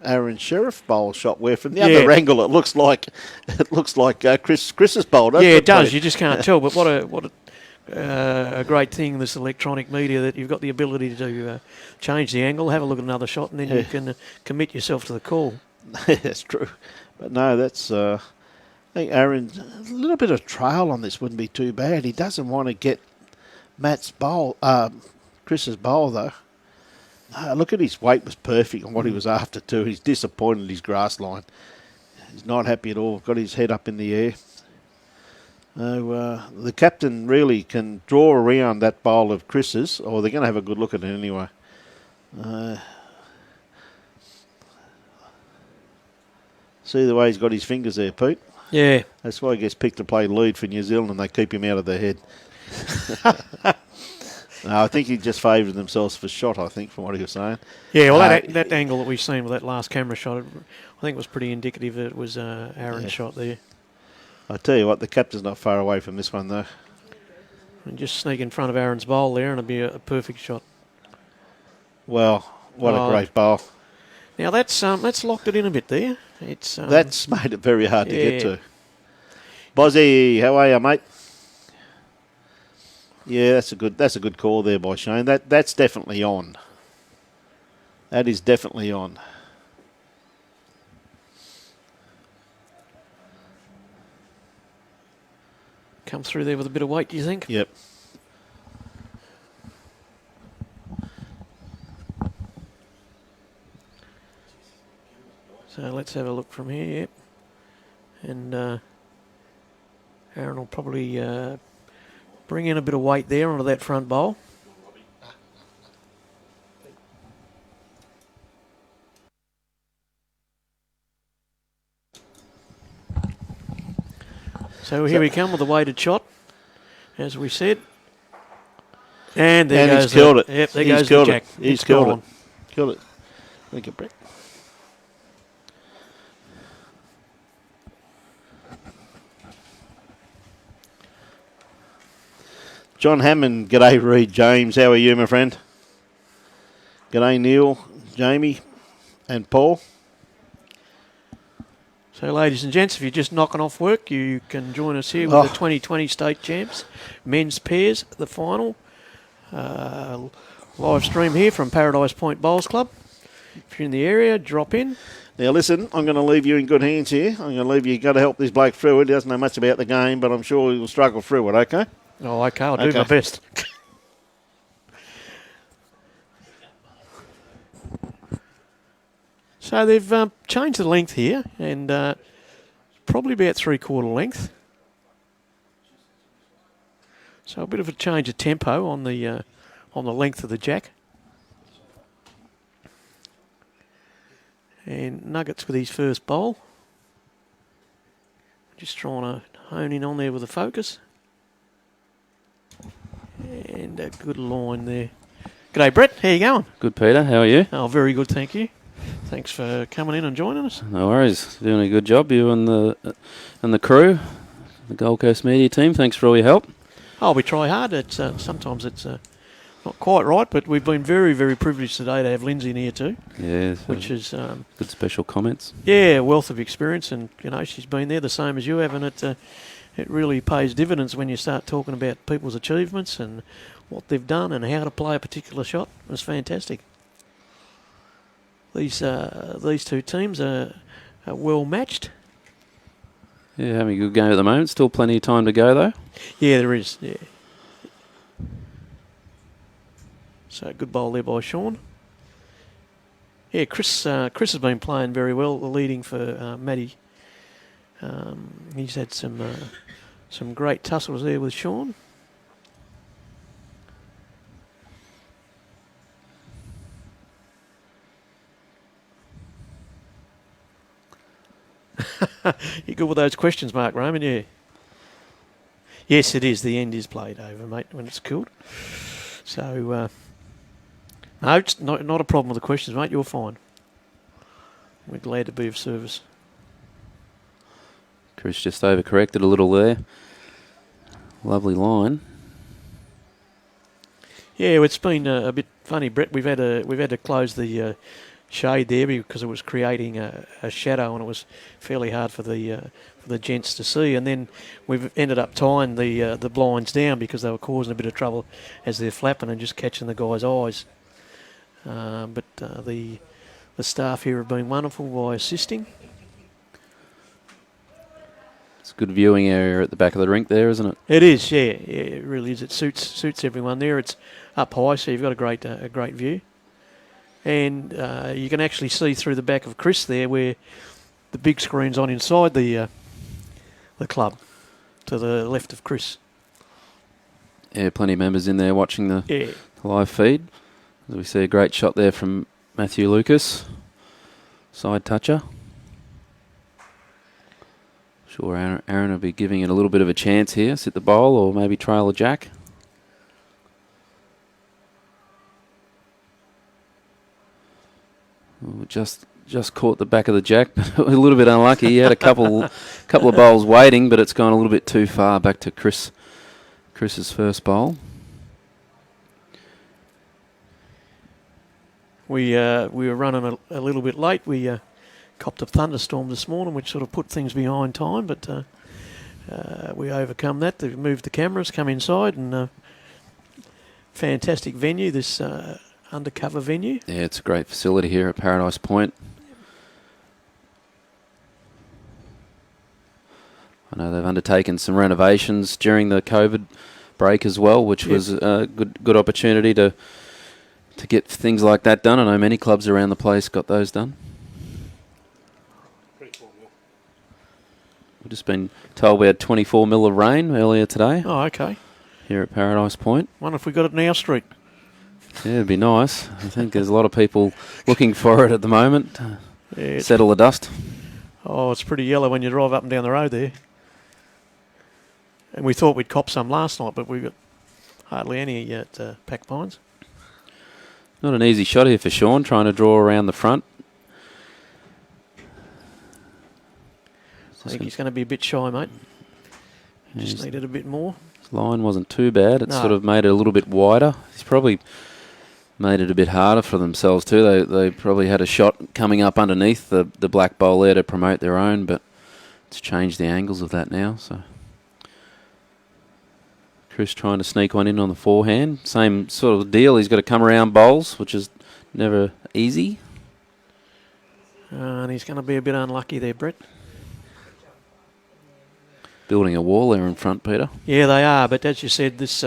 Aaron Sheriff bowl shot where from the other angle it looks like Chris's bowl. Doesn't Yeah, it does. Pete? You just can't tell. But what a great thing, this electronic media, that you've got the ability to change the angle, have a look at another shot, and then you can commit yourself to the call. That's true. But no, that's. I think Aaron, a little bit of trail on this wouldn't be too bad. He doesn't want to get Matt's bowl, Chris's bowl though. Look at his weight was perfect on what he was after too. He's disappointed his grass line. He's not happy at all. Got his head up in the air. The captain really can draw around that bowl of Chris's, or they're going to have a good look at it anyway. See the way he's got his fingers there, Pete? Yeah. That's why he gets picked to play lead for New Zealand and they keep him out of their head. No, I think he just favoured themselves for shot, I think, from what he was saying. Yeah, well, that angle that we've seen with that last camera shot, I think was pretty indicative that it was Aaron's shot there. I tell you what, the captain's not far away from this one, though. And just sneak in front of Aaron's bowl there and it'd be a perfect shot. Well, what a great bowl. Now that's locked it in a bit there. It's That's made it very hard to get yeah. to. Bozzy, how are you, mate? Yeah, that's a good call there by Shane. That's definitely on. That is definitely on. come through there with a bit of weight, do you think? Yep. So let's have a look from here. Yep. And Aaron will probably bring in a bit of weight there onto that front bowl. So here we come with the weighted shot, as we said. And there goes he's killed it. Yep, there He's goes killed the jack. it. He's It's killed gone. it. Killed it. Thank you, Brett. John Hammond, g'day Reed James. How are you, my friend? G'day Neil, Jamie and Paul. So, ladies and gents, if you're just knocking off work, you can join us here with the 2020 state champs, men's pairs, the final. Live stream here from Paradise Point Bowls Club. If you're in the area, drop in. Now listen, I'm going to leave you in good hands here. I'm going to leave you, got to help this bloke through it. He doesn't know much about the game, but I'm sure he'll struggle through it, okay? Oh, okay, I'll do my best. So they've changed the length here, and probably about 3/4 length. So a bit of a change of tempo on the length of the jack. And Nuggets with his first bowl. Just trying to hone in on there with the focus. And a good line there. G'day, Brett. How you going? Good, Peter. How are you? Oh, very good, thank you. Thanks for coming in and joining us. No worries. Doing a good job, you and the crew, the Gold Coast media team. Thanks for all your help. Oh, we try hard. It's sometimes it's not quite right, but we've been very, very privileged today to have Lindsay in here too. Yeah, which is good special comments. Yeah, wealth of experience, and she's been there the same as you have, and it really pays dividends when you start talking about people's achievements and what they've done and how to play a particular shot. It's fantastic. These two teams are well matched. Yeah, having a good game at the moment. Still plenty of time to go though. Yeah, there is. Yeah. So good bowl there by Sean. Yeah, Chris has been playing very well, leading for Matty. He's had some great tussles there with Sean. You're good with those questions, Mark Roman, yeah. Yes, it is. The end is played over, mate, when it's killed. So, no, it's not a problem with the questions, mate. You're fine. We're glad to be of service. Chris just overcorrected a little there. Lovely line. Yeah, it's been a bit funny, Brett. We've had to close the shade there because it was creating a shadow, and it was fairly hard for the gents to see. And then we've ended up tying the blinds down because they were causing a bit of trouble as they're flapping and just catching the guy's eyes. But the staff here have been wonderful by assisting. It's a good viewing area at the back of the rink there, isn't it? It is, yeah, it really is. It suits everyone there. It's up high, so you've got a great view. And you can actually see through the back of Chris there where the big screen's on inside the club to the left of Chris. Yeah, plenty of members in there watching the live feed. As we see a great shot there from Matthew Lucas. Side toucher. Sure, Aaron will be giving it a little bit of a chance here. Sit the bowl or maybe trail a jack. Ooh, just caught the back of the jack, but a little bit unlucky. He had a couple of bowls waiting, but it's gone a little bit too far back to Chris's first bowl. We were running a little bit late. We copped a thunderstorm this morning, which sort of put things behind time, but we overcome that. They've moved the cameras, come inside, and fantastic venue, this undercover venue. Yeah, it's a great facility here at Paradise Point. I know they've undertaken some renovations during the COVID break as well, which was a good opportunity to get things like that done. I know many clubs around the place got those done. We've just been told we had 24 mil of rain earlier today. Oh, okay. Here at Paradise Point. Wonder if we got it in our street. Yeah, it'd be nice. I think there's a lot of people looking for it at the moment. Settle the dust. Oh, it's pretty yellow when you drive up and down the road there. And we thought we'd cop some last night, but we got hardly any at Pack Pines. Not an easy shot here for Sean, trying to draw around the front. I think he's going to be a bit shy, mate. Just needed a bit more. Line wasn't too bad. It No. sort of made it a little bit wider. He's probably made it a bit harder for themselves too. They probably had a shot coming up underneath the black bowl there to promote their own, but it's changed the angles of that now. So Chris trying to sneak one in on the forehand. Same sort of deal. He's got to come around bowls, which is never easy. And he's going to be a bit unlucky there, Brett. Building a wall there in front, Peter. Yeah, they are. But as you said, this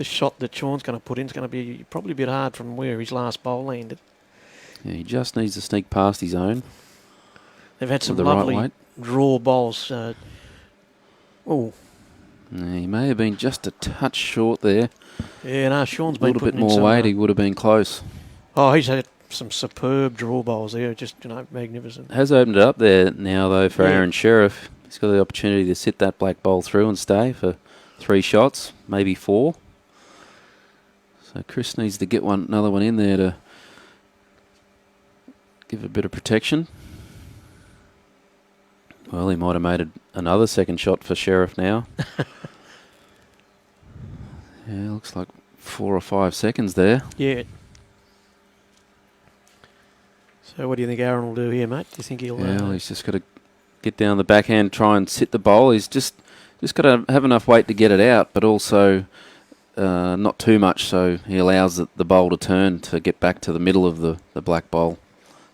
shot that Sean's going to put in is going to be probably a bit hard from where his last bowl landed. Yeah, he just needs to sneak past his own. They've had some the right lovely weight. draw bowls. Oh, Yeah, he may have been just a touch short there. yeah, no, Sean's A been little bit putting in more some, weight, he would have been close. Oh, he's had some superb draw bowls there, just, magnificent. Has opened it up there now, though, for Yeah. Aaron Sheriff. He's got the opportunity to sit that black bowl through and stay for 3 shots, maybe 4. So Chris needs to get another one in there to give a bit of protection. Well, he might have made another second shot for Sheriff now. Yeah, looks like 4 or 5 seconds there. Yeah. So what do you think Aaron will do here, mate? Do you think he'll... Yeah, well, he's just got to get down the backhand, try and sit the bowl. He's just got to have enough weight to get it out, but also not too much, so he allows the bowl to turn to get back to the middle of the black bowl.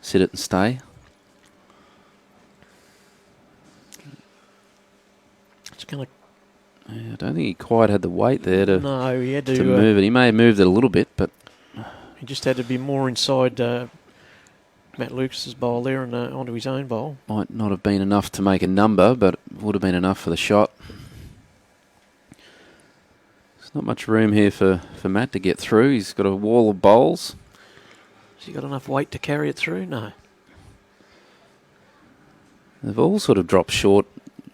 Sit it and stay. It's going to... Yeah, I don't think he quite had the weight there to No, he had to... move it. He may have moved it a little bit, but he just had to be more inside Matt Lucas's bowl there and onto his own bowl. might not have been enough to make a number, but would have been enough for the shot. There's not much room here for Matt to get through. He's got a wall of bowls. Has he got enough weight to carry it through? No. They've all sort of dropped short,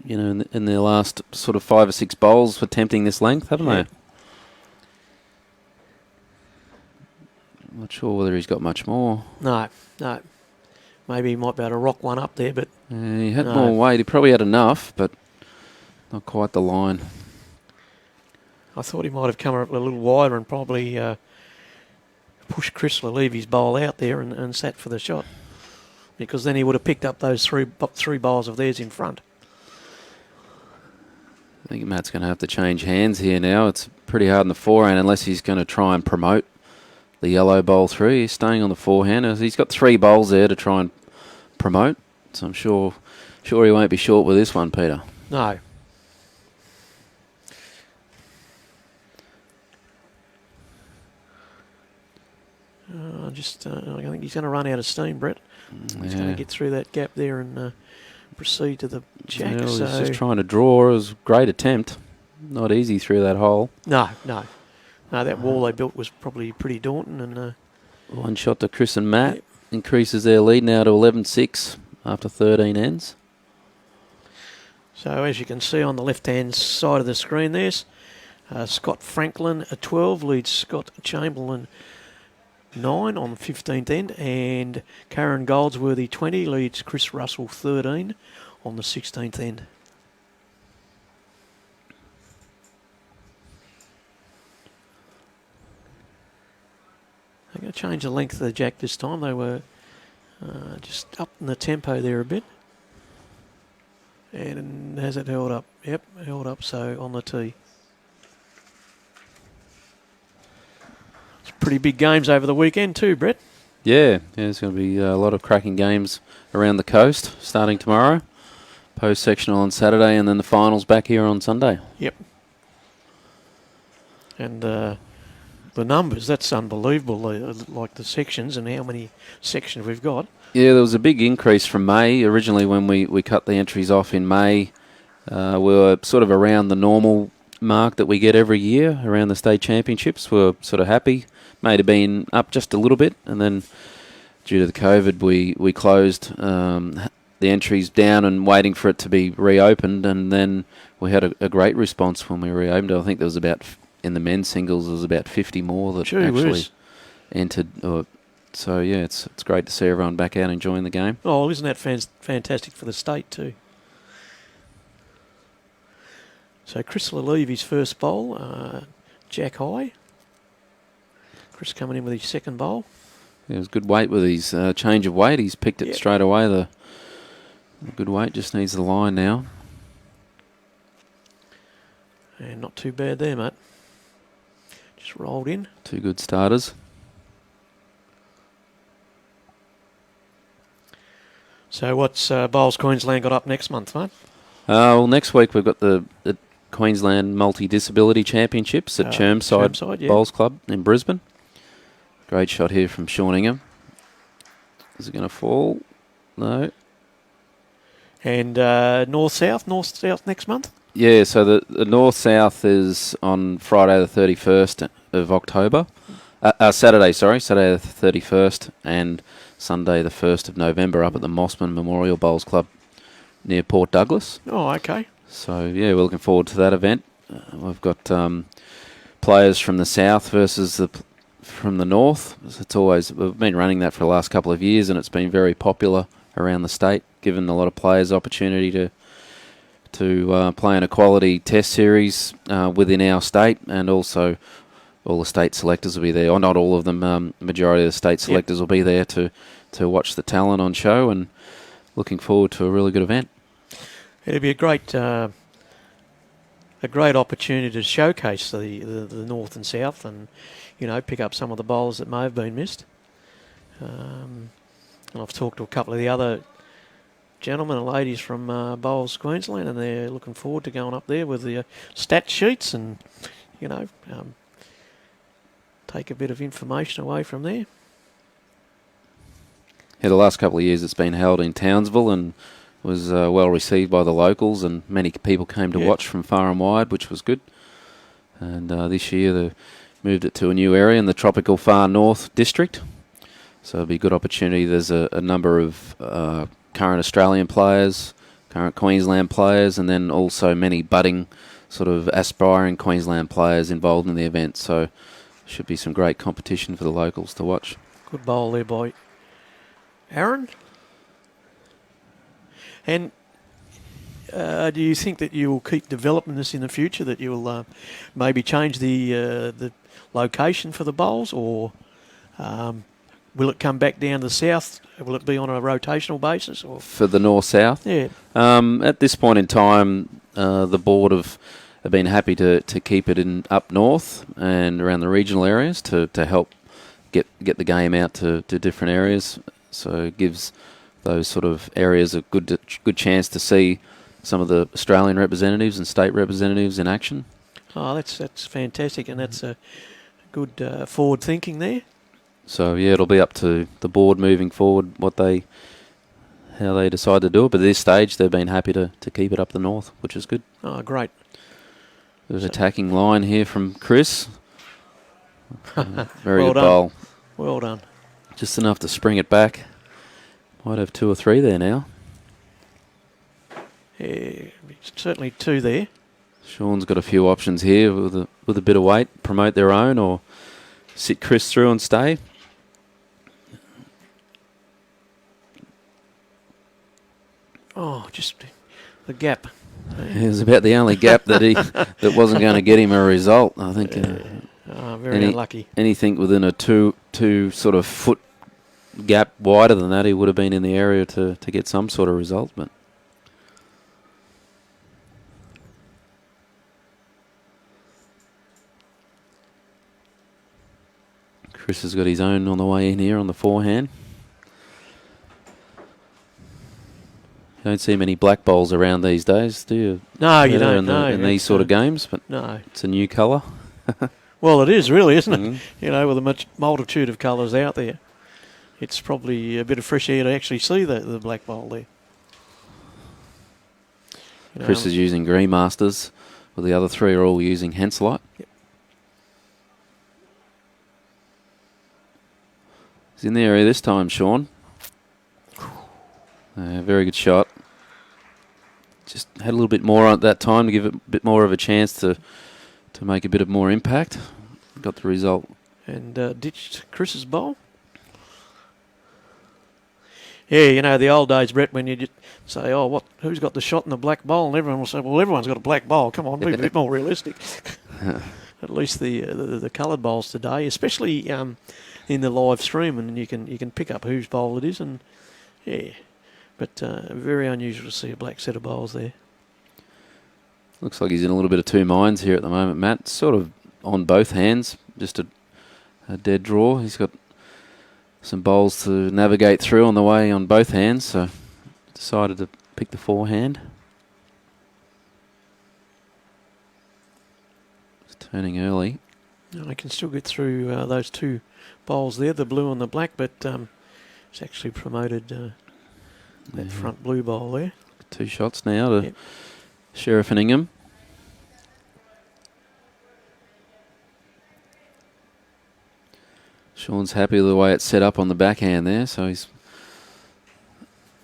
in their last sort of 5 or 6 bowls for attempting this length, haven't Yeah. they? Not sure whether he's got much more. No. Maybe he might be able to rock one up there, but He had No. more weight. He probably had enough, but not quite the line. I thought he might have come up a little wider and probably pushed Chris to leave his bowl out there and sat for the shot. Because then he would have picked up those three bowls of theirs in front. I think Matt's going to have to change hands here now. It's pretty hard in the forehand unless he's going to try and promote the yellow bowl through. He's staying on the forehand. He's got 3 bowls there to try and promote. So I'm sure he won't be short with this one, Peter. No. I think he's going to run out of steam, Brett. He's going to get through that gap there and proceed to the jack. Well, so he's just trying to draw. It was a great attempt. Not easy through that hole. No, that wall they built was probably pretty daunting. And One shot to Chris and Matt. Increases their lead now to 11-6 after 13 ends. so as you can see on the left-hand side of the screen there's Scott Franklin at 12 leads Scott Chamberlain 9 on the 15th end, and Karen Goldsworthy 20 leads Chris Russell 13 on the 16th end. I'm going to change the length of the jack this time. They were just up in the tempo there a bit. And has it held up? Yep, held up so on the tee. It's pretty big games over the weekend too, Brett. Yeah, there's going to be a lot of cracking games around the coast starting tomorrow. Post-sectional on Saturday and then the finals back here on Sunday. Yep. And the numbers, that's unbelievable, like the sections and how many sections we've got. Yeah, there was a big increase from May. Originally when we cut the entries off in May, we were sort of around the normal mark that we get every year around the state championships. We were sort of happy. May have been up just a little bit, and then due to the COVID, we closed the entries down and waiting for it to be reopened, and then we had a great response when we reopened. I think there was about, in the men's singles, there was about 50 more that actually entered. So yeah, it's great to see everyone back out enjoying the game. Oh, well, isn't that fantastic for the state too? So Chris Lalevy's first bowl, Jack High. Chris coming in with his second bowl. Yeah, it was good weight with his change of weight. He's picked it Yep. straight away. The good weight, just needs the line now. And not too bad there, mate. Just rolled in. Two good starters. So what's Bowls Queensland got up next month, mate? Well, next week we've got the Queensland Multi-Disability Championships at Chermside yeah. Bowls Club in Brisbane. Great shot here from Sean Ingham. Is it going to fall? No. And North-South next month? Yeah, so the North-South is on Friday the 31st of October. Saturday the 31st, and Sunday the 1st of November up at the Mossman Memorial Bowls Club near Port Douglas. Oh, okay. So, yeah, we're looking forward to that event. We've got players from the south versus from the north. We've been running that for the last couple of years, and it's been very popular around the state, given a lot of players opportunity to play in a quality test series within our state, and also all the state selectors will be there. Or not all of them, majority of the state selectors will be there to watch the talent on show, and looking forward to a really good event. It'll be a great opportunity to showcase the north and south, and pick up some of the bowls that may have been missed. And I've talked to a couple of the other gentlemen and ladies from Bowls Queensland, and they're looking forward to going up there with the stat sheets and take a bit of information away from there. Yeah, the last couple of years it's been held in Townsville and was well received by the locals, and many people came to watch from far and wide, which was good. And this year they moved it to a new area in the tropical far north district, so it'll be a good opportunity. There's a number of current Australian players, current Queensland players, and then also many budding sort of aspiring Queensland players involved in the event, so should be some great competition for the locals to watch. Good bowl there by Aaron. And do you think that you will keep developing this in the future, that you will maybe change the location for the bowls, or will it come back down to the south? Will it be on a rotational basis? Or? For the north-south? Yeah. At this point in time, the board have been happy to keep it in up north and around the regional areas to help get the game out to different areas. So it gives those sort of areas a good chance to see some of the Australian representatives and state representatives in action. Oh, that's fantastic, and that's a good forward thinking there. So yeah, it'll be up to the board moving forward how they decide to do it. But at this stage, they've been happy to keep it up the north, which is good. Oh, great. There's an attacking line here from Chris. Very Well good done. bowl. Well done. Just enough to spring it back. Might have 2 or 3 there now. Yeah, certainly 2 there. Sean's got a few options here with a bit of weight, promote their own or sit Chris through and stay. Oh, just the gap. It was about the only gap that wasn't going to get him a result. I think Very unlucky. anything within a two sort of foot gap wider than that, he would have been in the area to get some sort of result. But Chris has got his own on the way in here on the forehand. You don't see many black bowls around these days, do you? No, you There don't. No, in these sort of games, but no. it's a new colour. Well, it is really, isn't it? Mhm. With a multitude of colours out there, it's probably a bit of fresh air to actually see the black bowl there. Chris is using Green Masters, while the other 3 are all using Henselite. Yep. He's in the area this time, Sean. Very good shot. Just had a little bit more at that time to give it a bit more of a chance to make a bit of more impact. Got the result. And ditched Chris's bowl. Yeah, the old days, Brett, when you just say, "Oh, who's got the shot in the black bowl?" and everyone will say, "Well, everyone's got a black bowl. Come on, be a bit more realistic." At least the coloured bowls today, especially in the live stream, and you can pick up whose bowl it is, and yeah, but very unusual to see a black set of bowls there. Looks like he's in a little bit of two minds here at the moment, Matt. Sort of on both hands, just a dead draw. He's got some bowls to navigate through on the way on both hands, so decided to pick the forehand. It's turning early. I can still get through those two bowls there, the blue and the black, but it's actually promoted that front blue bowl there. 2 shots now to Yep. Sheriff and Ingham. Sean's happy with the way it's set up on the backhand there, so he's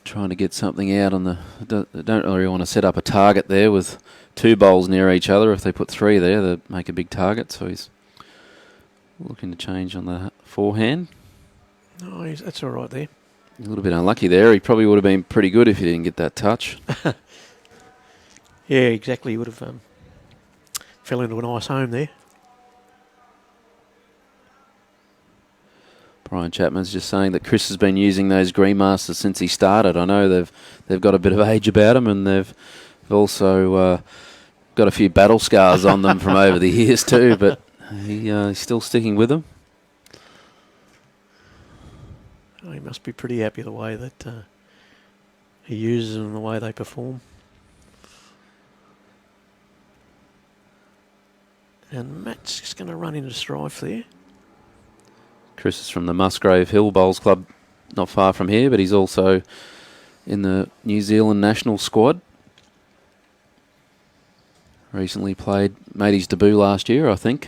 trying to get something out on the... Don't really want to set up a target there with 2 bowls near each other. If they put 3 there, they make a big target, so he's looking to change on the forehand. No, that's all right there. A little bit unlucky there. He probably would have been pretty good if he didn't get that touch. Yeah, exactly. He would have fell into a nice home there. Brian Chapman's just saying that Chris has been using those Greenmasters since he started. I know they've got a bit of age about them, and they've also got a few battle scars on them from over the years too, but he's still sticking with them. Oh, he must be pretty happy the way that he uses them and the way they perform. And Matt's just going to run into strife there. Chris is from the Musgrave Hill Bowls Club, not far from here, but he's also in the New Zealand national squad. Recently made his debut last year, I think,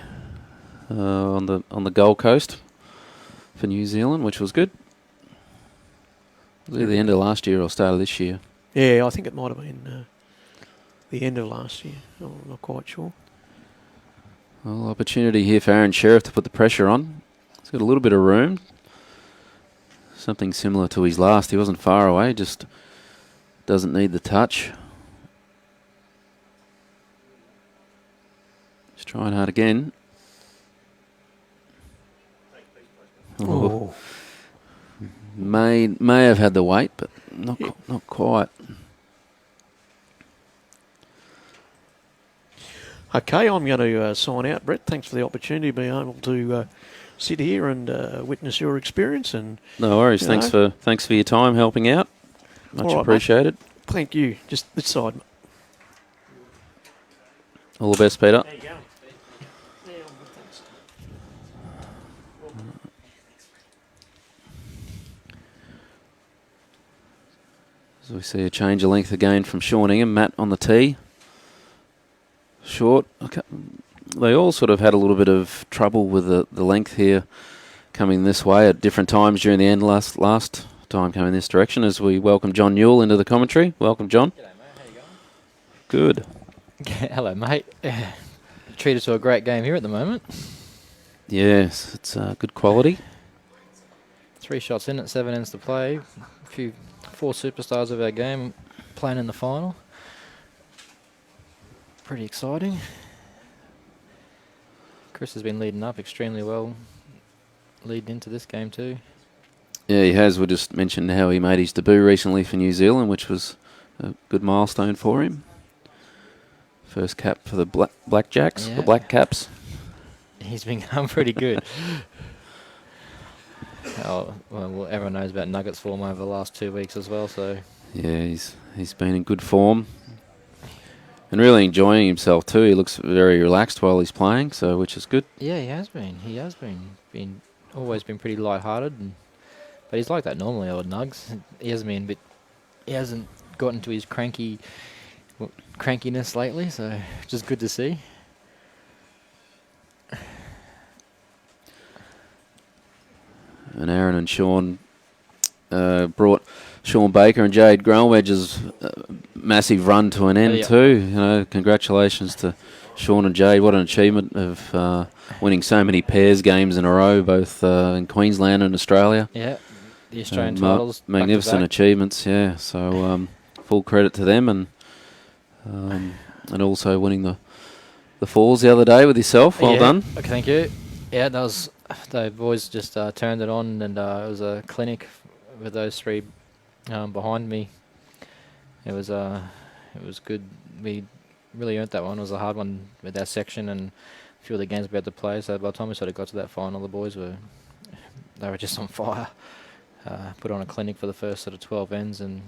on the Gold Coast for New Zealand, which was good. Was it the end of last year or start of this year? Yeah, I think it might have been the end of last year. I'm not quite sure. Well, opportunity here for Aaron Sheriff to put the pressure on. He's got a little bit of room. Something similar to his last. He wasn't far away, just doesn't need the touch. Just trying hard again. Oh. May have had the weight, but not quite. Okay, I'm going to sign out, Brett. Thanks for the opportunity of being able to sit here and witness your experience. And No worries. Thanks for your time helping out. Much All right, appreciated. thank you. Just this side. All the best, Peter. There you go. As we see a change of length again from Sean Ingham. Matt on the tee. Short. Okay. They all sort of had a little bit of trouble with the length here coming this way at different times during the end last time coming this direction as we welcome John Newell into the commentary. Welcome, John. G'day, mate. How you going? Good. Hello, mate. Treated to a great game here at the moment. Yes, it's good quality. 3 shots in it, 7 ends to play. 4 superstars of our game playing in the final. Pretty exciting. Chris has been leading up extremely well, leading into this game too. Yeah, he has. We just mentioned how he made his debut recently for New Zealand, which was a good milestone for him. First cap for the Blackjacks, Yeah. the Black Caps. He's been going pretty good. Well, everyone knows about Nuggets form over the last 2 weeks as well, so... Yeah, he's been in good form. And really enjoying himself too. He looks very relaxed while he's playing, so which is good. Yeah, he has been. He has been always been pretty light-hearted, but he's like that normally, old Nugs. He hasn't gotten to his crankiness lately, so which is good to see. And Aaron and Sean brought Sean Baker and Jade Groenwedge's massive run to an end too. You know, congratulations to Sean and Jade. What an achievement of winning so many pairs games in a row, both in Queensland and Australia. Yeah, the Australian Ma- titles. magnificent back-to-back. achievements, yeah. So full credit to them, and also winning the falls the other day with yourself. Well Yeah, done. Okay, thank you. Yeah, that was the boys just turned it on, and it was a clinic with those three behind me. It was good. We really earned that one. It was a hard one with our section and a few of the games we had to play. So by the time we sort of got to that final, the boys were just on fire. Put on a clinic for the first sort of 12 ends, and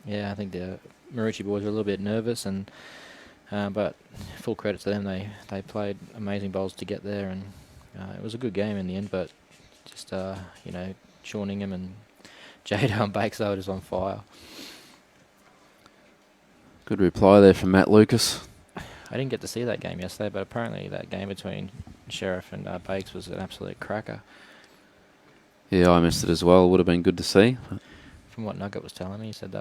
yeah, I think the Marucci boys were a little bit nervous, and but full credit to them. They played amazing bowls to get there, and it was a good game in the end. But just Sean Ingham and Jada and Bakes, they were just on fire. Good reply there from Matt Lucas. I didn't get to see that game yesterday, but apparently that game between Sheriff and Bakes was an absolute cracker. Yeah, I missed it as well. Would have been good to see. From what Nugget was telling me, he said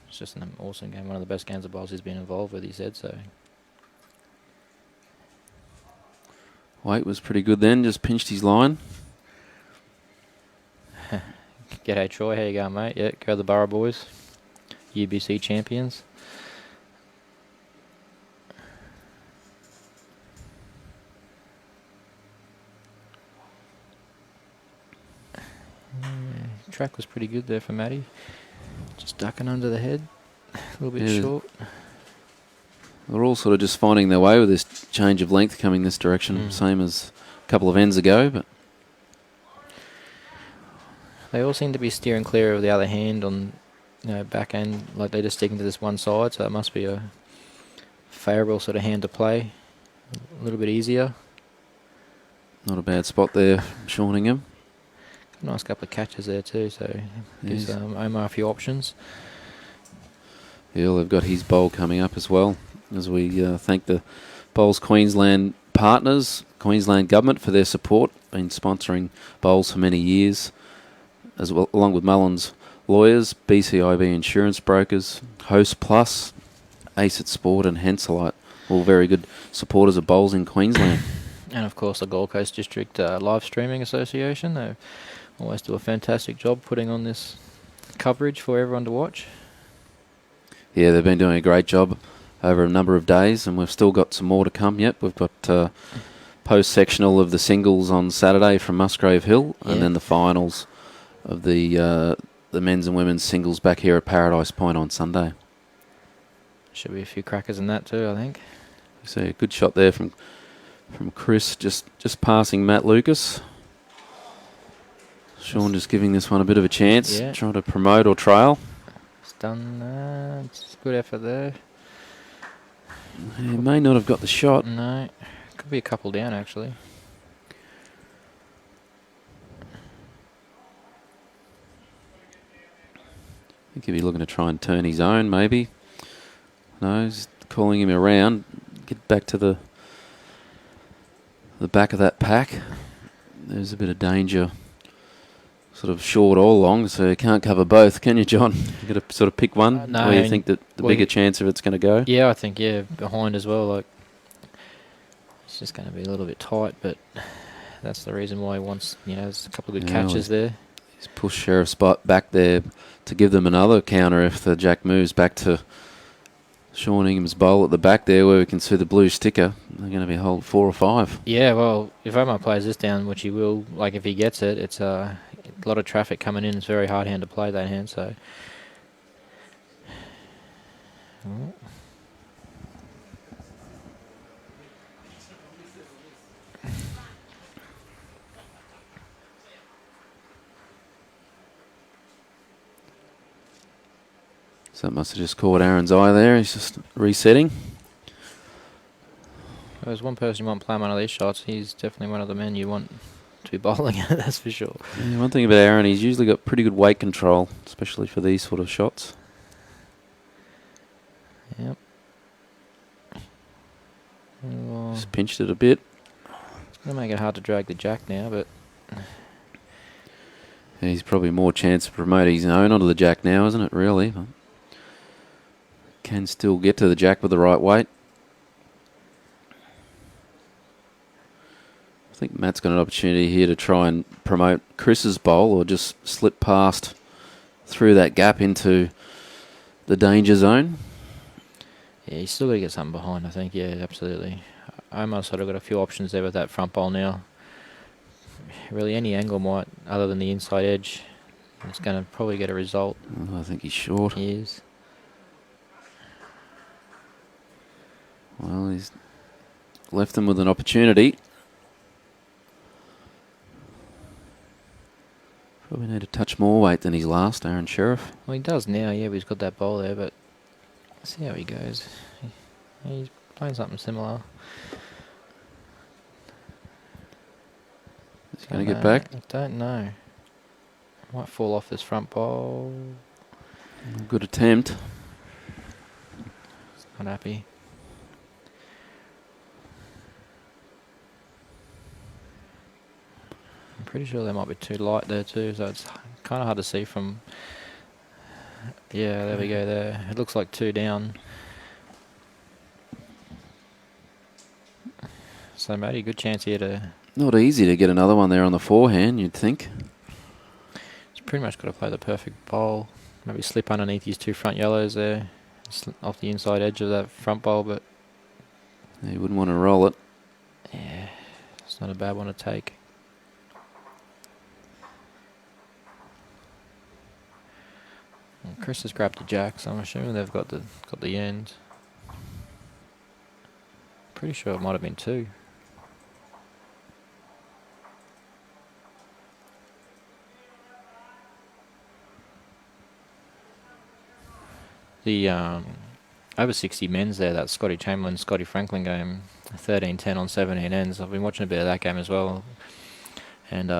it's just an awesome game, one of the best games of bowls he's been involved with, he said. So Waite was pretty good then, just pinched his line. G'day Troy, how you going, mate? Yeah, go the Borough boys, UBC champions. Track was pretty good there for Matty. Just ducking under the head, a little bit Yeah. short. They're all sort of just finding their way with this change of length coming this direction, same as a couple of ends ago. But They all seem to be steering clear of the other hand on, back end, like they're just sticking to this one side. So it must be a favourable sort of hand to play, a little bit easier. not a bad spot there, Sean Ingham. Nice couple of catches there too, so gives Yes. Omar a few options. Yeah, well, they've got his bowl coming up as well, as we thank the Bowls Queensland partners, Queensland Government, for their support. Been sponsoring bowls for many years, as well, along with Mullins Lawyers, BCIB Insurance Brokers, Host Plus, Ace at Sport and Henselite. All very good supporters of bowls in Queensland. And of course the Gold Coast District Live Streaming Association. They always do a fantastic job putting on this coverage for everyone to watch. Yeah, they've been doing a great job over a number of days, and we've still got some more to come yet. We've got post-sectional of the singles on Saturday from Musgrave Hill, and then the finals of the men's and women's singles back here at Paradise Point on Sunday. Should be a few crackers in that too, I think. So a good shot there from Chris, just passing Matt Lucas. Sean just giving this one a bit of a chance, trying to promote or trail. It's done. It's good effort there. He may not have got the shot. No, could be a couple down actually. I think he'd be looking to try and turn his own, maybe. No, he's calling him around. Get back to the back of that pack. There's a bit of danger. Sort of short all along, so you can't cover both, can you, John? You've got to sort of pick one No, where you think that the bigger chance of it's going to go. Yeah, I think, behind as well. Like, it's just going to be a little bit tight, but that's the reason why he wants, there's a couple of good catches there. He's pushed Sheriff Spot back there to give them another counter if the jack moves back to Sean Ingham's bowl at the back there where we can see the blue sticker. They're going to be a whole 4 or 5. Yeah, well, if Omar plays this down, which he will, like if he gets it, it's a lot of traffic coming in. It's very hard hand to play that hand, so. So that must have just caught Aaron's eye there. He's just resetting. There's one person you want playing one of these shots. He's definitely one of the men you want to be bowling it, that's for sure. Yeah, one thing about Aaron, he's usually got pretty good weight control, especially for these sort of shots. Yep. Well, Just pinched it a bit. it's going to make it hard to drag the jack now, but He's probably more chance of promoting his own onto the jack now, isn't it, really? But can still get to the jack with the right weight. think Matt's got an opportunity here to try and promote Chris's bowl or just slip past through that gap into the danger zone. Yeah, he's still got to get something behind, I think. Yeah, absolutely. Omar's sort of got a few options there with that front bowl now. Really, any angle might, other than the inside edge, it's going to probably get a result. Oh, I think he's short. He is. Well, he's left them with an opportunity. Probably need a touch more weight than his last, Aaron Sheriff. Well, he does now, yeah, but he's got that bowl there, but let's see how he goes. He's playing something similar. Is he going to get back? I don't know. Might fall off this front bowl. Good attempt. Not happy. I'm pretty sure they might be too light there too, so it's kind of hard to see from... Yeah, there we go there. It looks like 2 down. So maybe a good chance here to... Not easy to get another one there on the forehand, you'd think. He's pretty much got to play the perfect bowl. Maybe slip underneath his 2 front yellows there. Off the inside edge of that front bowl, but... Yeah, you wouldn't want to roll it. Yeah, it's not a bad one to take. Well, Chris has grabbed the jack, so I'm assuming they've got the end. Pretty sure it might have been 2. The over 60 men's there, that Scotty Chamberlain, Scotty Franklin game, 13-10 on 17 ends. I've been watching a bit of that game as well, and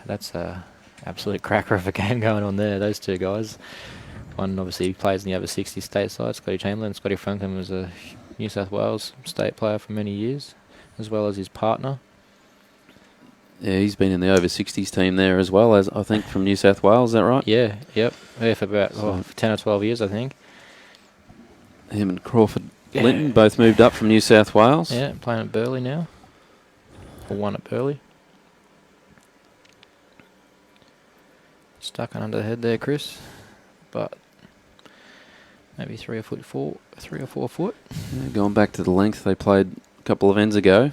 that's a absolute cracker of a game going on there. Those 2 guys. One obviously plays in the over 60 state side, Scotty Chamberlain. Scotty Franklin was a New South Wales state player for many years, as well as his partner. Yeah, he's been in the over 60s team there as well, as I think from New South Wales, is that right? Yeah, yep. Yeah, for about 10 or 12 years, I think. Him and Crawford Linton both moved up from New South Wales. Yeah, playing at Burleigh now. Or one at Burleigh. Stuck under the head there, Chris. But maybe 3 or 4 foot. Yeah, going back to the length they played a couple of ends ago.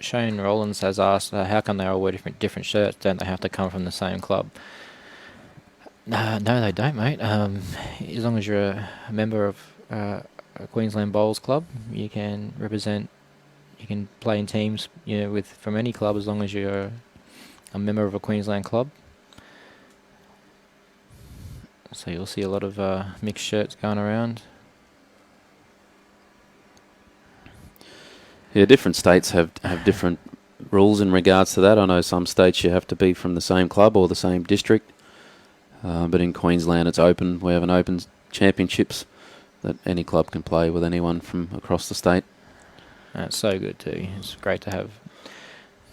Shane Rollins has asked, how come they all wear different shirts? Don't they have to come from the same club? No, they don't, mate. As long as you're a member of a Queensland Bowls Club, you can represent. You can play in teams, from any club as long as you're a member of a Queensland club. So you'll see a lot of mixed shirts going around. Yeah, different states have different rules in regards to that. I know some states you have to be from the same club or the same district, but in Queensland it's open. We have an open championships that any club can play with anyone from across the state. It's so good too. It's great to have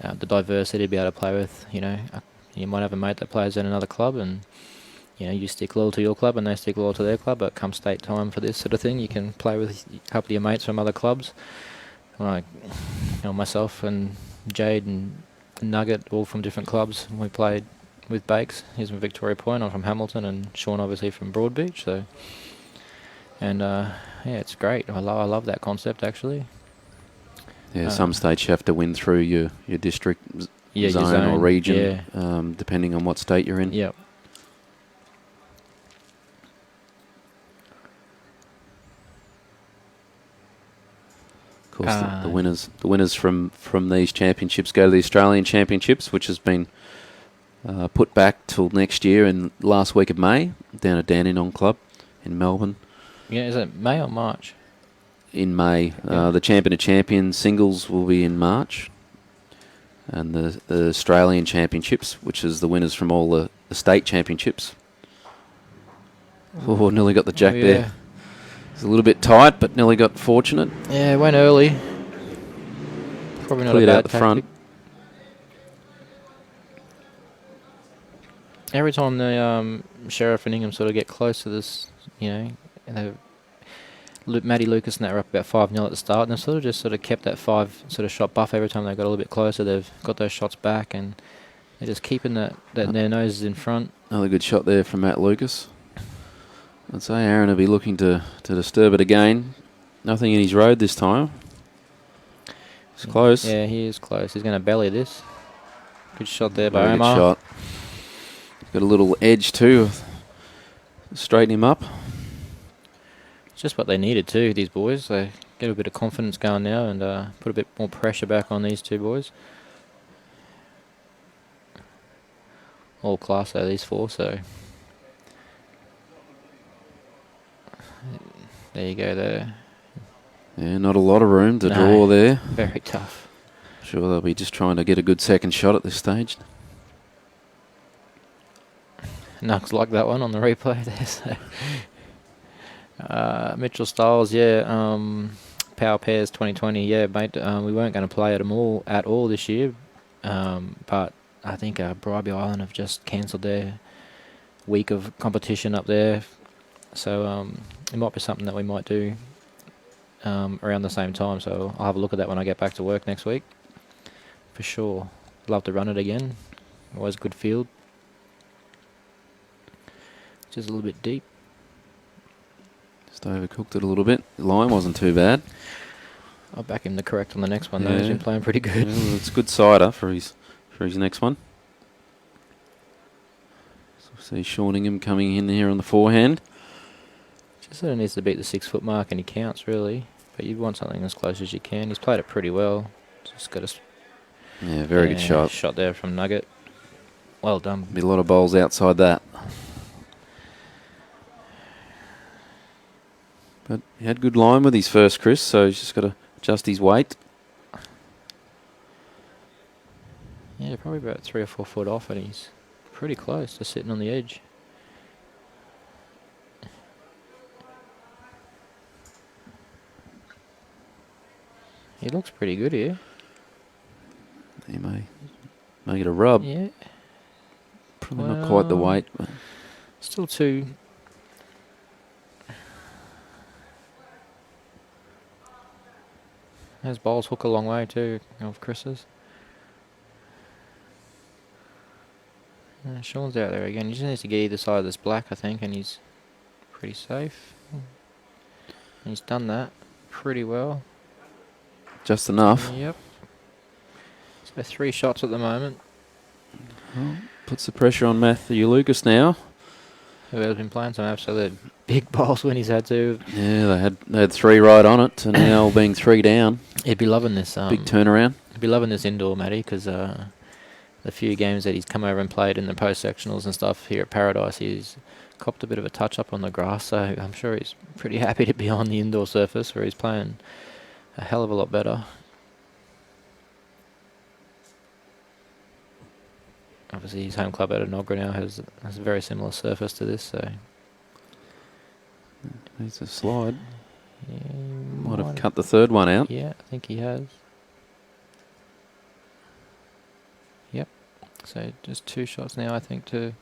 the diversity to be able to play with. You might have a mate that plays in another club, and you stick loyal to your club, and they stick loyal to their club. But come state time for this sort of thing, you can play with a couple of your mates from other clubs. Like myself and Jade and Nugget, all from different clubs. We played with Bakes. He's from Victoria Point. I'm from Hamilton, and Sean obviously from Broadbeach. So, and it's great. I love that concept actually. Yeah, some states you have to win through your district zone or region, depending on what state you're in. Yep. Of course, the winners from these championships go to the Australian Championships, which has been put back till next year in last week of May down at Dandenong Club in Melbourne. Yeah, is it May or March? In May. The Champion of Champions singles will be in March. And the Australian Championships, which is the winners from all the state championships. Oh, nearly got the jack there. It's a little bit tight, but nearly got fortunate. Yeah, it went early. Probably not Cleared a bad out the tactic. front. Every time the Sheriff and Ingham sort of get close to this, Matty Lucas and that were up about 5-0 at the start, and they've sort of kept that 5 sort of shot buff every time they got a little bit closer. They've got those shots back, and they're just keeping that their noses in front. Another good shot there from Matt Lucas. I'd say Aaron will be looking to disturb it again. Nothing in his road this time. It's close. Yeah, he is close. He's going to belly this. Good shot there by Very good Omar. shot. Got a little edge too. Straighten him up. It's just what they needed too, these boys. They get a bit of confidence going now and put a bit more pressure back on these two boys. All class though, these four, so there you go there. Yeah, not a lot of room to draw there. Very tough. Sure, they'll be just trying to get a good second shot at this stage. Nugs like that one on the replay there. So. Mitchell Styles, yeah. Power Pairs 2020, yeah, mate. We weren't going to play at all this year, but I think Bribey Island have just cancelled their week of competition up there, so it might be something that we might do around the same time. So I'll have a look at that when I get back to work next week, for sure. Love to run it again. Always a good field. Just a little bit deep. Just overcooked it a little bit. The line wasn't too bad. I'll back him to correct on the next one, though. He's been playing pretty good. Yeah, well, it's good cider for his next one. So see Shawningham coming in here on the forehand. Just sort of needs to beat the 6 foot mark, and he counts, really. But you want something as close as you can. He's played it pretty well. Just got a Very good shot. Shot there from Nugget. Well done. Be a lot of bowls outside that. But he had good line with his first, Chris, so he's just got to adjust his weight. Yeah, probably about 3 or 4 foot off, and he's pretty close to sitting on the edge. He looks pretty good here. He may make it a rub. Yeah. Probably not quite the weight. But Still too... Those bowls hook a long way too, of Chris's. Sean's out there again. He just needs to get either side of this black, I think, and he's pretty safe. And he's done that pretty well. just enough. Yep. So 3 shots at the moment. Well, puts the pressure on Matthew Lucas now. Who has been playing some absolute big bowls when he's had to. Yeah, they had 3 right on it, and now being 3 down. He'd be loving this. Big turnaround. He'd be loving this indoor, Matty, because the few games that he's come over and played in the post-sectionals and stuff here at Paradise, he's copped a bit of a touch-up on the grass, so I'm sure he's pretty happy to be on the indoor surface where he's playing a hell of a lot better. Obviously, his home club out of Nogra now has a very similar surface to this, so... Needs a slide. Yeah, Might have cut the third one out. Yeah, I think he has. Yep. So just 2 shots now, I think, to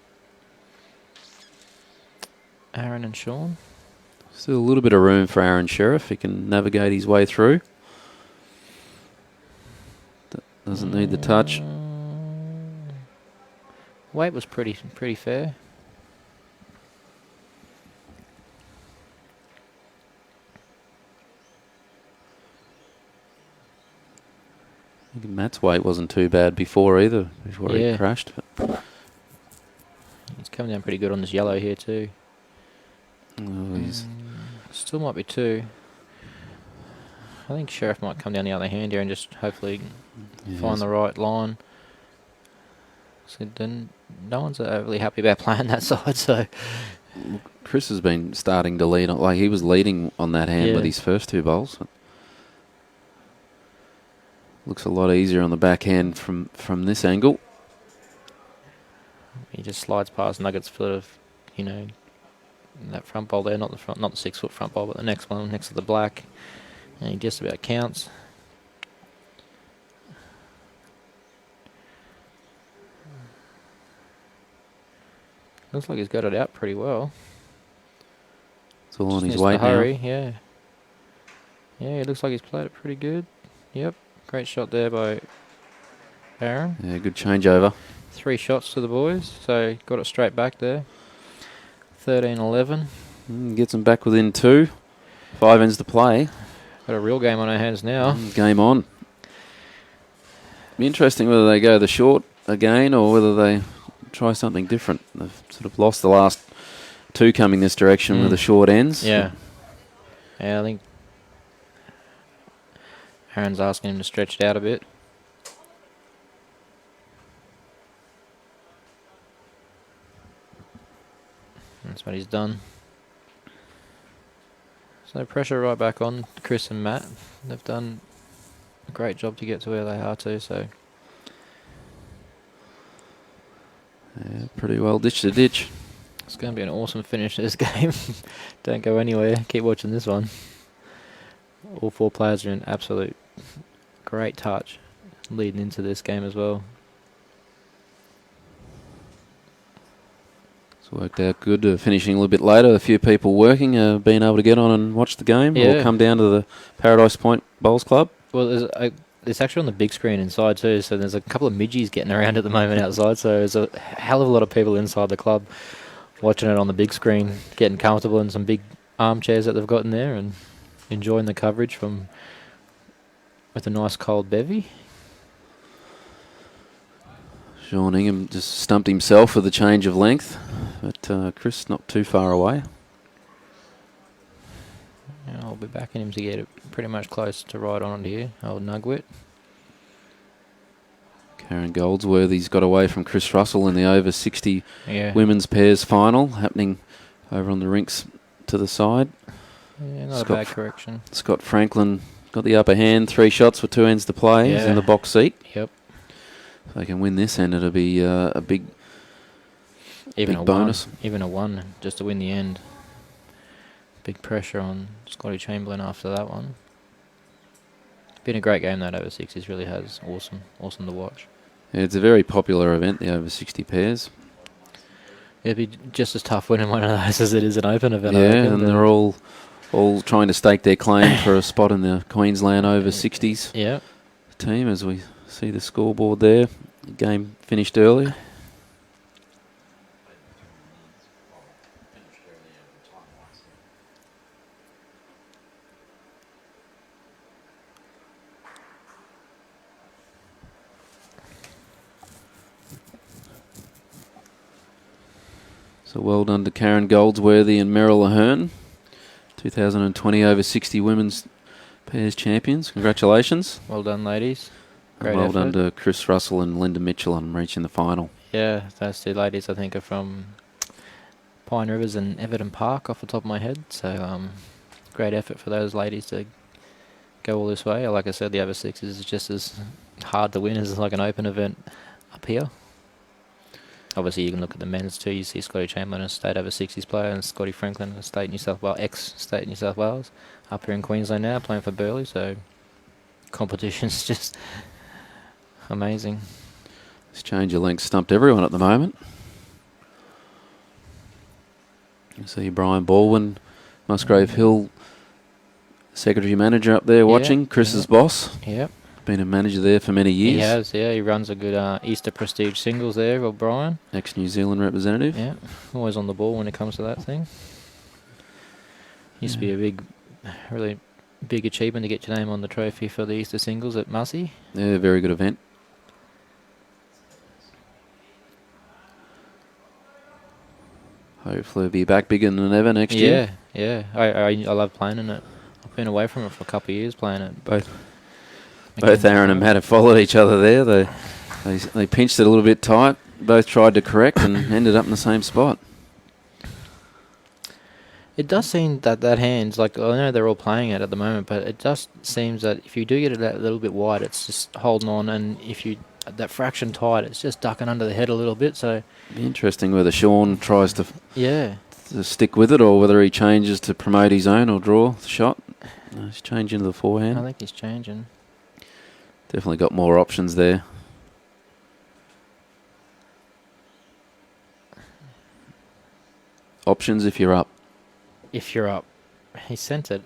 Aaron and Sean. Still a little bit of room for Aaron Sheriff. He can navigate his way through. Doesn't need the touch. Weight was pretty fair. I think Matt's weight wasn't too bad before either, before he Yeah. crashed. But He's coming down pretty good on this yellow here too. he's Still might be 2. I think Sheriff might come down the other hand here and just hopefully find the right line. So then no one's overly happy about playing that side, so... Chris has been starting to lead on, like he was leading on that hand Yeah. with his first 2 bowls. Looks a lot easier on the backhand from this angle. He just slides past Nuggets sort of, that front bowl there, not the 6 foot front bowl, but the next one next to the black, and he just about counts. Looks like he's got it out pretty well. It's all on Just his needs to weight now. hurry, yeah. Yeah, it looks like he's played it pretty good. Yep, great shot there by Aaron. Yeah, good changeover. 3 shots to the boys, so got it straight back there. 13-11. Gets them back within 2. 5 ends to play. Got a real game on our hands now. Game on. Be interesting whether they go the short again or whether they try something different. They've sort of lost the last 2 coming this direction with the short ends. Yeah. Yeah, I think Aaron's asking him to stretch it out a bit. That's what he's done. So pressure right back on Chris and Matt. They've done a great job to get to where they are too, so Yeah, pretty well ditch to ditch. it's going to be an awesome finish to this game. Don't go anywhere. Keep watching this one. All 4 players are in absolute great touch leading into this game as well. It's worked out good. Finishing a little bit later. A few people working, being able to get on and watch the game or come down to the Paradise Point Bowls Club. Well, it's actually on the big screen inside too, so there's a couple of midgies getting around at the moment outside, so there's a hell of a lot of people inside the club watching it on the big screen, getting comfortable in some big armchairs that they've got in there and enjoying the coverage with a nice cold bevy. Sean Ingham just stumped himself with a change of length, but Chris not too far away. Yeah, I'll be backing him to get it pretty much close to right on here, old Nugwit. Karen Goldsworthy's got away from Chris Russell in the over 60 Yeah. women's pairs final, happening over on the rinks to the side. Yeah, not a bad correction. Scott Franklin got the upper hand, 3 shots with 2 ends to play. He's in the box seat. Yep. If they can win this end, it'll be a big bonus. Even a 1 just to win the end. Big pressure on Scotty Chamberlain after that one. Been a great game, that over 60s really has. Awesome to watch. Yeah, it's a very popular event, the over 60 pairs. It'd be just as tough winning one of those as it is an open event. Yeah, and they're all trying to stake their claim for a spot in the Queensland over 60s team, as we see the scoreboard there. The game finished early. So well done to Karen Goldsworthy and Meryl Ahern, 2020 over 60 women's pairs champions. Congratulations. Well done, ladies. And Great well effort. done to Chris Russell and Linda Mitchell on reaching the final. Yeah, those 2 ladies I think are from Pine Rivers and Everton Park off the top of my head. So great effort for those ladies to go all this way. Like I said, the over 60s is just as hard to win as like an open event up here. Obviously, you can look at the men's too. You see Scotty Chamberlain, a state over 60s player, and Scotty Franklin, a state New South Wales, ex-state New South Wales, up here in Queensland now, playing for Burleigh. So competition's just amazing. This change of length stumped everyone at the moment. You see Brian Baldwin, Musgrave Hill, secretary manager up there watching, Chris's boss. Yep. Been a manager there for many years. He has, yeah. He runs a good Easter Prestige singles there, O'Brien. Ex-New Zealand representative. Yeah, always on the ball when it comes to that thing. Used to be a really big achievement to get your name on the trophy for the Easter singles at Mussey. Yeah, very good event. Hopefully it'll be back bigger than ever next year. Yeah. I love playing in it. I've been away from it for a couple of years playing it. Both Aaron and Matt have followed each other there. They pinched it a little bit tight. Both tried to correct and ended up in the same spot. It does seem that hand's, like, I know they're all playing it at the moment, but it just seems that if you do get it a little bit wide, it's just holding on, and if you that fraction tight, it's just ducking under the head a little bit. So Be interesting whether Sean tries to stick with it or whether he changes to promote his own or draw the shot. No, he's changing to the forehand. I think he's changing. Definitely got more options there. Options if you're up. If you're up. He sent it.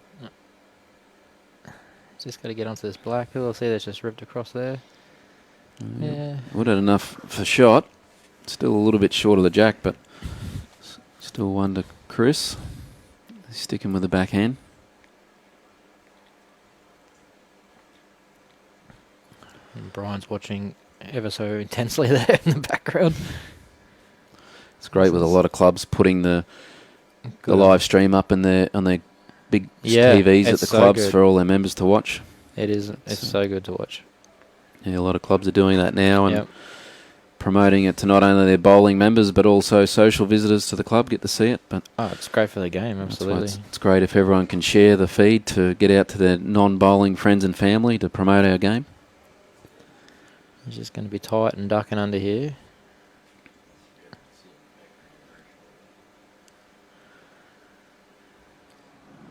Just got to get onto this black hill. I see that's just ripped across there. Yeah. Would have enough for shot. Still a little bit short of the jack, but still one to Chris. He's sticking with the backhand. And Brian's watching ever so intensely there in the background. It's great with a lot of clubs putting the live stream up in on their big TVs at it's the so clubs good. for all their members to watch. It is. It's so good to watch. Yeah, a lot of clubs are doing that now and Yep. promoting it to not only their bowling members but also social visitors to the club get to see it. But Oh, it's great for the game. that's why Absolutely. it's great if everyone can share the feed to get out to their non-bowling friends and family to promote our game. He's just going to be tight and ducking under here.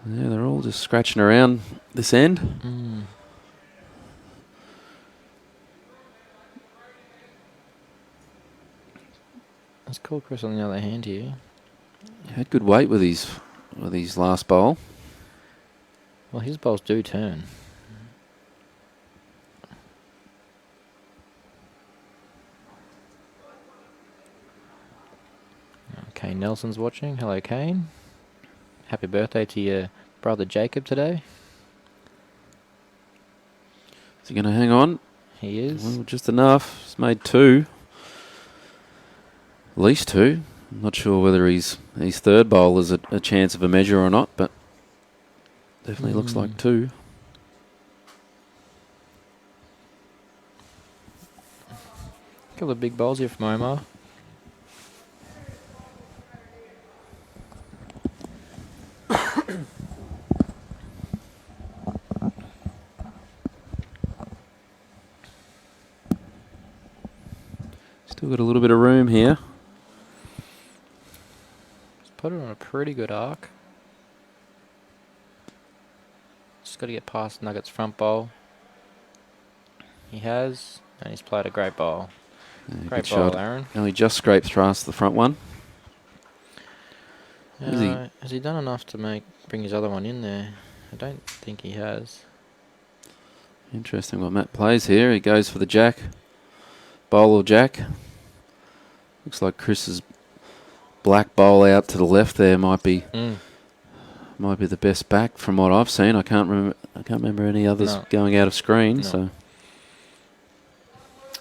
Yeah, they're all just scratching around this end. Mm. Let's call Chris on the other hand here. Had good weight with his last bowl. Well, his bowls do turn. Kane Nelson's watching. Hello, Kane. Happy birthday to your brother Jacob today. Is he going to hang on? He is. Well, just enough. He's made two. At least two. I'm not sure whether his third bowl is a chance of a measure or not, but definitely looks like two. Couple of big bowls here from Omar. Still got a little bit of room here. Just put it on a pretty good arc. Just got to get past Nuggets' front bowl. He has, and he's played a great bowl. Yeah, Great good bowl, shot. Aaron. Only just scraped past the front one. Is he- Has he done enough to bring his other one in there? I don't think he has. Interesting what Matt plays here. He goes for the jack. Bowl or jack. Looks like Chris's black bowl out to the left there might be the best back from what I've seen. I can't remember any others No. going out of screen. No. So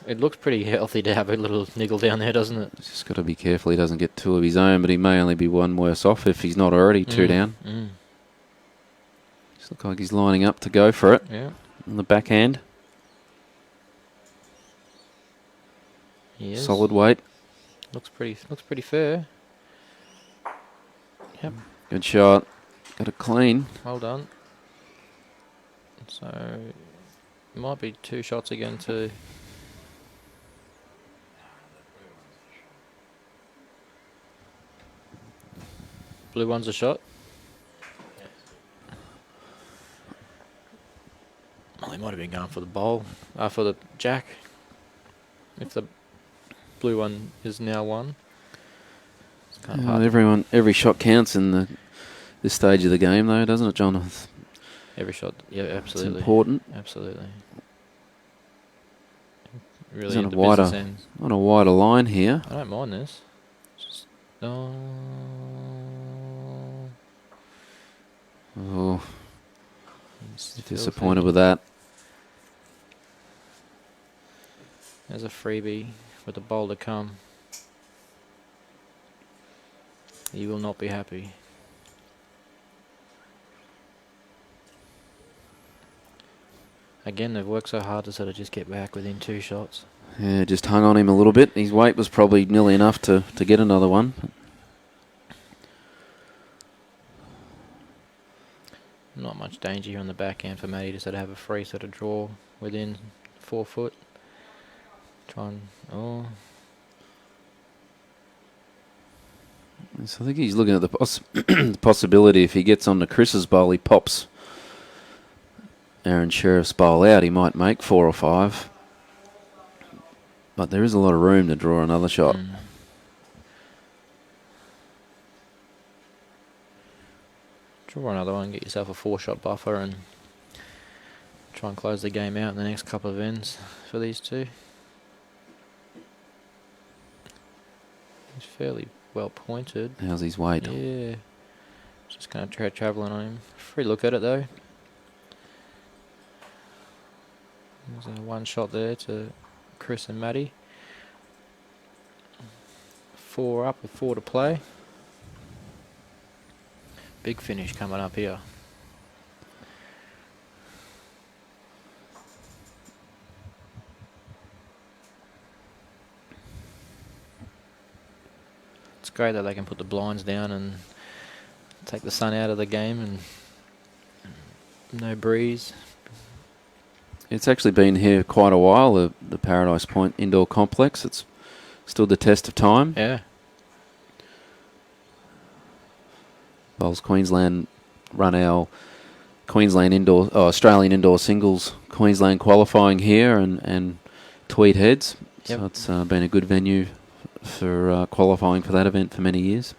It looks pretty healthy to have a little niggle down there, doesn't it? he's just got to be careful he doesn't get two of his own, but he may only be one worse off if he's not already two down. Just looks like he's lining up to go for it Yeah, on the backhand. he is. Solid weight. Looks pretty fair. Yep, Good shot. Got it clean. well done. So, it might be two shots again to... Blue one's a shot. Well, he might have been going for the bowl, for the jack. If the blue one is now one. It's kind of hard. Every shot counts in this stage of the game, though, doesn't it, John? Every shot, yeah, It's absolutely. important. Absolutely. He's Really on at the a business end. on a wider line here. I don't mind this. Just, Oh, it's disappointed filthy. with that. There's a freebie with the bowl to come. You will not be happy. Again, they've worked so hard to sort of just get back within two shots. Yeah, just hung on him a little bit. His weight was probably nearly enough to get another one. Not much danger here on the back end for Matty to sort of have a free sort of draw within 4 foot. Try and, So I think he's looking at the the possibility if he gets onto Chris's bowl, he pops Aaron Sheriff's bowl out. He might make 4 or 5. But there is a lot of room to draw another shot. Draw another one, get yourself a 4-shot buffer and try and close the game out in the next couple of ends for these two. He's fairly well pointed. How's his weight? Yeah. Just going to try travelling on him. Free look at it though. There's a one shot there to Chris and Matty. 4 up with 4 to play. Big finish coming up here. It's great that they can put the blinds down and take the sun out of the game and no breeze. It's actually been here quite a while, the Paradise Point Indoor Complex. It's stood the test of time. Yeah. Bowls Queensland run our Australian indoor singles Queensland qualifying here and Tweed Heads. Yep. So it's been a good venue for qualifying for that event for many years.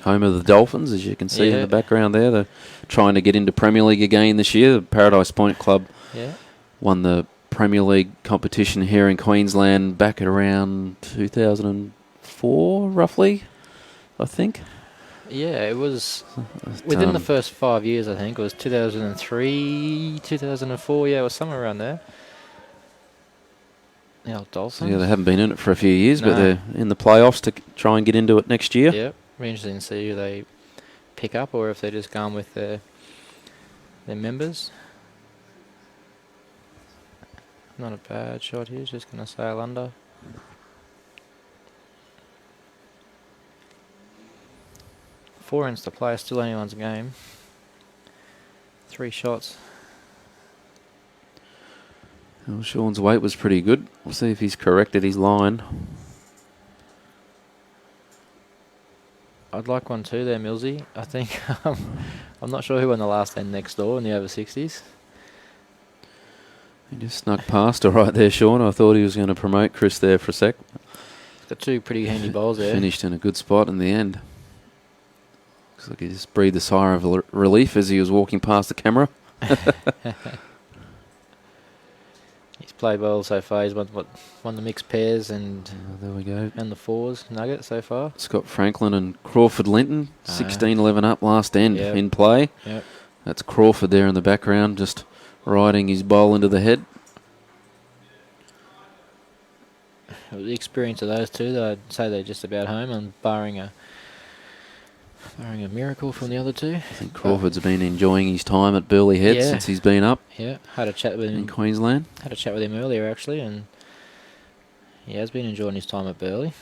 Home of the Dolphins, as you can see in the background there. They're trying to get into Premier League again this year. The Paradise Point Club won the Premier League competition here in Queensland back at around 2004, roughly, I think. Yeah, it was within the first 5 years, I think. It was 2003, 2004, yeah, it was somewhere around there. The old Dolphins. Yeah, they haven't been in it for a few years, No. but they're in the playoffs to try and get into it next year. Yeah, be interesting to see who they pick up or if they're just going with their members. Not a bad shot here, just going to sail under. Four ends to play, still anyone's game. 3 shots. Well, Sean's weight was pretty good. We'll see if he's corrected his line. I'd like one too there, Millsy. I think I'm not sure who won the last end next door in the over 60s. He just snuck past her right there, Sean. I thought he was going to promote Chris there for a sec. He's got 2 pretty handy bowls there. Finished in a good spot in the end. Looks like he just breathed a sigh of relief as he was walking past the camera. He's played well so far. He's won the mixed pairs and there we go. And the fours nugget so far. Scott Franklin and Crawford Linton, 16-11 up last end in play. Yep. That's Crawford there in the background, just riding his bowl into the head. The experience of those two, I'd say they're just about home, and barring a miracle from the other two. I think Crawford's been enjoying his time at Burleigh Head since he's been up. Yeah, had a chat with him in Queensland. Had a chat with him earlier actually, and he has been enjoying his time at Burleigh.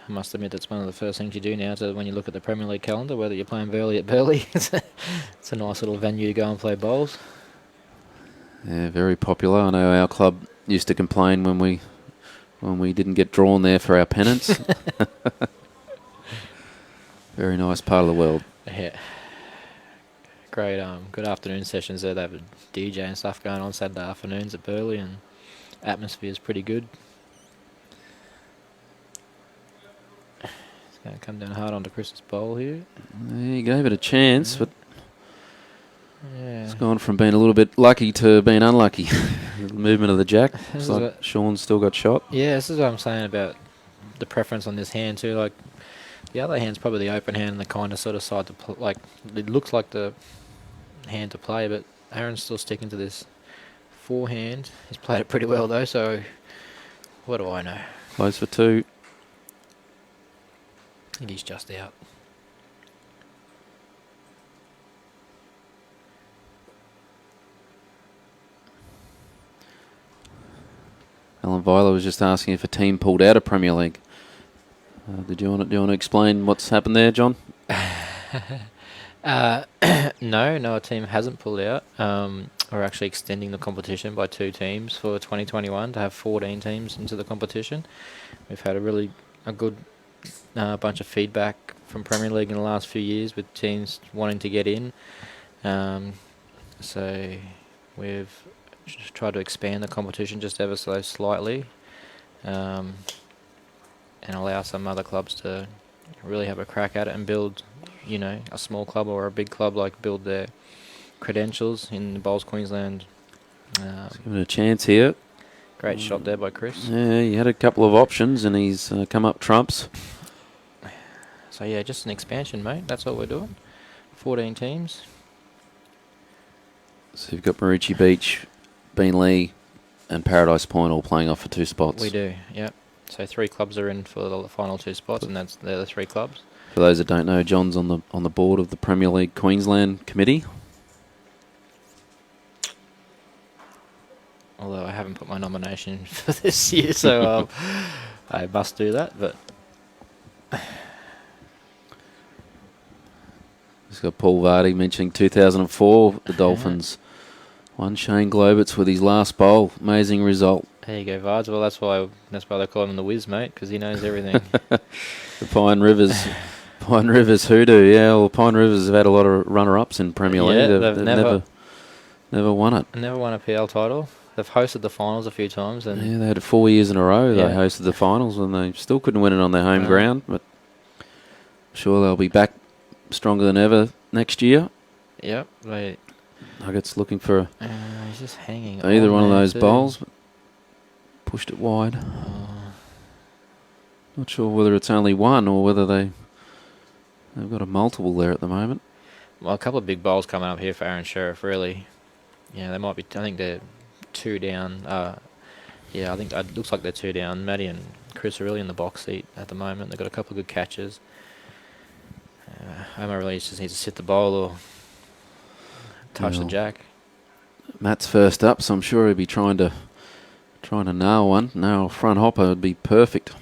I must admit that's one of the first things you do now when you look at the Premier League calendar, whether you're playing Burleigh at Burleigh. It's a nice little venue to go and play bowls. Yeah, very popular. I know our club used to complain when we didn't get drawn there for our pennants. Very nice part of the world. Yeah. Great good afternoon sessions there. They have a DJ and stuff going on Saturday afternoons at Burleigh, and atmosphere is pretty good. It's going to come down hard onto Chris's bowl here. He gave it a chance, but yeah, it's gone from being a little bit lucky to being unlucky. The movement of the jack. Looks like Sean's still got shot. Yeah, this is what I'm saying about the preference on this hand too. Like, the other hand's probably the open hand and the kind of sort of side to play. Like, it looks like the hand to play, but Aaron's still sticking to this forehand. He's played it pretty well though, so what do I know? Close for 2. I think he's just out. Alan Viola was just asking if a team pulled out of Premier League. Do you want to explain what's happened there, John? No, a team hasn't pulled out. We're actually extending the competition by 2 teams for 2021 to have 14 teams into the competition. We've had a good bunch of feedback from Premier League in the last few years with teams wanting to get in. So we've just tried to expand the competition just ever so slightly. And allow some other clubs to really have a crack at it and build a small club or a big club build their credentials in the Bowls Queensland. Give it a chance here. Great shot there by Chris. Yeah, he had a couple of options and he's come up trumps. So yeah, just an expansion, mate. That's what we're doing. 14 teams. So you've got Maroochy Beach, Beenleigh and Paradise Point all playing off for 2 spots. We do, yep. So 3 clubs are in for the final 2 spots, and they're the 3 clubs. For those that don't know, John's on the board of the Premier League Queensland Committee. Although I haven't put my nomination for this year, so I must do that. But He's got Paul Vardy mentioning 2004, the Dolphins won Shane Globitz with his last bowl. Amazing result. there you go, Vards. Well, that's why they call him the Whiz, mate, because he knows everything. The Pine Rivers hoodoo. Yeah, well, Pine Rivers have had a lot of runner-ups in Premier League. Yeah, they've never won it. Never won a PL title. They've hosted the finals a few times, and Yeah, they had 4 years in a row. Yeah. They hosted the finals and they still couldn't win it on their home No. ground. But I'm sure they'll be back stronger than ever next year. yep, Nuggets looking for he's just hanging. either on one of there those too. bowls. But pushed it wide. Not sure whether it's only one or whether they've got a multiple there at the moment. Well, a couple of big bowls coming up here for Aaron Sheriff, really. Yeah, they might be. I think they're 2 down. Yeah, I think it looks like they're 2 down. Matty and Chris are really in the box seat at the moment. They've got a couple of good catches. Omar really just needs to sit the bowl or touch the Well, jack. Matt's first up, so I'm sure he'll be trying to nail one. Nail a front hopper would be perfect.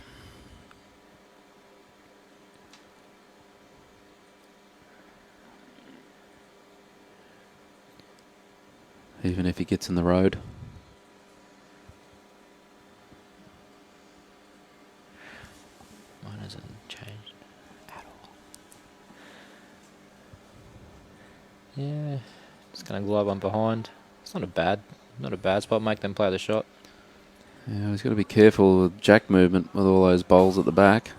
Even if he gets in the road. Mine hasn't changed at all. Yeah, just gonna glide one behind. It's not a bad spot. Make them play the shot. Yeah, he's got to be careful with jack movement with all those bowls at the back.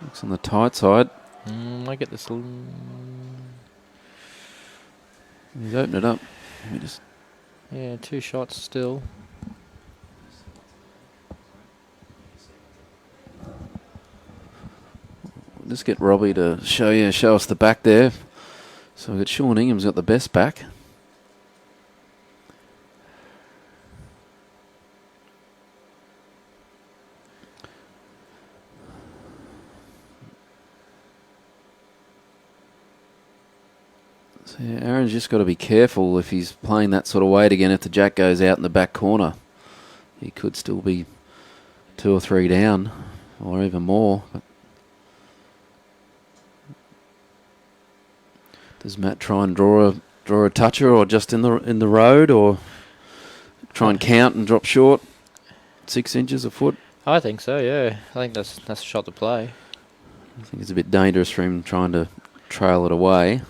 Looks on the tight side. I get this. He's opened it up. Let me just. Yeah, 2 shots still. Just get Robbie to show us the back there. So we've got Sean Ingham's got the best back. So yeah, Aaron's just got to be careful if he's playing that sort of weight again. If the jack goes out in the back corner, he could still be 2 or 3 down, or even more. But does Matt try and draw a toucher, or just in the road, or try and count and drop short 6 inches a foot? I think so. Yeah, I think that's a shot to play. I think it's a bit dangerous for him trying to trail it away,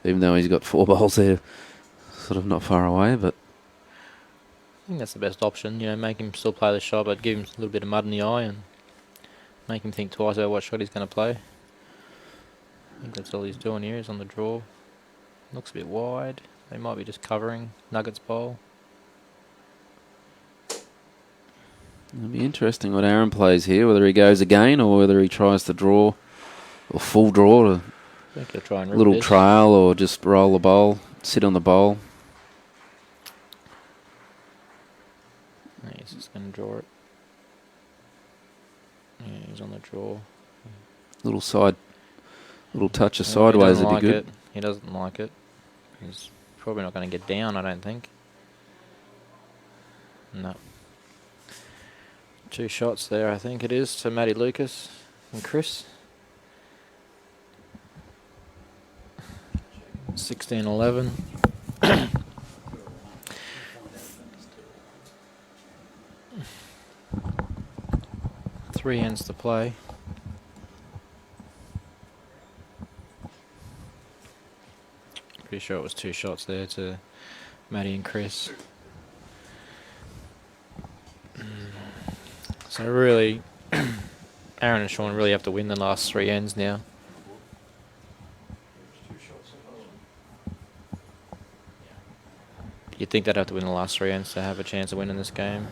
even though he's got 4 bowls there, sort of not far away. But I think that's the best option. Make him still play the shot, but give him a little bit of mud in the eye and make him think twice about what shot he's going to play. I think that's all he's doing here. Is on the draw. Looks a bit wide. They might be just covering Nuggets bowl. it'll be interesting what Aaron plays here, whether he goes again or whether he tries to draw, or full draw, I think he'll try and a rip little this. trail, or just roll the bowl, sit on the bowl. No, he's just going to draw it. Yeah, he's on the draw. Little touch of He sideways doesn't would like be good. it. He doesn't like it. He's probably not going to get down, I don't think. No. 2 shots there, I think it is, to Matty Lucas and Chris. 16-11. 3 ends to play. Pretty sure it was 2 shots there to Matty and Chris. So really, Aaron and Sean really have to win the last 3 ends now. You'd think they'd have to win the last 3 ends to have a chance of winning this game.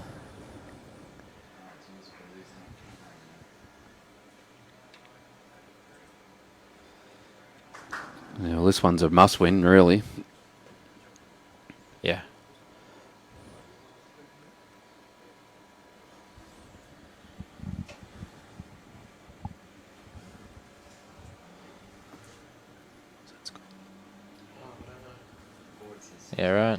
Yeah, well, this one's a must-win, really. Yeah. Yeah, right.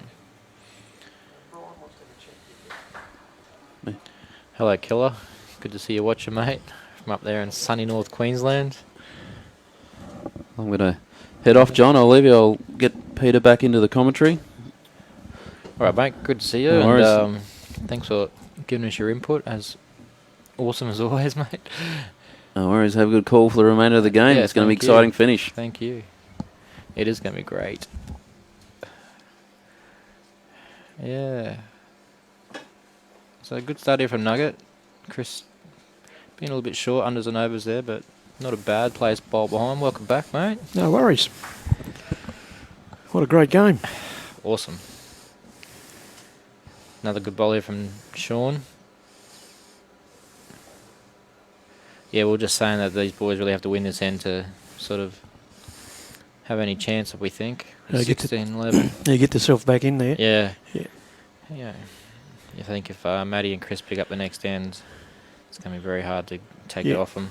Hello, Killer. Good to see you watching, mate. From up there in sunny North Queensland. I'm going to head off, John. I'll leave you. I'll get Peter back into the commentary. All right, mate. Good to see you. No worries. And thanks for giving us your input. As awesome as always, mate. No worries. Have a good call for the remainder of the game. Yeah, It's going to be thank you. exciting finish. Thank you. It is going to be great. Yeah. So a good start here from Nugget. Chris being a little bit short, unders and overs there, but not a bad place bowl behind. Welcome back, mate. No worries. What a great game. Awesome. Another good bowl here from Sean. Yeah, we we're just saying that these boys really have to win this end to sort of have any chance, we think. Get to- 16-11. You get yourself back in there. Yeah. Yeah. Yeah. I think if Matty and Chris pick up the next end, it's going to be very hard to take it Yeah. off them.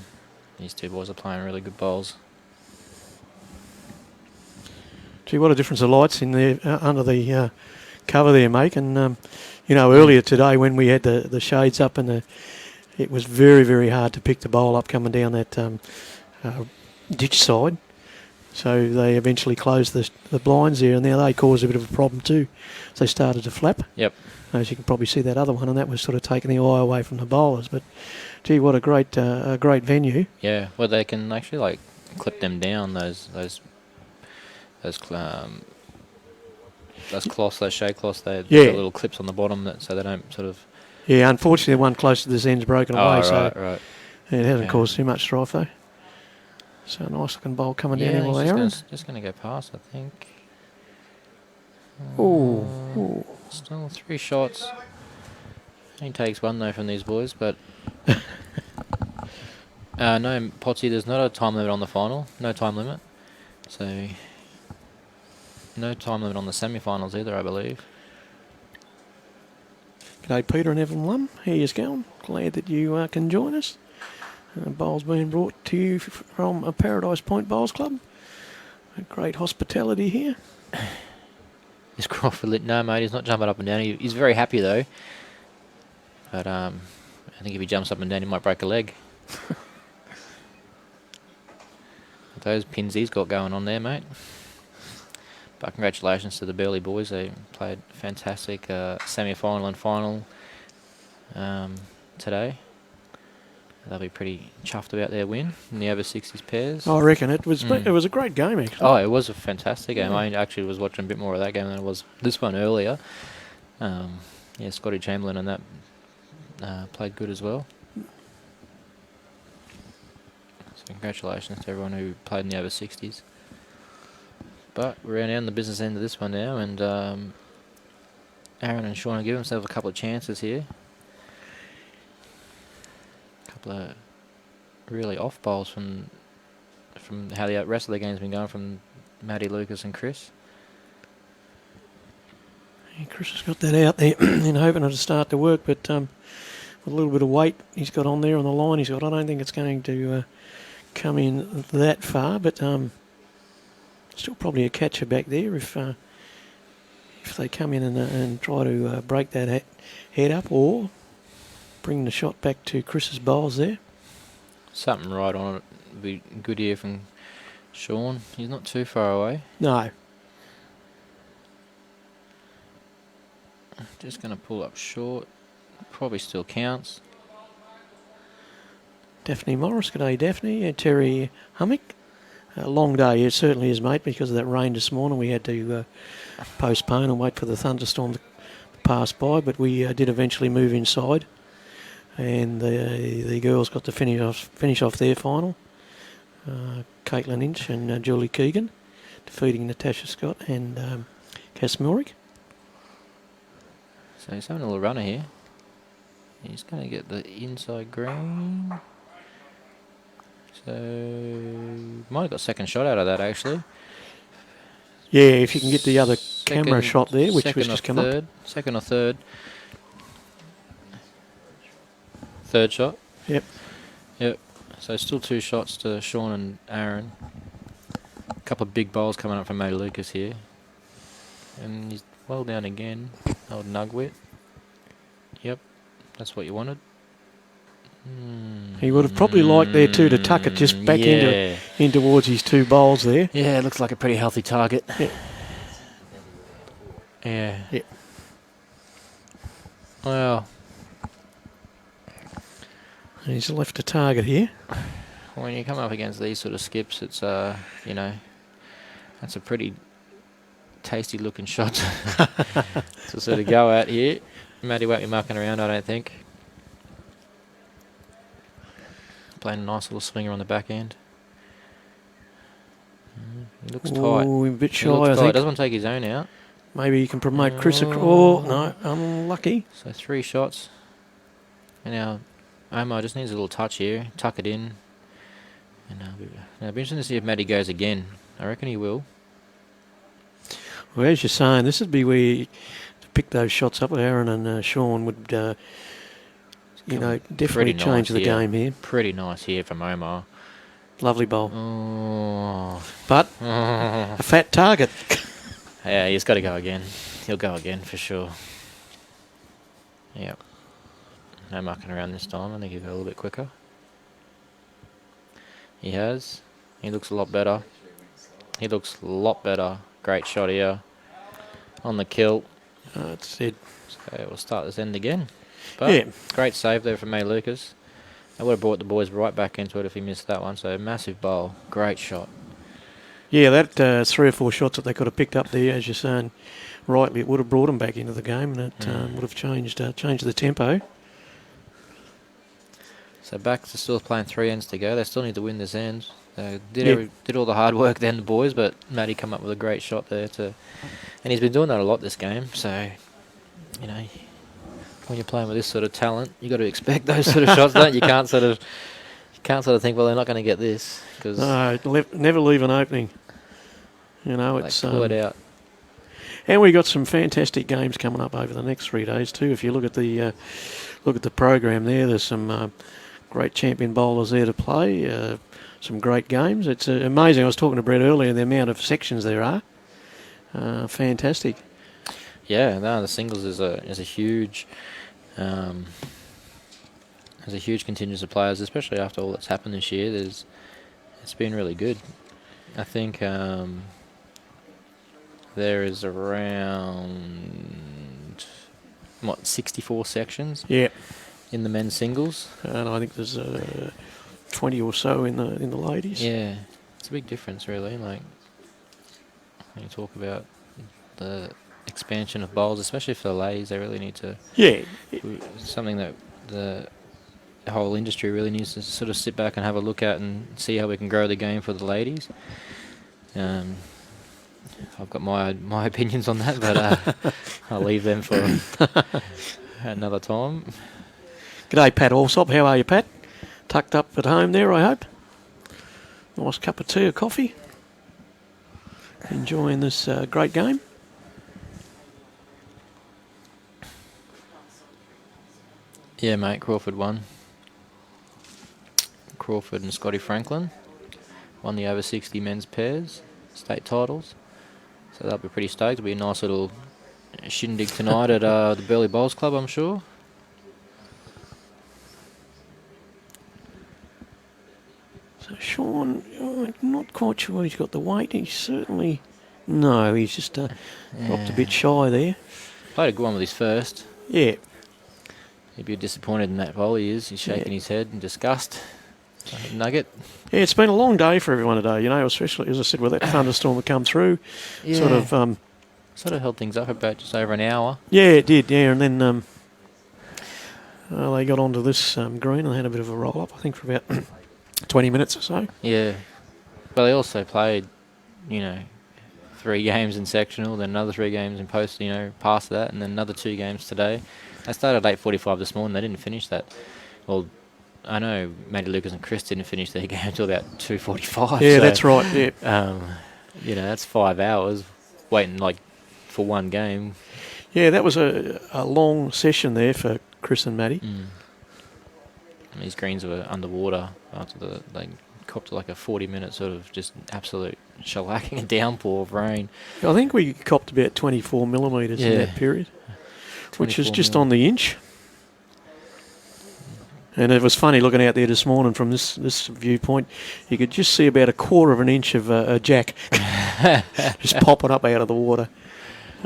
These two boys are playing really good bowls. Gee, what a difference the lights in there under the cover there make. And, earlier today when we had the shades up and it was very, very hard to pick the bowl up coming down that ditch side. So they eventually closed the blinds there, and now they caused a bit of a problem too. So they started to flap. Yep. As you can probably see that other one, and that was sort of taking the eye away from the bowlers. But, gee, what a great venue. Yeah, well, they can actually, like, clip them down, those cloths, those shade cloths, they have Yeah. little clips on the bottom so they don't sort of... Yeah, unfortunately, the one close to this end's broken away, so right. it hasn't Yeah. caused too much strife, though. So a nice looking bowl coming down here Yeah, while he's Aaron. just going to go past, I think. Ooh. Still 3 shots. He takes one, though, from these boys, but... no, Potsy, there's not a time limit on the final. No time limit. So... No time limit on the semi-finals either, I believe. G'day, Peter and Evan Lum. How you going? Glad that you can join us. Bowls being brought to you from a Paradise Point Bowls Club. A great hospitality here. Is Crawford lit? No, mate, he's not jumping up and down. He's very happy, though. But I think if he jumps up and down, he might break a leg. Those pins he's got going on there, mate. But congratulations to the Burleigh boys. They played fantastic semi-final and final today. They'll be pretty chuffed about their win in the over 60s pairs. I reckon it was a great game, actually. Oh, it was a fantastic game. I actually was watching a bit more of that game than it was this one earlier. Scotty Chamberlain and that played good as well. So congratulations to everyone who played in the over 60s. But we're now in the business end of this one now, and Aaron and Sean have given themselves a couple of chances here. A couple of really off bowls from how the rest of the game's been going from Matty, Lucas and Chris. Yeah, Chris has got that out there in hoping it'll start to work, but with a little bit of weight he's got on there on the line I don't think it's going to come in that far, but still probably a catcher back there if they come in and try to break that head up or bring the shot back to Chris's bowls there. Something right on it would be good here from Sean. He's not too far away. No. Just going to pull up short. Probably still counts. Daphne Morris, g'day Daphne. Terry Hummick. A long day, it certainly is, mate, because of that rain this morning. We had to postpone and wait for the thunderstorm to pass by, but we did eventually move inside. And the girls got to finish off their final. Caitlin Inch and Julie Keegan defeating Natasha Scott and Cass Milrick. So he's having a little runner here. He's going to get the inside green. So might have got second shot out of that actually. Yeah, if you can get the other camera shot there, which was just come up. Second or third. Third shot. Yep. Yep. So still 2 shots to Sean and Aaron. A couple of big bowls coming up from Matty Lucas here. And he's well down again. Old Nugwit. Yep. That's what you wanted. He would have probably liked there too to tuck it just back in towards his 2 bowls there. Yeah, it looks like a pretty healthy target. Yeah. Yeah. Yeah. Well, He's left a target here. when you come up against these sort of skips, it's you know, that's a pretty tasty looking shot to sort of go at here. Matty won't be mucking around, I don't think. Playing a nice little swinger on the back end. He looks tight. Oh, a bit shy, He looks I tight. think. Doesn't want to take his own out. Maybe you can promote Chris across. Oh, no, unlucky. So 3 shots. And now Omar just needs a little touch here. Tuck it in. And now it'll be interesting to see if Matty goes again. I reckon he will. Well, as you're saying, this would be where you pick those shots up. Aaron and Sean would, you know, definitely change the game here. Pretty nice here from Omar. Lovely bowl. Oh. But a fat target. Yeah, he's got to go again. He'll go again for sure. Yep. No mucking around this time. I think he'll go a little bit quicker. He has. He looks a lot better. He looks a lot better. Great shot here. On the kill. That's it. So we'll start this end again. But Yeah. great save there from May Lucas. I would have brought the boys right back into it if he missed that one. So massive bowl. Great shot. Yeah, that 3 or 4 shots that they could have picked up there, as you're saying, rightly, it would have brought them back into the game, and it would have changed the tempo. So back to still playing 3 ends to go. They still need to win this end. Did all the hard work then, the boys, but Matty come up with a great shot there and he's been doing that a lot this game. So, you know, when you're playing with this sort of talent, you got to expect those sort of shots, don't you? You can't sort of think, well, they're not going to get this because Never leave an opening. You know, they it's pull it out. And we got some fantastic games coming up over the next 3 days too. If you look at the program there, there's some great champion bowlers there to play. Some great games. It's amazing. I was talking to Brett earlier. The amount of sections there are. Fantastic. Yeah, no, the singles is a huge contingent of players, especially after all that's happened this year. It's been really good. I think there is around 64 sections. Yeah. In the men's singles, and I think there's 20 or so in the ladies. Yeah, it's a big difference, really. Like when you talk about the expansion of bowls, especially for the ladies, they really need to. Yeah. It's something that the whole industry really needs to sort of sit back and have a look at and see how we can grow the game for the ladies. I've got my opinions on that, but I'll leave them for another time. G'day, Pat Allsop. How are you, Pat? Tucked up at home there, I hope. Nice cup of tea or coffee. Enjoying this great game. Yeah, mate, Crawford won. Crawford and Scotty Franklin won the over 60 men's pairs state titles. So they'll be pretty stoked. It'll be a nice little shindig tonight at the Burleigh Bowls Club, I'm sure. So Sean, I'm not quite sure he's got the weight. He's certainly... No, he's just dropped a bit shy there. Played a good one with his first. Yeah. He'd be disappointed in that bowl. He is. He's shaking his head in disgust. Nugget. Yeah, it's been a long day for everyone today, you know, especially, as I said, with that thunderstorm that come through. Yeah. Sort of held things up about just over an hour. Yeah, it did, yeah, and then They got onto this green and had a bit of a roll-up, I think, for about 20 minutes or so. Yeah. But they also played, 3 games in sectional, then another 3 games in post, past that, and then another 2 games today. They started at 8:45 this morning. They didn't finish that. Well, I know Matty Lucas and Chris didn't finish their game until about 2:45. Yeah, so, that's right, yeah. That's 5 hours waiting, for one game. Yeah, that was a long session there for Chris and Matty. And these greens were underwater after they copped a 40-minute sort of just absolute shellacking and downpour of rain. I think we copped about 24 millimetres in that period, which is just on the inch. And it was funny looking out there this morning from this viewpoint. You could just see about a quarter of an inch of a jack just popping up out of the water.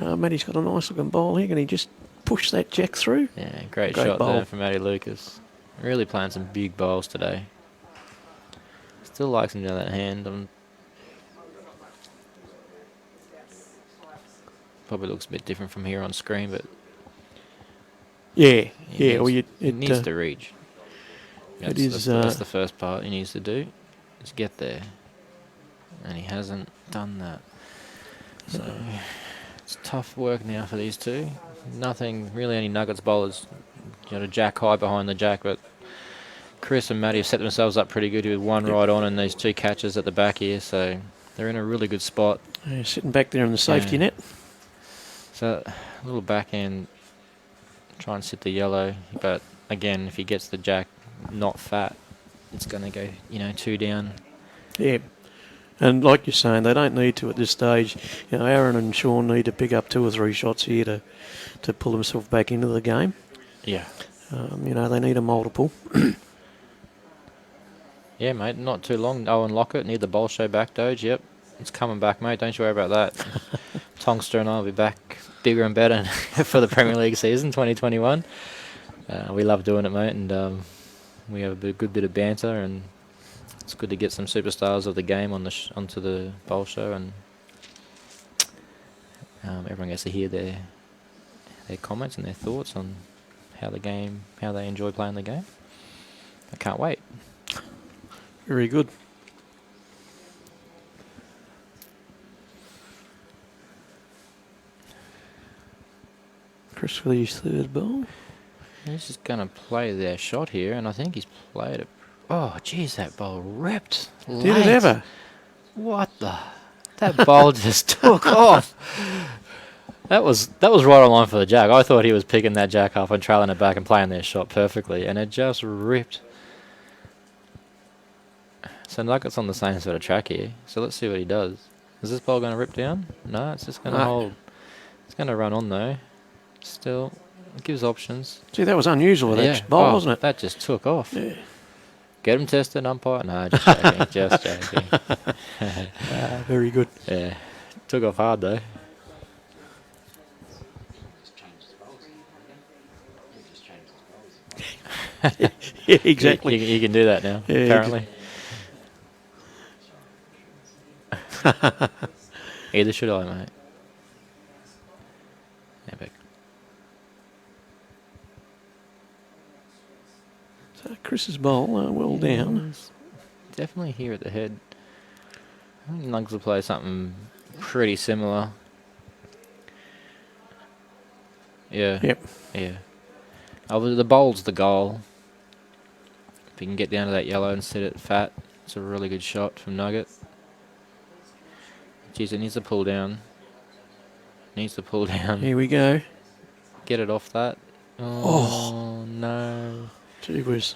Matty's got a nice looking bowl here. Can he just push that jack through? Yeah, great Great shot bowl. there from Matty Lucas. Really playing some big bowls today. Still likes him down that hand. Probably looks a bit different from here on screen, but Yeah. it It needs to reach. is, That's the first part he needs to do, is get there. And he hasn't done that. So it's tough work now for these two. Nothing, really any Nuggets bowlers, to jack high behind the jack, but Chris and Matty have set themselves up pretty good with one right on and these 2 catches at the back here, so they're in a really good spot. sitting back there in the safety net. So a little backhand, try and sit the yellow, but again, if he gets the jack not fat, it's going to go, 2 down. Yeah. And like you're saying, they don't need to at this stage. Aaron and Sean need to pick up 2 or 3 shots here to pull themselves back into the game. Yeah. They need a multiple. Yeah, mate, not too long. Owen Lockett, need the bowl show back, Doge. Yep, it's coming back, mate. Don't you worry about that. Tongster and I will be back bigger and better for the Premier League season 2021. We love doing it, mate, and we have a good bit of banter, and it's good to get some superstars of the game on onto the bowl show, and everyone gets to hear their comments and their thoughts on how they enjoy playing the game. I can't wait. Very good. Chris for his 3rd ball. He's just going to play their shot here, and I think he's played it. Oh, geez, that ball ripped. Did it ever? What the? That ball just took off. That was right on line for the jack. I thought he was picking that jack up and trailing it back and playing their shot perfectly, and it just ripped. So Nuggets on the same sort of track here. So let's see what he does. Is this ball going to rip down? No, it's just going to hold. It's going to run on though. Still, it gives options. See, that was unusual with that ball, wasn't it? That just took off. Yeah. Get him tested, umpire? No, just joking. Just joking. Very good. Yeah. Took off hard though. Yeah, exactly. You can do that now, Yeah, apparently. Either should I, mate. Epic. So Chris's bowl, well down. Definitely here at the head. I think Nugs will play something pretty similar. Yeah. Yep. Yeah. The bowl's the goal. If you can get down to that yellow and set it fat, it's a really good shot from Nugget. Jeez, it needs to pull down. Needs to pull down. Here we go. Get it off that. Oh, no. Gee whiz.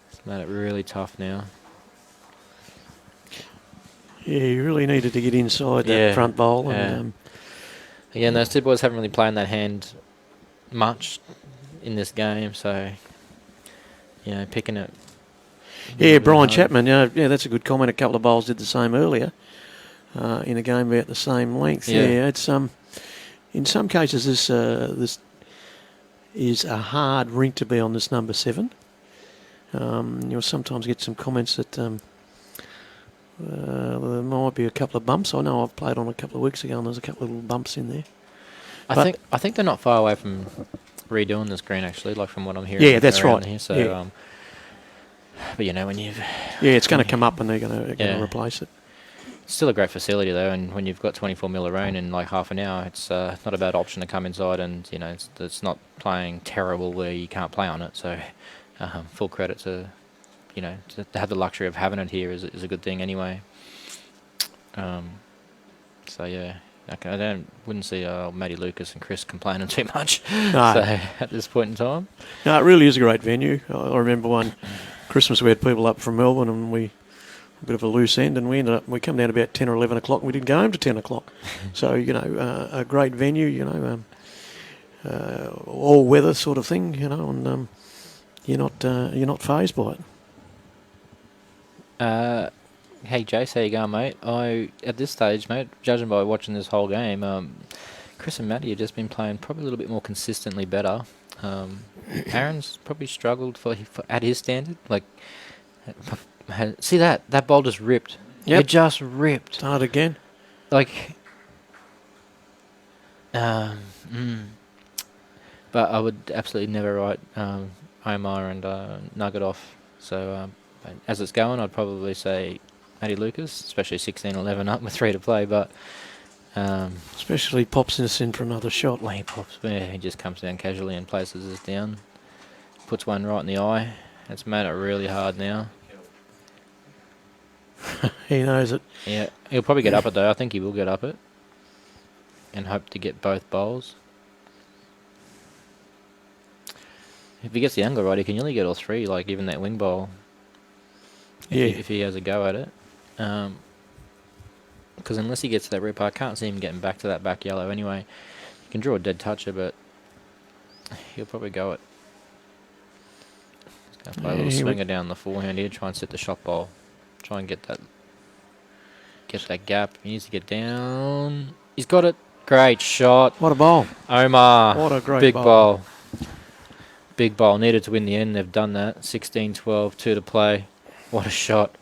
It's made it really tough now. Yeah, you really needed to get inside that front bowl. And, Again, those 2 boys haven't really played in that hand much in this game, so, picking it. Yeah, Brian Chapman, yeah, that's a good comment. A couple of bowls did the same earlier in a game about the same length. Yeah, it's in some cases this is a hard rink to be on, this number 7. You'll sometimes get some comments that there might be a couple of bumps. I know I've played on a couple of weeks ago and there's a couple of little bumps in there. I think they're not far away from redoing this green actually, like from what I'm hearing. Yeah, that's around right. Here, so, Yeah. But when you've Yeah, it's going to come up and they're going to Yeah. replace it. still a great facility though, and when you've got 24 mil of rain in like half an hour, it's not a bad option to come inside, and it's not playing terrible where you can't play on it. So full credit to to have the luxury of having it here is a good thing anyway. So yeah, I wouldn't see Matty Lucas and Chris complaining too much. No. So at this point in time, No, it really is a great venue. I remember one Christmas we had people up from Melbourne and a bit of a loose end, and we come down about 10 or 11 o'clock and we didn't go home to 10 o'clock. So, a great venue, all weather sort of thing, and you're not fazed by it. hey Jace, how you going, mate? At this stage, mate, judging by watching this whole game, Chris and Matty have just been playing probably a little bit more consistently better. Aaron's probably struggled for at his standard. Like, see that ball just ripped. Yep. It just ripped. Start again. Like, but I would absolutely never write Omar and Nugget off. So as it's going, I'd probably say Matty Lucas, especially 16-11 up with 3 to play. But Especially pops us in for another shot. when he just comes down casually and places us down, puts one right in the eye. It's made it really hard now. He knows it. Yeah, he'll probably get up it though. I think he will get up it, and hope to get both bowls. If he gets the angle right, he can nearly get all 3. Like even that wing bowl. If he has a go at it, because unless he gets to that rip, I can't see him getting back to that back yellow anyway. He can draw a dead toucher, but he'll probably go it. He's going to play a little swinger down the forehand here, try and set the shot bowl. Try and get that gap. He needs to get down. He's got it. Great shot. What a bowl. Omar. What a great big bowl. bowl. Big bowl. Needed to win the end. They've done that. 16-12, 2 to play. What a shot.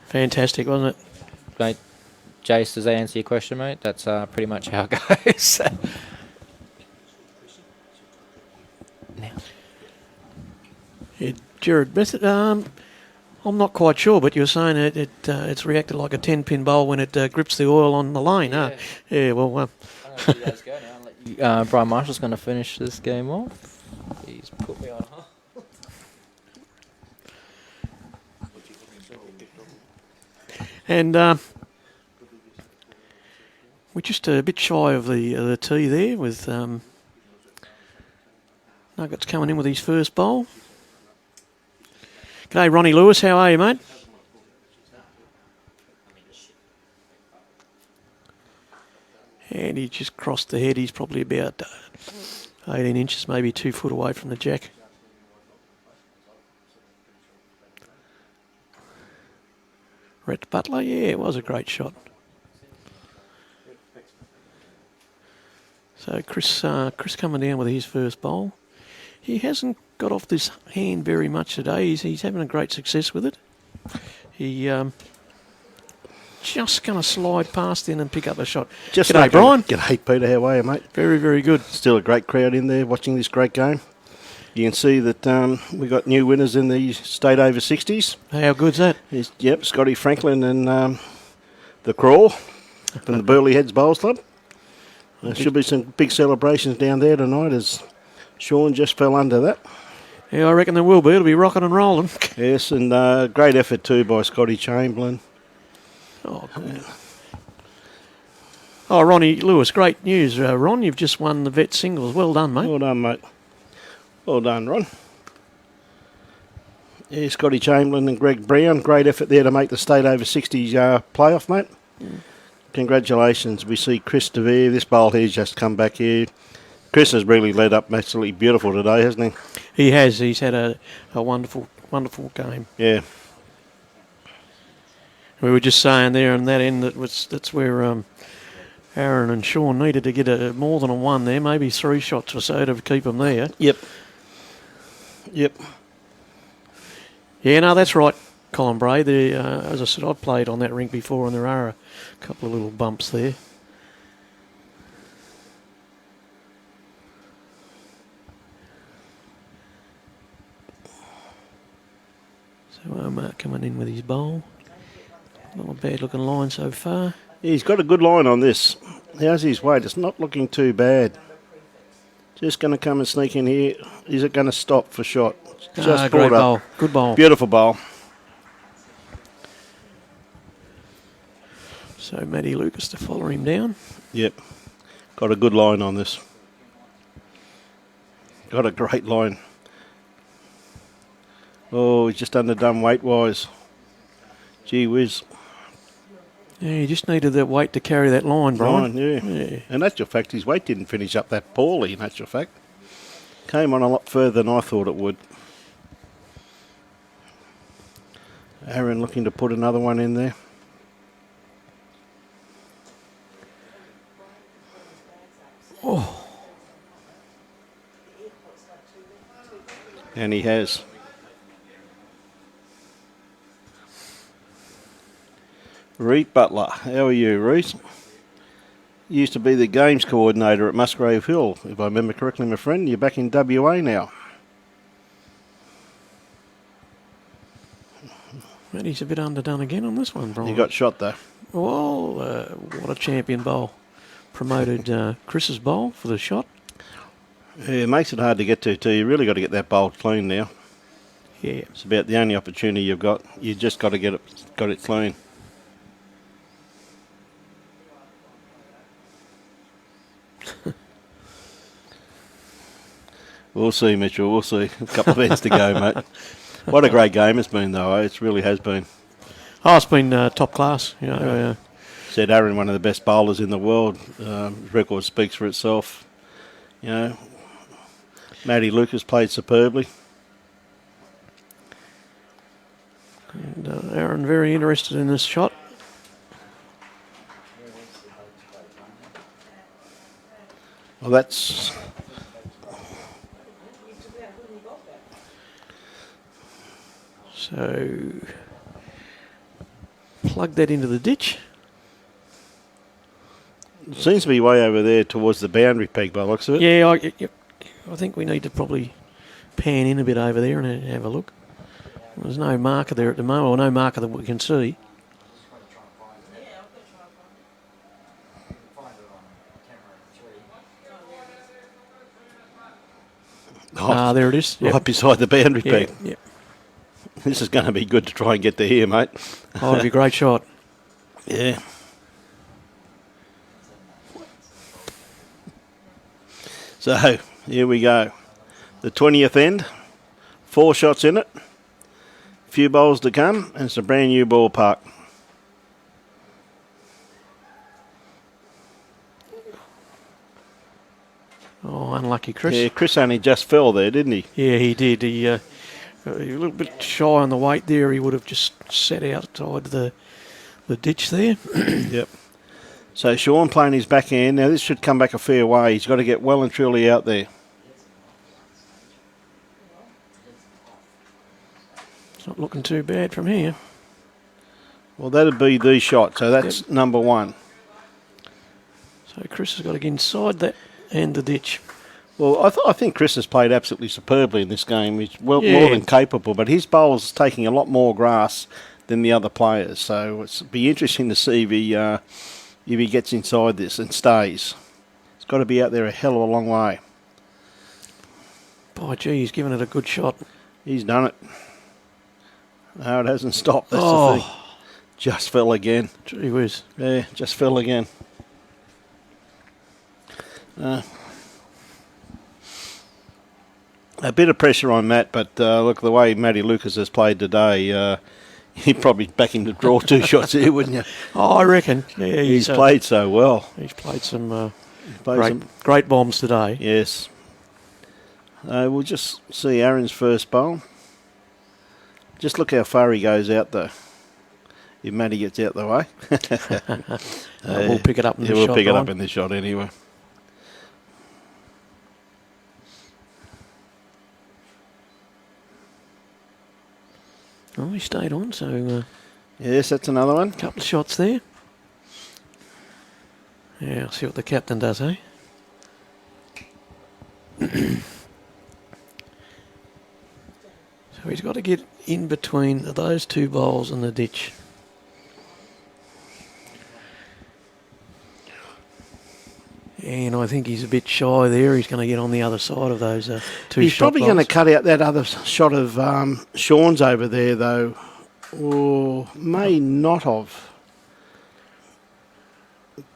Fantastic, wasn't it? Mate, Jace, does that answer your question, mate? That's pretty much how it goes. Now. Yeah, Jared Bessett, I'm not quite sure, but you're saying it's reacted like a 10-pin bowl when it grips the oil on the lane, huh? Yeah, well... I'll let you guys go now. I'll let you, Brian Marshall's going to finish this game off. He's put me on hold. And we're just a bit shy of the tee there with Nuggets coming in with his first bowl. G'day, Ronnie Lewis. How are you, mate? And he just crossed the head. He's probably about 18 inches, maybe 2 foot away from the jack. Rhett Butler, yeah, it was a great shot. So Chris coming down with his first bowl. He hasn't got off this hand very much today. He's having a great success with it. He just going to slide past in and pick up a shot. G'day, Brian. G'day, Peter. How are you, mate? Very, very good. Still a great crowd in there watching this great game. You can see that we got new winners in the state over 60s. How good's that? Yep, Scotty Franklin and the Crawl from the Burley Heads Bowls Club. There should be some big celebrations down there tonight as Sean just fell under that. Yeah, I reckon there will be. It'll be rocking and rolling. Yes, and great effort too by Scotty Chamberlain. Oh, good. Oh, Ronnie Lewis, great news. Ron, you've just won the vet singles. Well done, mate. Well done, mate. Well done, Ron. Yeah, Scotty Chamberlain and Greg Brown. Great effort there to make the state over 60s playoff, mate. Congratulations. We see Chris DeVere. This bowl here's just come back here. Chris has really led up absolutely beautiful today, hasn't he? He has. He's had a wonderful, wonderful game. Yeah. We were just saying there on that end that's where Aaron and Sean needed to get more than a 1 there, maybe 3 shots or so to keep them there. Yep. Yeah, no, that's right, Colin Bray. As I said, I've played on that rink before, and there are a couple of little bumps there. Mark coming in with his bowl. Not a bad looking line so far. He's got a good line on this. How's his weight? It's not looking too bad. Just going to come and sneak in here. Is it going to stop for shot? Just Great brought up. bowl. Good bowl. Beautiful bowl. So Matty Lucas to follow him down. Yep. Got a good line on this. Got a great line. Oh, he's just underdone weight-wise. Gee whiz. Yeah, you just needed that weight to carry that line, Brian. Yeah. In actual fact, his weight didn't finish up that poorly, in actual fact. Came on a lot further than I thought it would. Aaron looking to put another one in there. Oh, And he has. Reece Butler. How are you, Reece? You used to be the games coordinator at Musgrave Hill, if I remember correctly, my friend. You're back in WA now. Matty's a bit underdone again on this one, Brian. You got shot, though. Well, what a champion bowl. Promoted Chris's bowl for the shot. Yeah, it makes it hard to get to, too. You really got to get that bowl clean now. Yeah. It's about the only opportunity you've got. You just got to get it clean. We'll see, Mitchell. We'll see. A couple of ends to go, mate. What a great game it's been, though. It really has been. Oh, it's been top class. You know, Said Aaron, one of the best bowlers in the world. His record speaks for itself. You know, Matty Lucas played superbly. and Aaron very interested in this shot. Well, that's... So, plug that into the ditch. It seems to be way over there towards the boundary peg by the looks of it. Yeah, I think we need to probably pan in a bit over there and have a look. There's no marker there at the moment, or no marker that we can see. Oh, There it is. right Yep. beside the boundary Yeah, peg. yep. This is going to be good to try and get to here, mate. Oh, it'll be a great shot. Yeah. So, here we go. The 20th end. 4 shots in it. A few bowls to come, and it's a brand new ballpark. Oh, unlucky Chris. Yeah, Chris only just fell there, didn't he? Yeah, he did. He a little bit shy on the weight there. He would have just sat outside the ditch there. Yep. So Sean playing his backhand. Now this should come back a fair way. He's got to get well and truly out there. It's not looking too bad from here. Well, that'd be the shot. So that's number 1. So Chris has got to get inside that and the ditch. Well, I think Chris has played absolutely superbly in this game. He's more Yeah. than capable, but his bowl's taking a lot more grass than the other players. So it'll be interesting to see if he gets inside this and stays. It's got to be out there a hell of a long way. By gee, he's given it a good shot. He's done it. No, it hasn't stopped. That's the thing. Just fell again. Gee whiz. Yeah, just fell again. A bit of pressure on Matt, but look, the way Matty Lucas has played today, you'd probably back him to draw 2 shots here, wouldn't you? Oh, I reckon. Yeah, He's played so well. He's played some Played some- great bombs today. Yes. We'll just see Aaron's first bowl. Just look how far he goes out, though. If Matty gets out the way. We'll pick it up in Yeah, this we'll shot. pick it Brian. up in this shot anyway. Oh, he stayed on, so Yes, that's another one. a couple of shots there. Yeah, I'll see what the captain does, eh? So So he's got to get in between those two bowls and the ditch. And I think he's a bit shy there. He's going to get on the other side of those two He's shot probably going to bowls. cut out that other shot of Sean's over there, though. Or may not have.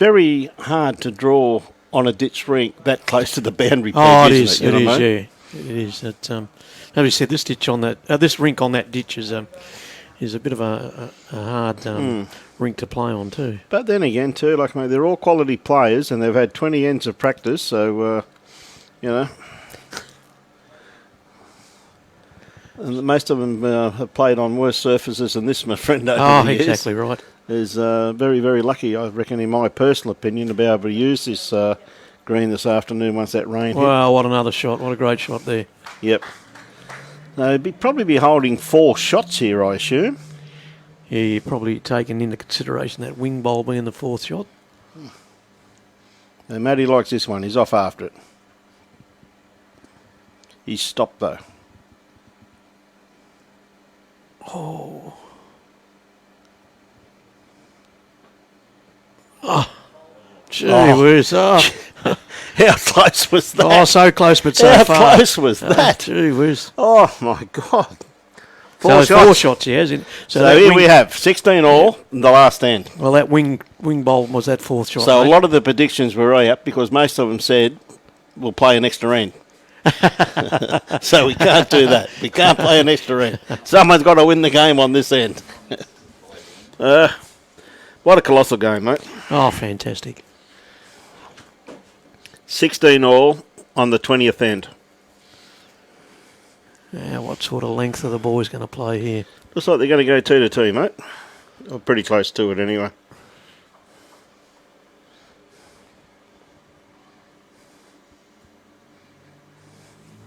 Very hard to draw on a ditch rink that close to the boundary. Oh, peg, it isn't is. You It know is. what I mean? Yeah, it is. Nobody said this ditch on that. This rink on that ditch is a bit of a hard rink to play on too. But then again, too, like mate, they're all quality players, and they've had 20 ends of practice. So, you know, and most of them have played on worse surfaces than this, my friend. Over the years. Exactly right. Is very, very lucky, I reckon, in my personal opinion, to be able to use this green this afternoon once that rain hit. Wow, what another shot! What a great shot there. Yep. Now, he'd probably be holding 4 shots here, I assume. Yeah, you're probably taking into consideration that wing bowl being the 4th shot. Now, Matty likes this one. He's off after it. He's stopped, though. Oh. Gee whiz. Oh. How close was that? Oh, so close, but so How far. close was that? Gee whiz. Oh, my God. So 4 shots. 4 shots, yeah. So So that here wing, we have 16 all in the last end. Well, that wing bowl was that 4th shot. So a mate. lot of the predictions were right up because most of them said we'll play an extra end. So we can't do that. We can't play an extra end. Someone's got to win the game on this end. What a colossal game, mate. Oh, fantastic. 16 all on the 20th end. Now, what sort of length are the boys going to play here? Looks like they're going to go 2-2, mate. Or pretty close to it anyway.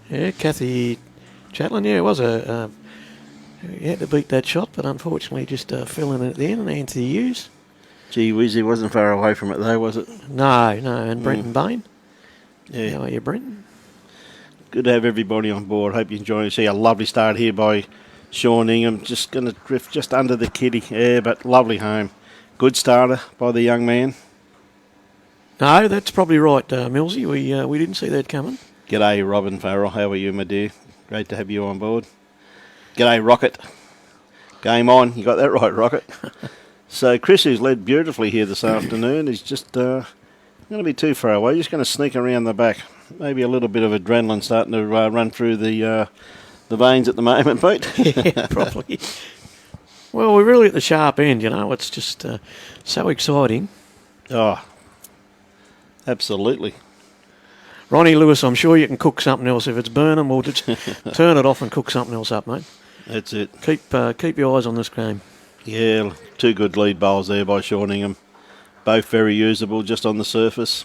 Yeah, Kathy Chatelain, yeah, it was he had to beat that shot, but unfortunately just fell in at the end and Anthony Hughes. Gee whiz, he wasn't far away from it though, was it? No, and Brenton Bain. Yeah. How are you, Brenton? Good to have everybody on board. Hope you enjoy it. See a lovely start here by Sean Ingham. Just going to drift just under the kitty. Yeah, but lovely home. Good starter by the young man. No, that's probably right, Millsy. We didn't see that coming. G'day, Robin Farrell. How are you, my dear? Great to have you on board. G'day, Rocket. Game on. You got that right, Rocket. So Chris, who's led beautifully here this afternoon, is just not going to be too far away. Just going to sneak around the back. Maybe a little bit of adrenaline starting to run through the veins at the moment, mate. Yeah, probably. Well, we're really at the sharp end, you know. It's just so exciting. Oh, absolutely. Ronnie Lewis, I'm sure you can cook something else. If it's burning, we'll just turn it off and cook something else up, mate. That's it. Keep your eyes on this game. Yeah, 2 good lead bowls there by Sean Ingham. Both very usable just on the surface.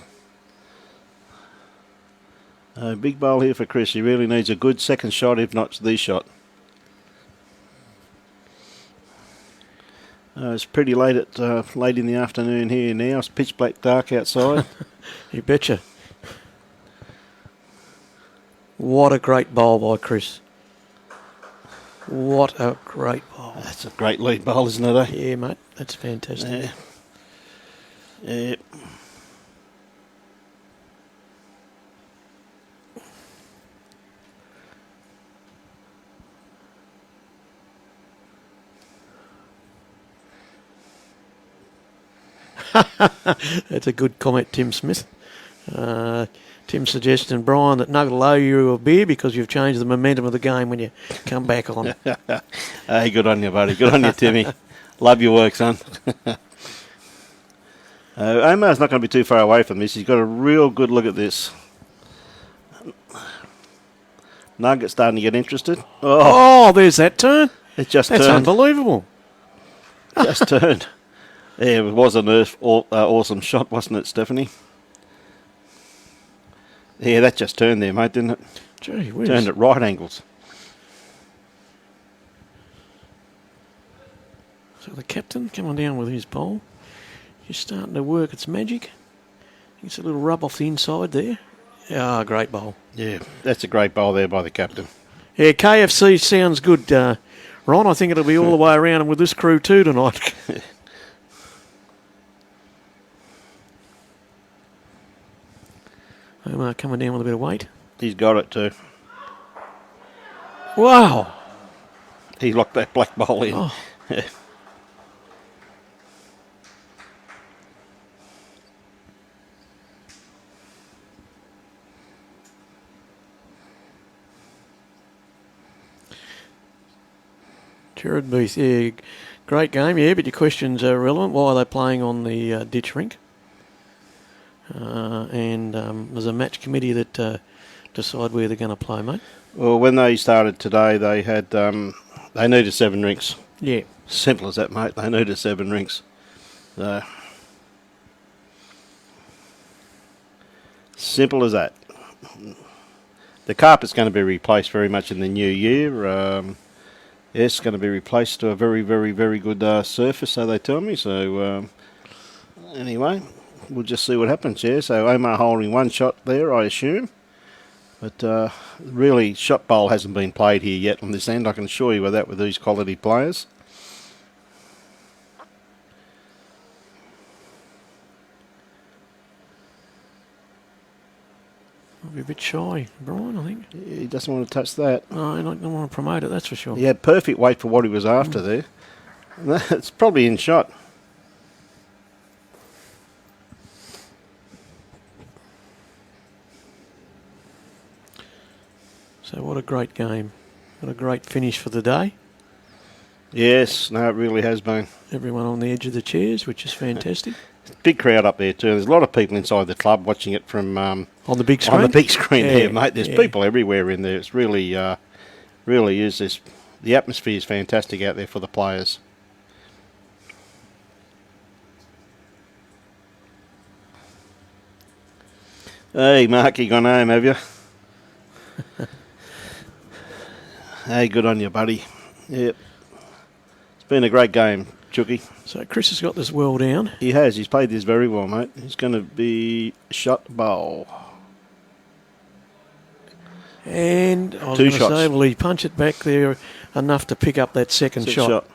Big bowl here for Chris. He really needs a good second shot, if not the shot. It's pretty late in the afternoon here now. It's pitch black dark outside. You betcha. What a great bowl by Chris. What a great bowl. That's a great lead bowl, isn't it? Eh? Yeah, mate. That's fantastic. Yeah. That's a good comment, Tim Smith. Tim suggesting, Brian, that Nugget will owe you a beer because you've changed the momentum of the game when you come back on. Hey, good on you, buddy. Good on you, Timmy. Love your work, son. Omar's not going to be too far away from this. He's got a real good look at this. Nugget starting to get interested. Oh, there's that turn. It just That's turned. unbelievable. Just turned. Yeah, it was an awesome shot, wasn't it, Stephanie? Yeah, that just turned there, mate, didn't it? Gee whiz. Turned at right angles. So the captain coming down with his bowl. He's starting to work its magic. It's a little rub off the inside there. Ah, great bowl. Yeah, that's a great bowl there by the captain. Yeah, KFC sounds good, Ron. I think it'll be all the way around with this crew too tonight. Omar coming down with a bit of weight. He's got it too. Wow. He locked that black bowl in. Oh. Jared Beath, yeah, great game, yeah, but your questions are relevant. Why are they playing on the ditch rink? And there's a match committee that decide where they're going to play, mate. Well, when they started today, they had they needed 7 rinks. Yeah. Simple as that, mate. They needed 7 rinks. Simple as that. The carpet's going to be replaced very much in the new year. It's going to be replaced to a very, very, very good surface, so they tell me. So anyway, we'll just see what happens, yeah. So Omar holding 1 shot there, I assume. But really, shot bowl hasn't been played here yet on this end. I can assure you of that with these quality players. I'll be a bit shy, Brian, I think. He doesn't want to touch that. No, I don't want to promote it, that's for sure. He had perfect weight for what he was after there. It's probably in shot. So what a great game. What a great finish for the day. Yes, no, it really has been. Everyone on the edge of the chairs, which is fantastic. Big crowd up there too. There's a lot of people inside the club watching it from on the big screen. On the big screen Yeah, there, mate. There's yeah. people everywhere in there. It's really, really is. The atmosphere is fantastic out there for the players. Hey, Mark, you gone home, have you? Hey, good on you, buddy. Yep. It's been a great game, Chucky. So Chris has got this well down. He has. He's played this very well, mate. He's going to be shot bowl. And I was 2 going to shots. say, will he punch it back there enough to pick up that second shot?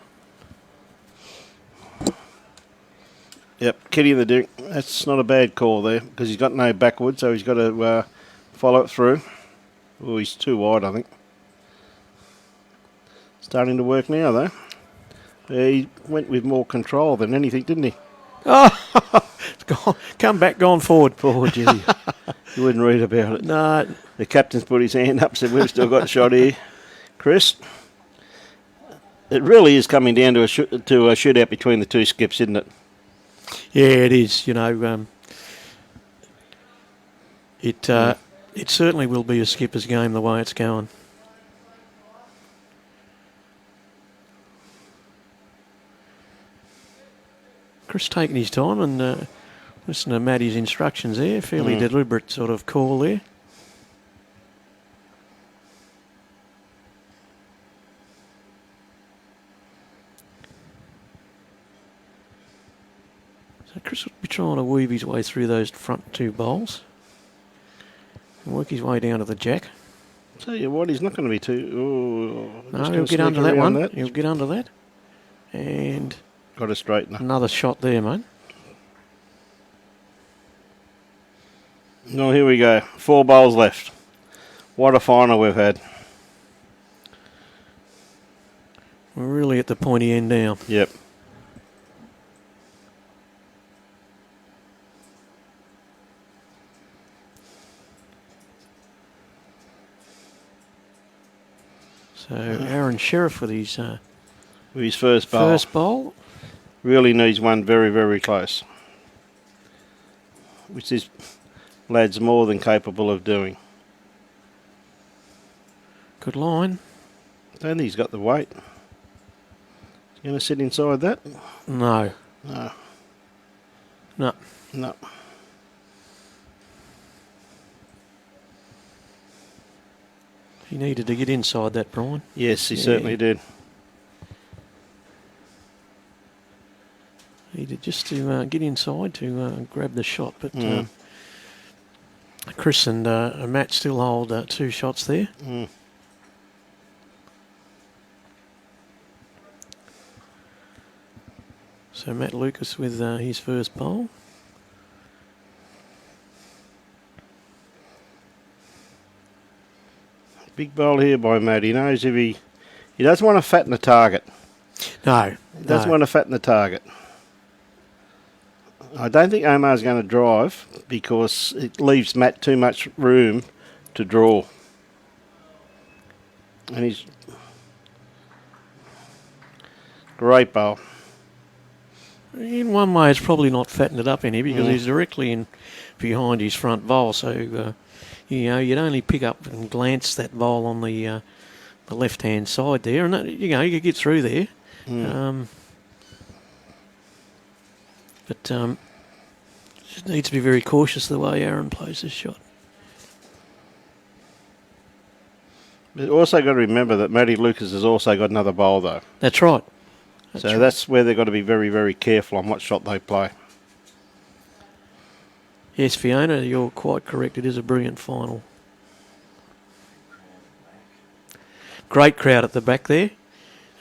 Yep, Kitty in the Dink. That's not a bad call there because he's got no backward, so he's got to follow it through. Oh, he's too wide, I think. Starting to work now, though. He went with more control than anything, didn't he? Oh, it's gone, come back, gone forward. Poor Jimmy. You wouldn't read about it. No. The captain's put his hand up, said we've still got a shot here. Chris, it really is coming down to a shootout between the 2 skips, isn't it? Yeah, it is. You know, it certainly will be a skipper's game the way it's going. Chris taking his time and listen to Matty's instructions there. Fairly deliberate sort of call there. So Chris will be trying to weave his way through those front 2 bowls and work his way down to the jack. Tell you what, he's not going to be too... Oh, no, he'll get under that one. He'll get under that. And... got a straightener. Another shot there, mate. No, here we go. 4 bowls left. What a final we've had. We're really at the pointy end now. Yep. So Aaron Sheriff with his first bowl. First bowl. Really needs one very, very close. Which this lad's more than capable of doing. Good line. Don't think he's got the weight. He's going to sit inside that? No. No. No. No. He needed to get inside that, Brian. Yes, he certainly did. Needed just to get inside to grab the shot, but Chris and Matt still hold 2 shots there. So Matt Lucas with his first bowl. Big bowl here by Matt. He knows if he doesn't want to fatten the target. No. He doesn't want to fatten the target. I don't think Omar's going to drive because it leaves Matt too much room to draw. And he's great bowl. In one way, it's probably not fattened it up any because he's directly in behind his front bowl. So, you'd only pick up and glance that bowl on the left-hand side there. And, you could get through there. But just needs to be very cautious the way Aaron plays this shot. But also got to remember that Matty Lucas has also got another bowl though. That's right. That's where they've got to be very, very careful on what shot they play. Yes, Fiona, you're quite correct. It is a brilliant final. Great crowd at the back there.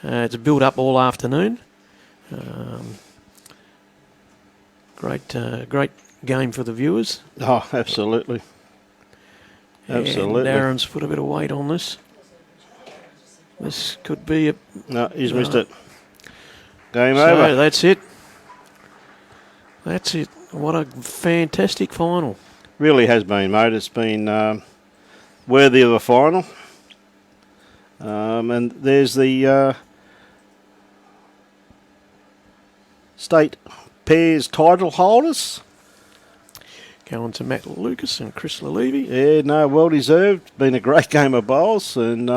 It's built up all afternoon. Great game for the viewers. Oh, absolutely. Absolutely. And Aaron's put a bit of weight on this. This could be a... No, he's missed it. Game so over. That's it. That's it. What a fantastic final. Really has been, mate. It's been worthy of a final. And there's the state pairs title holders. Going to Matt Lucas and Chris Levy. Yeah, no, well deserved. Been a great game of bowls, and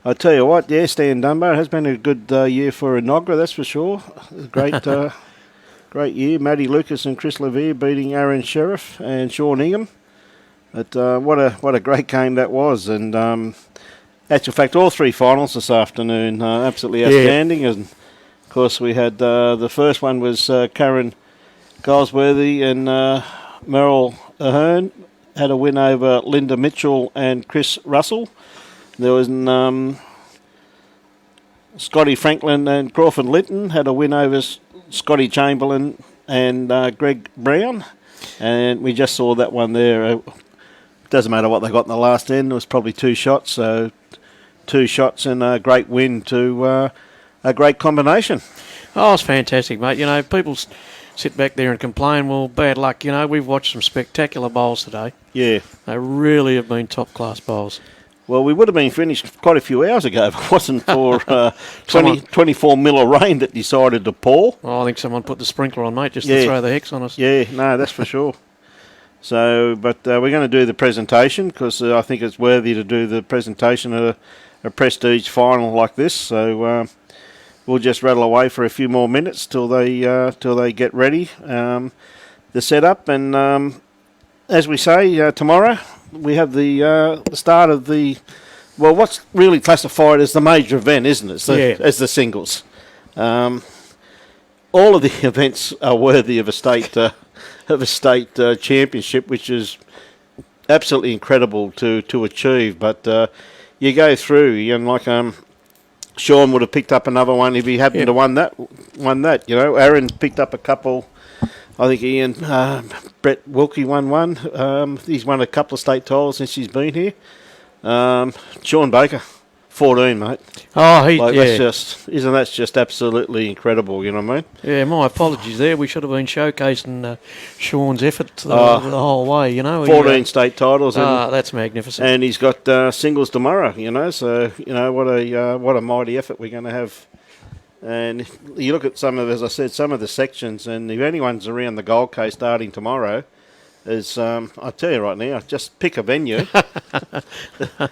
I tell you what, yeah, Stan Dunbar has been a good year for Enoggera, that's for sure. Great, great year. Matty Lucas and Chris Levy beating Aaron Sheriff and Sean Ingham. But what a great game that was, and actual fact, all three finals this afternoon, absolutely outstanding. And of course, we had the first one was Karen Goldsworthy and Merrill Ahern had a win over Linda Mitchell and Chris Russell. There was Scotty Franklin and Crawford Linton had a win over Scotty Chamberlain and Greg Brown. And we just saw that one there. Doesn't matter what they got in the last end. It was probably 2 shots. So 2 shots and a great win to a great combination. Oh, it's fantastic, mate. People sit back there and complain, well, bad luck. We've watched some spectacular bowls today. Yeah. They really have been top-class bowls. Well, we would have been finished quite a few hours ago if it wasn't for 24 mil of rain that decided to pour. Oh, I think someone put the sprinkler on, mate, just to throw the hex on us. Yeah, no, that's for sure. So, but we're going to do the presentation because I think it's worthy to do the presentation at a prestige final like this. So we'll just rattle away for a few more minutes till they get ready, the setup, and as we say, tomorrow we have the start of what's really classified as the major event, isn't it? As the singles. All of the events are worthy of a state championship, which is absolutely incredible to achieve. But you go through, like Sean would have picked up another one if he happened to won that. Aaron picked up a couple. I think Ian, Brett Wilkie won one. He's won a couple of state titles since he's been here. Sean Baker, 14, mate. Oh, that's just absolutely incredible, you know what I mean? Yeah, my apologies there. We should have been showcasing Sean's effort the whole way, 14 state titles. That's magnificent. And he's got singles tomorrow, so, what a mighty effort we're going to have. And you look at some of the sections, and if anyone's around the Gold Coast starting tomorrow, I'll tell you right now, just pick a venue.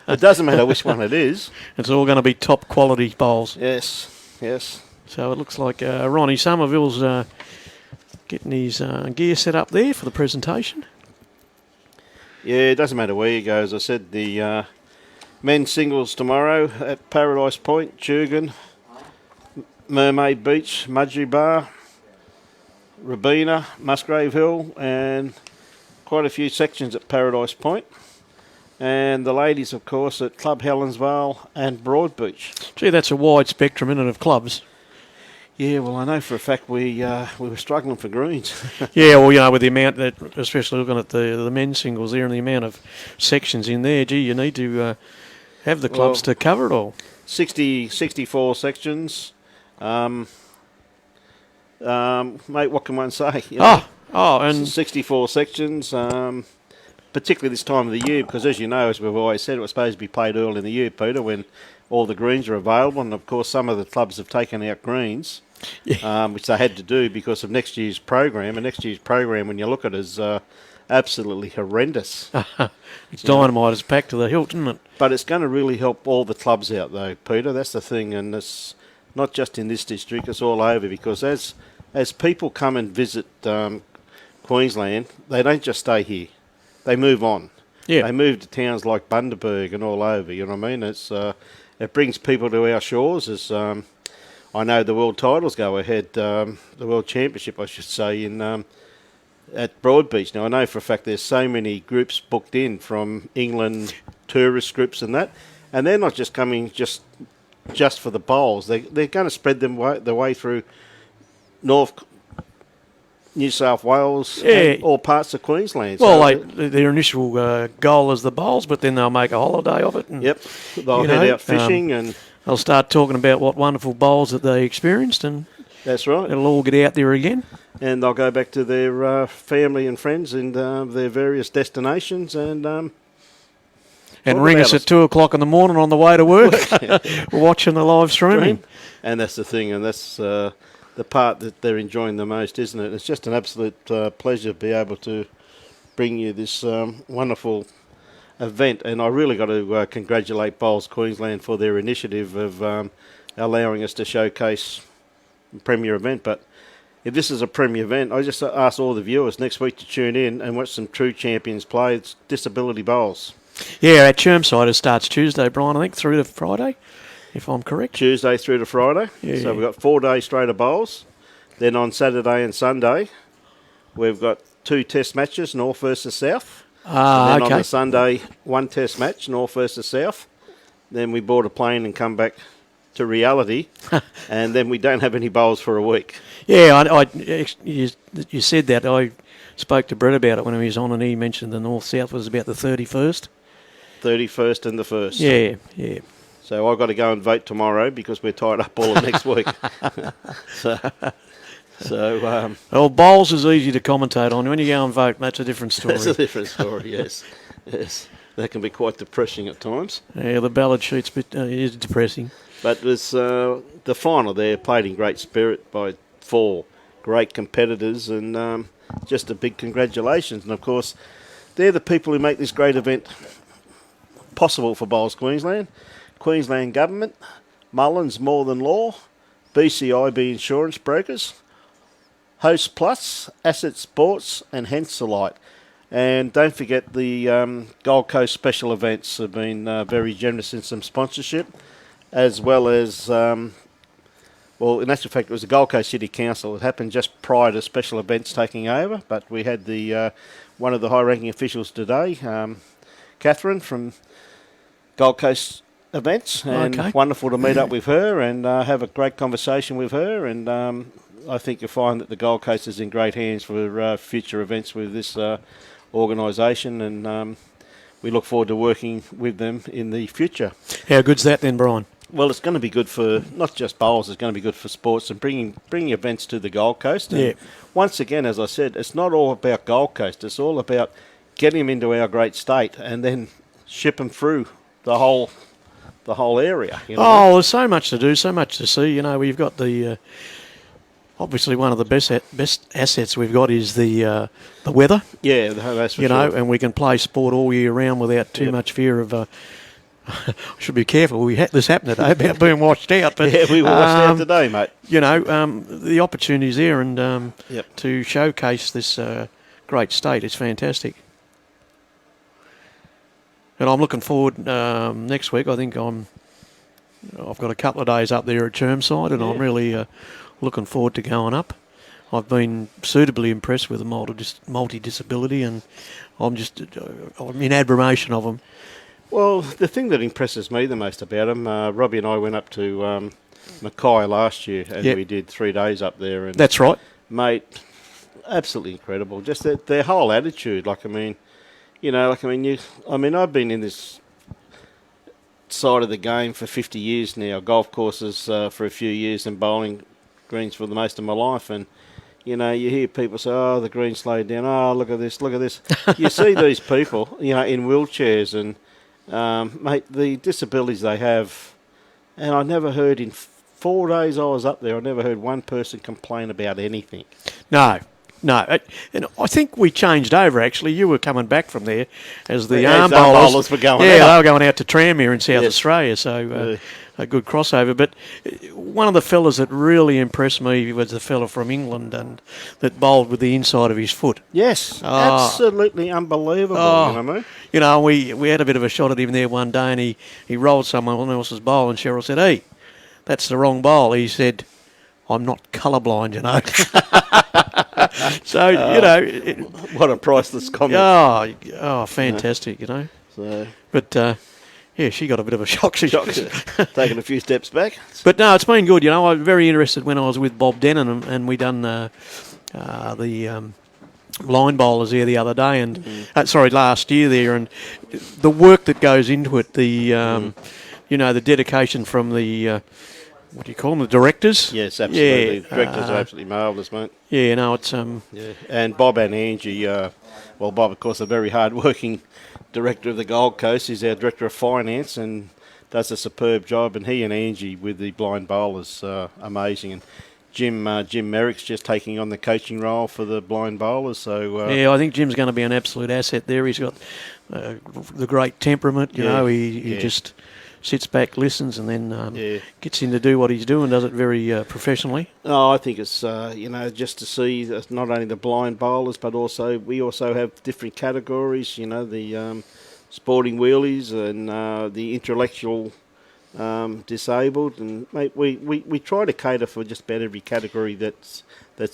It doesn't matter which one it is. It's all going to be top quality bowls. Yes. So it looks like Ronnie Somerville's getting his gear set up there for the presentation. Yeah, it doesn't matter where you go. As I said, the men's singles tomorrow at Paradise Point, Tugun, Mermaid Beach, Mudgee Bar, Robina, Musgrave Hill, and quite a few sections at Paradise Point. And the ladies, of course, at Club Helensvale and Broadbeach. Gee, that's a wide spectrum, isn't it, of clubs? Yeah, well, I know for a fact we were struggling for greens. Yeah, well, with the amount that, especially looking at the men's singles there and the amount of sections in there, gee, you need to have the clubs to cover it all. 64 sections. Mate, what can one say? And 64 sections, particularly this time of the year, because as you know, as we've always said, it was supposed to be played early in the year, Peter, when all the greens are available, and of course some of the clubs have taken out greens, which they had to do because of next year's program. And next year's program, when you look at it, is absolutely horrendous. It's dynamite. It's packed to the hilt, isn't it? But it's going to really help all the clubs out, though, Peter. That's the thing, and it's not just in this district; it's all over. Because as people come and visit Queensland, they don't just stay here; they move on. Yeah. They move to towns like Bundaberg and all over. You know what I mean? It brings people to our shores. As I know, the world titles go ahead, the world championship, I should say, in at Broadbeach. Now, I know for a fact there's so many groups booked in from England, tourist groups and that, and they're not just coming just for the bowls. They're going to spread them the way through New South Wales, and all parts of Queensland. Well, their initial goal is the bowls, but then they'll make a holiday of it. And, yep, they'll head out fishing and they'll start talking about what wonderful bowls that they experienced, and that's right. It'll all get out there again. And they'll go back to their family and friends and their various destinations and ring us at 2 o'clock in the morning on the way to work. We're watching the live streaming. And that's the thing, and that's the part that they're enjoying the most, isn't it? It's just an absolute pleasure to be able to bring you this wonderful event. And I really got to congratulate Bowls Queensland for their initiative of allowing us to showcase the premier event. But if this is a premier event, I just ask all the viewers next week to tune in and watch some true champions play. It's Disability Bowls. Yeah, at Chermside it starts Tuesday, Brian, I think, through to Friday, if I'm correct. Tuesday through to Friday. Yeah. So we've got 4 days straight of bowls. Then on Saturday and Sunday, we've got 2 test matches, North versus South. And then on the Sunday, 1 test match, North versus South. Then we board a plane and come back to reality, and then we don't have any bowls for a week. Yeah, you said that. I spoke to Brett about it when he was on, and he mentioned the North-South was about the 31st. 31st and the 1st. Yeah. So I've got to go and vote tomorrow because we're tied up all of next week. Well, bowls is easy to commentate on. When you go and vote, that's a different story. That's a different story, yes. Yes. That can be quite depressing at times. Yeah, the ballot sheet's is depressing. But it was the final there, played in great spirit by 4 great competitors, and just a big congratulations. And of course, they're the people who make this great event possible for Bowls Queensland. Queensland Government, Mullins More Than Law, BCIB Insurance Brokers, Host Plus, Asset Sports, and Henselite. And don't forget the Gold Coast special events have been very generous in some sponsorship, as well as, well, in actual fact, it was the Gold Coast City Council. It happened just prior to special events taking over, but we had the one of the high-ranking officials today, Catherine from Gold Coast Events, and wonderful to meet up with her and have a great conversation with her. And I think you'll find that the Gold Coast is in great hands for future events with this organisation, and we look forward to working with them in the future. How good's that then, Brian? Well, it's going to be good for not just bowls, it's going to be good for sports and bringing events to the Gold Coast. And once again, as I said, it's not all about Gold Coast, it's all about getting them into our great state and then ship them through the whole area. You know? There's so much to do, so much to see. You know, we've got the obviously one of the best assets we've got is the weather. Yeah, that's for you know, sure. and we can play sport all year round without too much fear of. I should be careful. We had this happen today about being washed out, but yeah, we were washed out today, mate. You know, the opportunity's there, and to showcase this great state is fantastic. And I'm looking forward next week. I think I've got a couple of days up there at Chermside, and I'm really looking forward to going up. I've been suitably impressed with the multi-disability, and I'm in admiration of them. Well, the thing that impresses me the most about them, Robbie and I went up to Mackay last year, and Yep. we did 3 days up there. And That's right. mate, absolutely incredible. Just their whole attitude. I've been in this side of the game for 50 years now, golf courses for a few years, and bowling greens for the most of my life. And you hear people say, "Oh, the green slowed down. Oh, look at this, look at this." You see these people, in wheelchairs, and mate, the disabilities they have. And I never heard in 4 days I was up there, I never heard one person complain about anything. No. And I think we changed over, actually. You were coming back from there as the Yeah, arm as arm bowlers. bowlers were going Yeah, out. they were going out to Tranmere in South Yes. Australia, so a good crossover. But one of the fellas that really impressed me was the fella from England and that bowled with the inside of his foot. Yes, Oh. absolutely unbelievable. Oh. You know what I mean? You know, we had a bit of a shot at him there one day, and he rolled someone else's bowl, and Cheryl said, "Hey, that's the wrong bowl." He said, "I'm not colourblind, you know." So, What a priceless comment. oh, fantastic, you know. So, But, yeah, she got a bit of a shock. taking a few steps back. But, no, it's been good, you know. I'm very interested when I was with Bob Denon and we done the line bowlers there the other day, and last year there, and the work that goes into it, the dedication from the what do you call them, the directors? Yes, absolutely. Yeah, The directors are absolutely marvellous, mate. Yeah, no, it's Yeah, and Bob and Angie. Bob, of course, a very hard-working director of the Gold Coast. He's our director of finance and does a superb job. And he and Angie with the blind bowlers, amazing. And Jim Merrick's just taking on the coaching role for the blind bowlers. So yeah, I think Jim's going to be an absolute asset there. He's got the great temperament. You know, he just sits back, listens, and then gets in to do what he's doing. Does it very professionally. Oh, I think it's just to see that not only the blind bowlers, but we also have different categories. You know, the sporting wheelies and the intellectual disabled, and mate, we try to cater for just about every category that's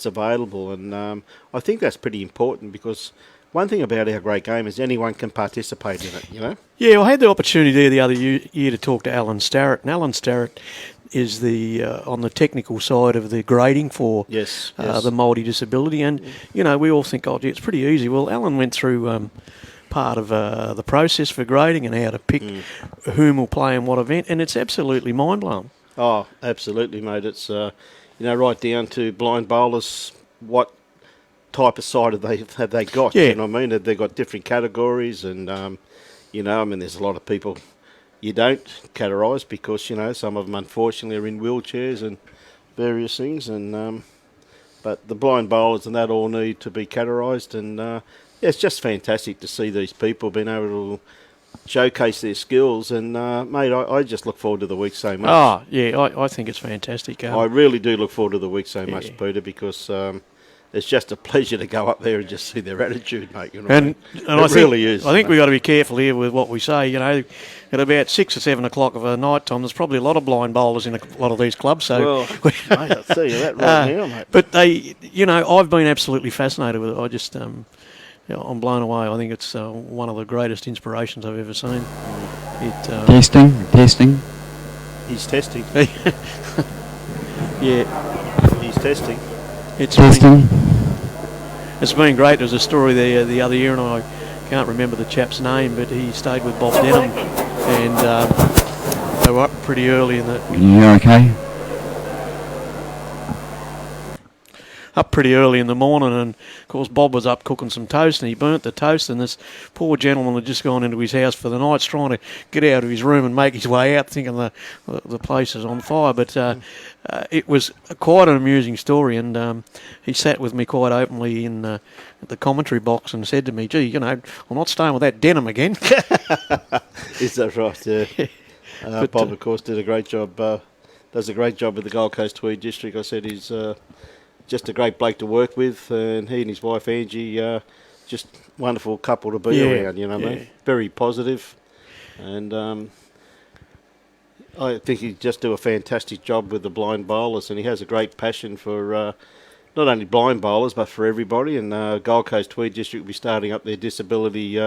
available, and I think that's pretty important because one thing about our great game is anyone can participate in it. You know. Yeah, I had the opportunity there the other year to talk to Alan Starrett, and Alan Starrett is the on the technical side of the grading for the multi-disability, and we all think, oh, gee, it's pretty easy. Well, Alan went through part of the process for grading and how to pick whom will play in what event, and it's absolutely mind-blowing. Oh, absolutely, mate. It's right down to blind bowlers, what type of side have they got? Yeah. You know what I mean? They've got different categories, and there's a lot of people you don't categorise because some of them unfortunately are in wheelchairs and various things, and but the blind bowlers and that all need to be categorised, and it's just fantastic to see these people being able to showcase their skills, and mate, I just look forward to the week so much. Oh, yeah, I think it's fantastic. I really do look forward to the week so much, Peter, because it's just a pleasure to go up there and just see their attitude, mate. You know and I think, really is. I think we've got to be careful here with what we say. At about 6 or 7 o'clock of a night time, there's probably a lot of blind bowlers in a lot of these clubs. So, mate, I'll tell you that right now, mate. But I've been absolutely fascinated with it. I just, I'm blown away. I think it's one of the greatest inspirations I've ever seen. Testing. He's testing. Yeah. He's testing. It's been great. There's a story there the other year, and I can't remember the chap's name, but he stayed with Bob Denham, and they were up pretty early in the... You okay? Up pretty early in the morning, and of course Bob was up cooking some toast, and he burnt the toast, and this poor gentleman had just gone into his house for the night, trying to get out of his room and make his way out, thinking the place is on fire. But it was quite an amusing story, and he sat with me quite openly in the commentary box and said to me, "Gee, I'm not staying with that Denham again." Is that right? Yeah. Bob, of course, did a great job. Does a great job with the Gold Coast Tweed District. I said he's just a great bloke to work with, and he and his wife Angie, just wonderful couple to be around. You know what I mean? Very positive, and I think he just do a fantastic job with the blind bowlers, and he has a great passion for not only blind bowlers but for everybody. And Gold Coast Tweed District will be starting up their disability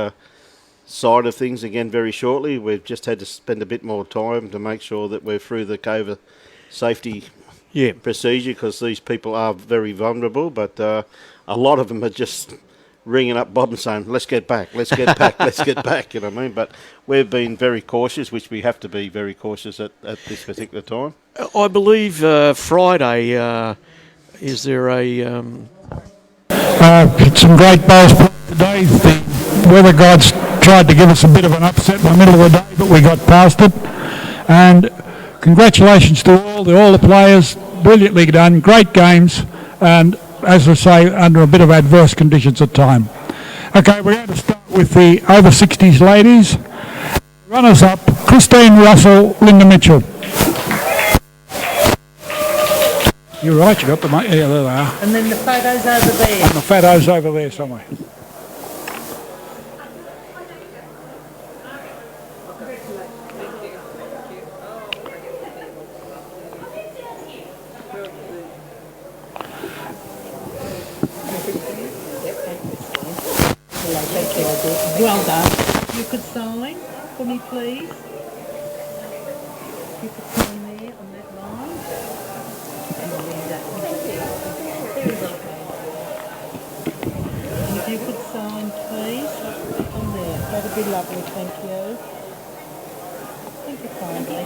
side of things again very shortly. We've just had to spend a bit more time to make sure that we're through the COVID safety Yeah. procedure because these people are very vulnerable, but a lot of them are just ringing up Bob and saying, let's get back, let's get back, let's get back, you know what I mean? But we've been very cautious, which we have to be very cautious at this particular time. I believe Friday, is there a... Some great bowls today. The weather gods tried to give us a bit of an upset in the middle of the day, but we got past it. And congratulations to all the players. Brilliantly done. Great games. And as I say, under a bit of adverse conditions at time. Okay, we're going to start with the over 60s ladies. Runners up, Christine Russell, Linda Mitchell. You're right, you got the money. Yeah, there they are. And then the photos over there. And the photos over there somewhere. Well done. You could sign for me, please. You could sign there on that line. And Linda. Very well done. And if you could sign, please, on there. That'd be lovely, thank you. Thank you kindly.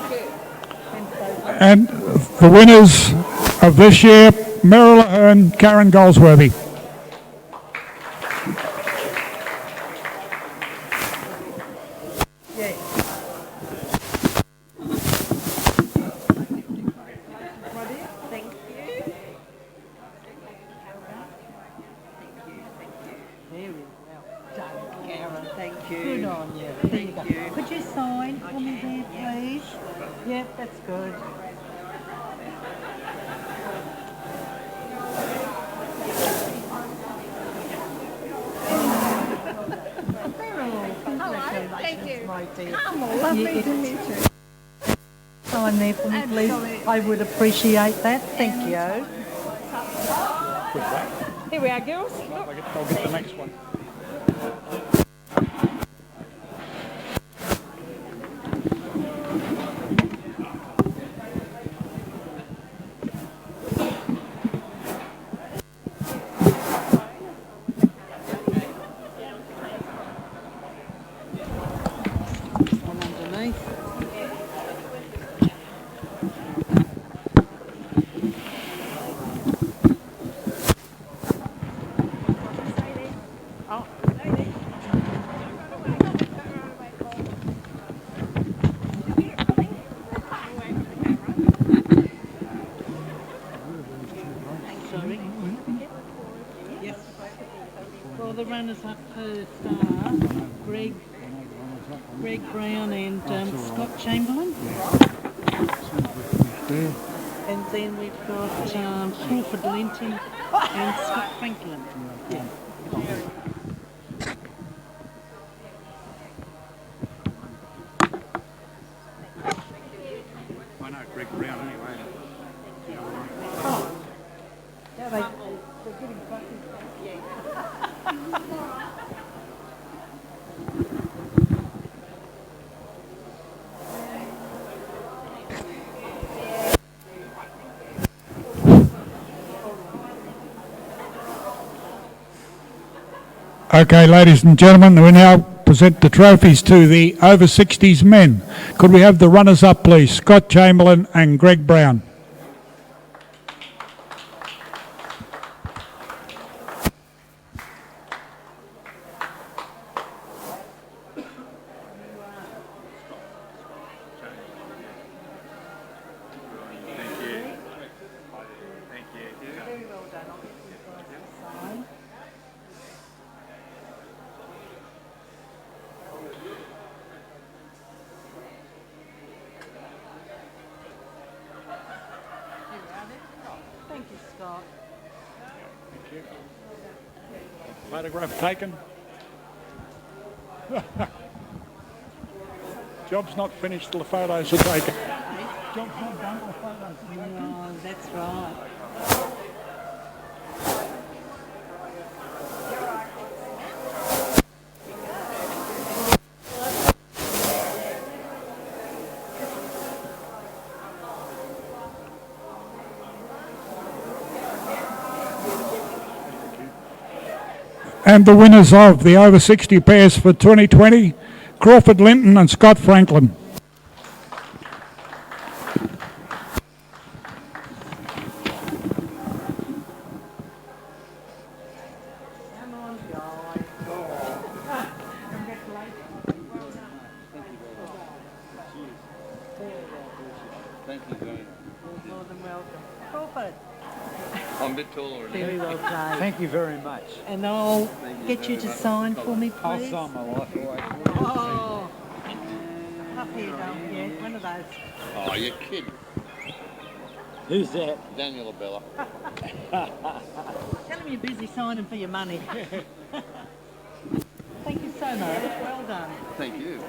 And the winners of this year, Meryl Ahern, Karen Goldsworthy. Good on you. There you go. Could you sign for me there, please? Yep, that's good. Thank you. My dear. Lovely to meet you. Sign there for me, please. I would appreciate that. Thank you. Here we are, girls. I'll get the next one. Well, the runners-up first are Greg Brown and Scott Chamberlain. And then we've got Crawford Linton and Scott Franklin. Yeah. I know Greg Brown anyway. Oh. Yeah, they're getting fucking. Okay, ladies and gentlemen, we now present the trophies to the over 60s men. Could we have the runners up, please? Scott Chamberlain and Greg Brown. Thank you, Scott. Photograph taken. Job's not finished till the photos are taken. Job's not done till the photos are taken. No, that's right. And the winners of the over 60 pairs for 2020, Crawford Linton and Scott Franklin. More than welcome. Crawford. I'm a bit taller. Very well played. Thank you very much. And I'll get you to sign for me, please. I'll sign my life away. Oh. Up here, don't you? One of those. Oh, you're kidding. Who's that? Daniel Abella. Tell him you're busy signing for your money. Thank you so much. Well done. Thank you.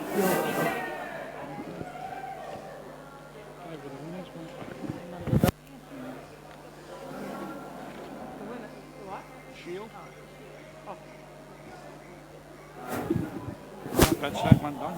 Shield. That's that one done.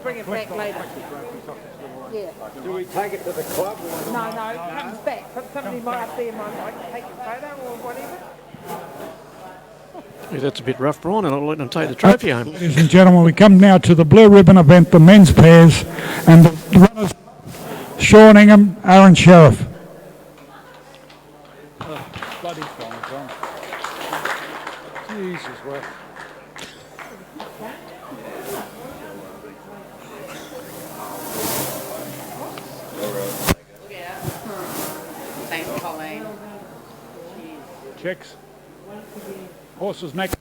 Bring it back later. Yeah. Do we take it to the club? No, it comes back. Somebody might up there might like to take a photo or whatever. Yeah, that's a bit rough, Brian, and I'll let them take the trophy home. Ladies and gentlemen, we come now to the blue ribbon event, the men's pairs, and the runners, Sean Ingham, Aaron Sheriff. Bloody phone's on. Jesus, well. Thanks, Colleen. Checks. Horse's neck.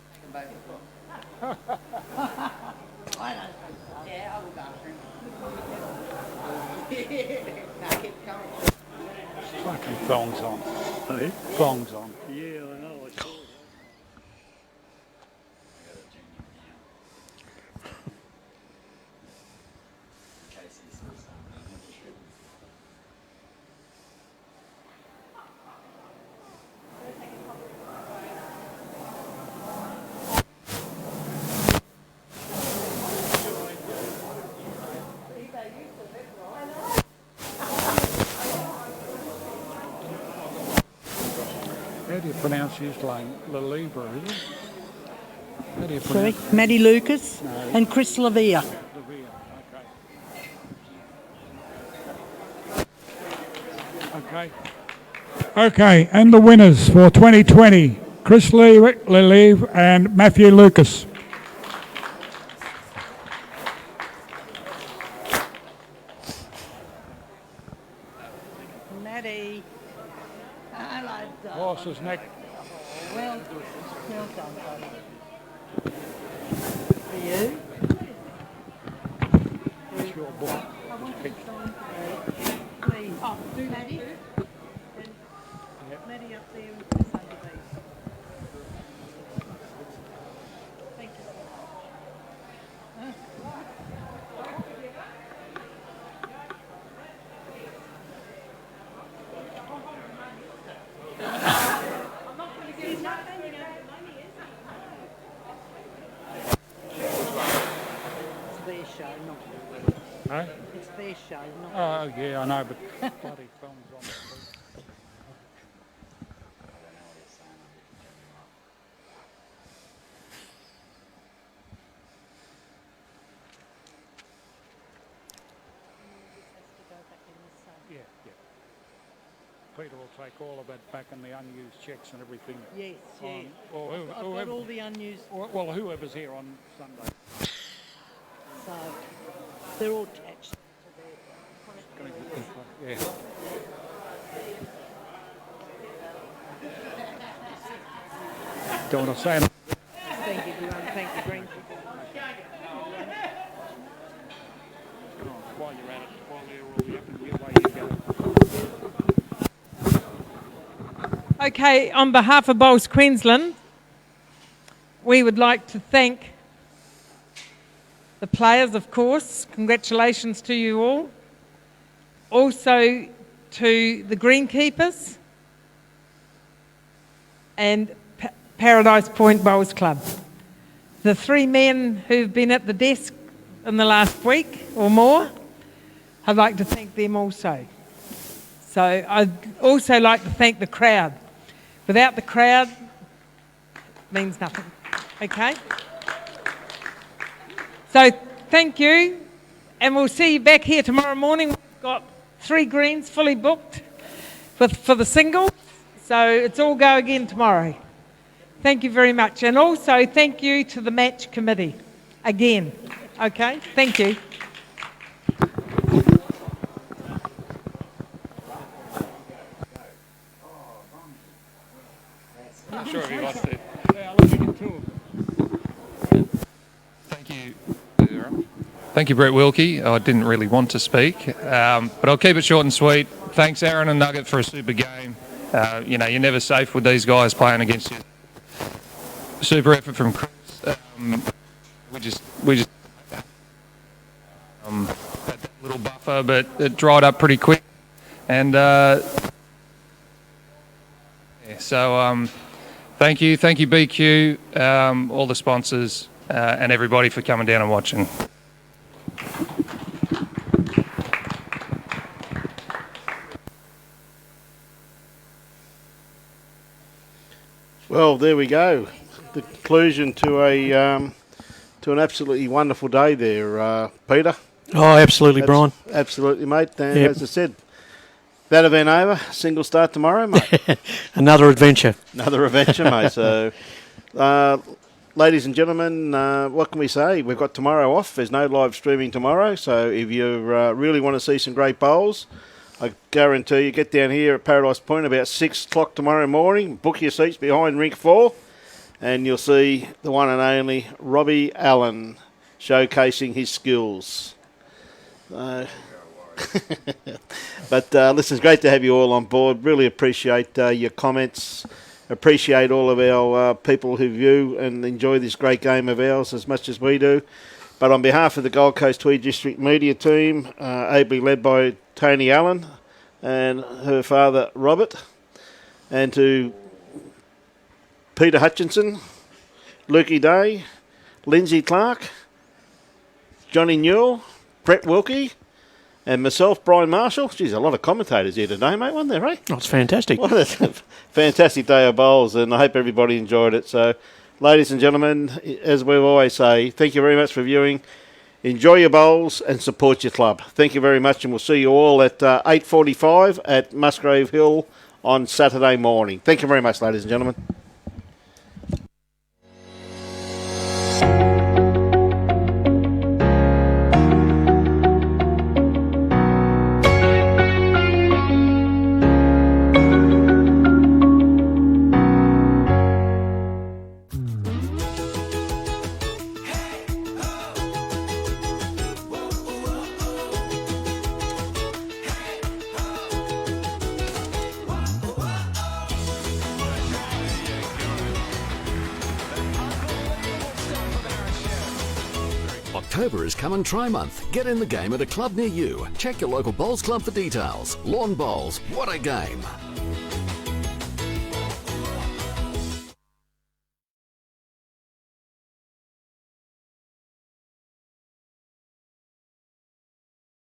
Fucking thongs on. Hey? Thongs on. Yeah, I know. I saw it. How do you pronounce his name? Lelibra, is it? How do you Sorry, pronounce Maddie Lucas No. and Chris Lavia. Levere, okay. Okay, and the winners for 2020, Chris Lelive and Matthew Lucas. Maddie. Hello, darling. Horse's neck. Well done. Well done, buddy. For you. It's your book. I want to sign for you. Please. Oh, do Maddie. And Maddie up there with Chris under these. Thank you so much. It's their show, not No? It's their show, not Oh, yeah, I know, but bloody thumbs on. Yeah, yeah. Peter will take all of that back and the unused checks and everything. Yes, yeah. Or I've got all the unused. Well, whoever's here on Sunday. So they're all attached to their. Yeah. Don't want to say anything. Thank you, everyone. Thank you, Green people. While you're at it, while they're all up and away you go. Okay, on behalf of Bowls Queensland, we would like to thank the players, of course. Congratulations to you all. Also to the greenkeepers and Paradise Point Bowls Club. The 3 men who've been at the desk in the last week or more, I'd like to thank them also. So I'd also like to thank the crowd. Without the crowd, it means nothing. Okay? So thank you, and we'll see you back here tomorrow morning. We've got 3 greens fully booked for the singles, so it's all go again tomorrow. Thank you very much, and also thank you to the match committee again. Okay, thank you. I'm sure if he wants to. Thank you. Thank you, Brett Wilkie. I didn't really want to speak, but I'll keep it short and sweet. Thanks, Aaron and Nugget, for a super game. You know, you're never safe with these guys playing against you. Super effort from Chris. We just had that little buffer, but it dried up pretty quick. And so thank you, BQ, all the sponsors, and everybody for coming down and watching. Well, there we go. The conclusion to an absolutely wonderful day there, Peter. Oh, absolutely, Brian. Absolutely, mate. And Yep. as I said, that event over. Single start tomorrow, mate. Another adventure. Another adventure, mate. So, ladies and gentlemen, what can we say? We've got tomorrow off. There's no live streaming tomorrow. So if you really want to see some great bowls, I guarantee you get down here at Paradise Point about 6 o'clock tomorrow morning. Book your seats behind Rink 4. And you'll see the one and only Robbie Allen showcasing his skills. But listen, it's great to have you all on board. Really appreciate your comments. Appreciate all of our people who view and enjoy this great game of ours as much as we do. But on behalf of the Gold Coast Tweed District media team, ably led by Tony Allen and her father Robert, and to Peter Hutchinson, Lukey Day, Lindsay Clark, Johnny Newell, Brett Wilkie, and myself, Brian Marshall. Geez, a lot of commentators here today, mate, wasn't there, eh? Oh, it's fantastic. What a fantastic day of bowls, and I hope everybody enjoyed it. So, ladies and gentlemen, as we always say, thank you very much for viewing. Enjoy your bowls and support your club. Thank you very much, and we'll see you all at 8:45 at Musgrave Hill on Saturday morning. Thank you very much, ladies and gentlemen. October is come and try month. Get in the game at a club near you. Check your local bowls club for details. Lawn bowls, what a game.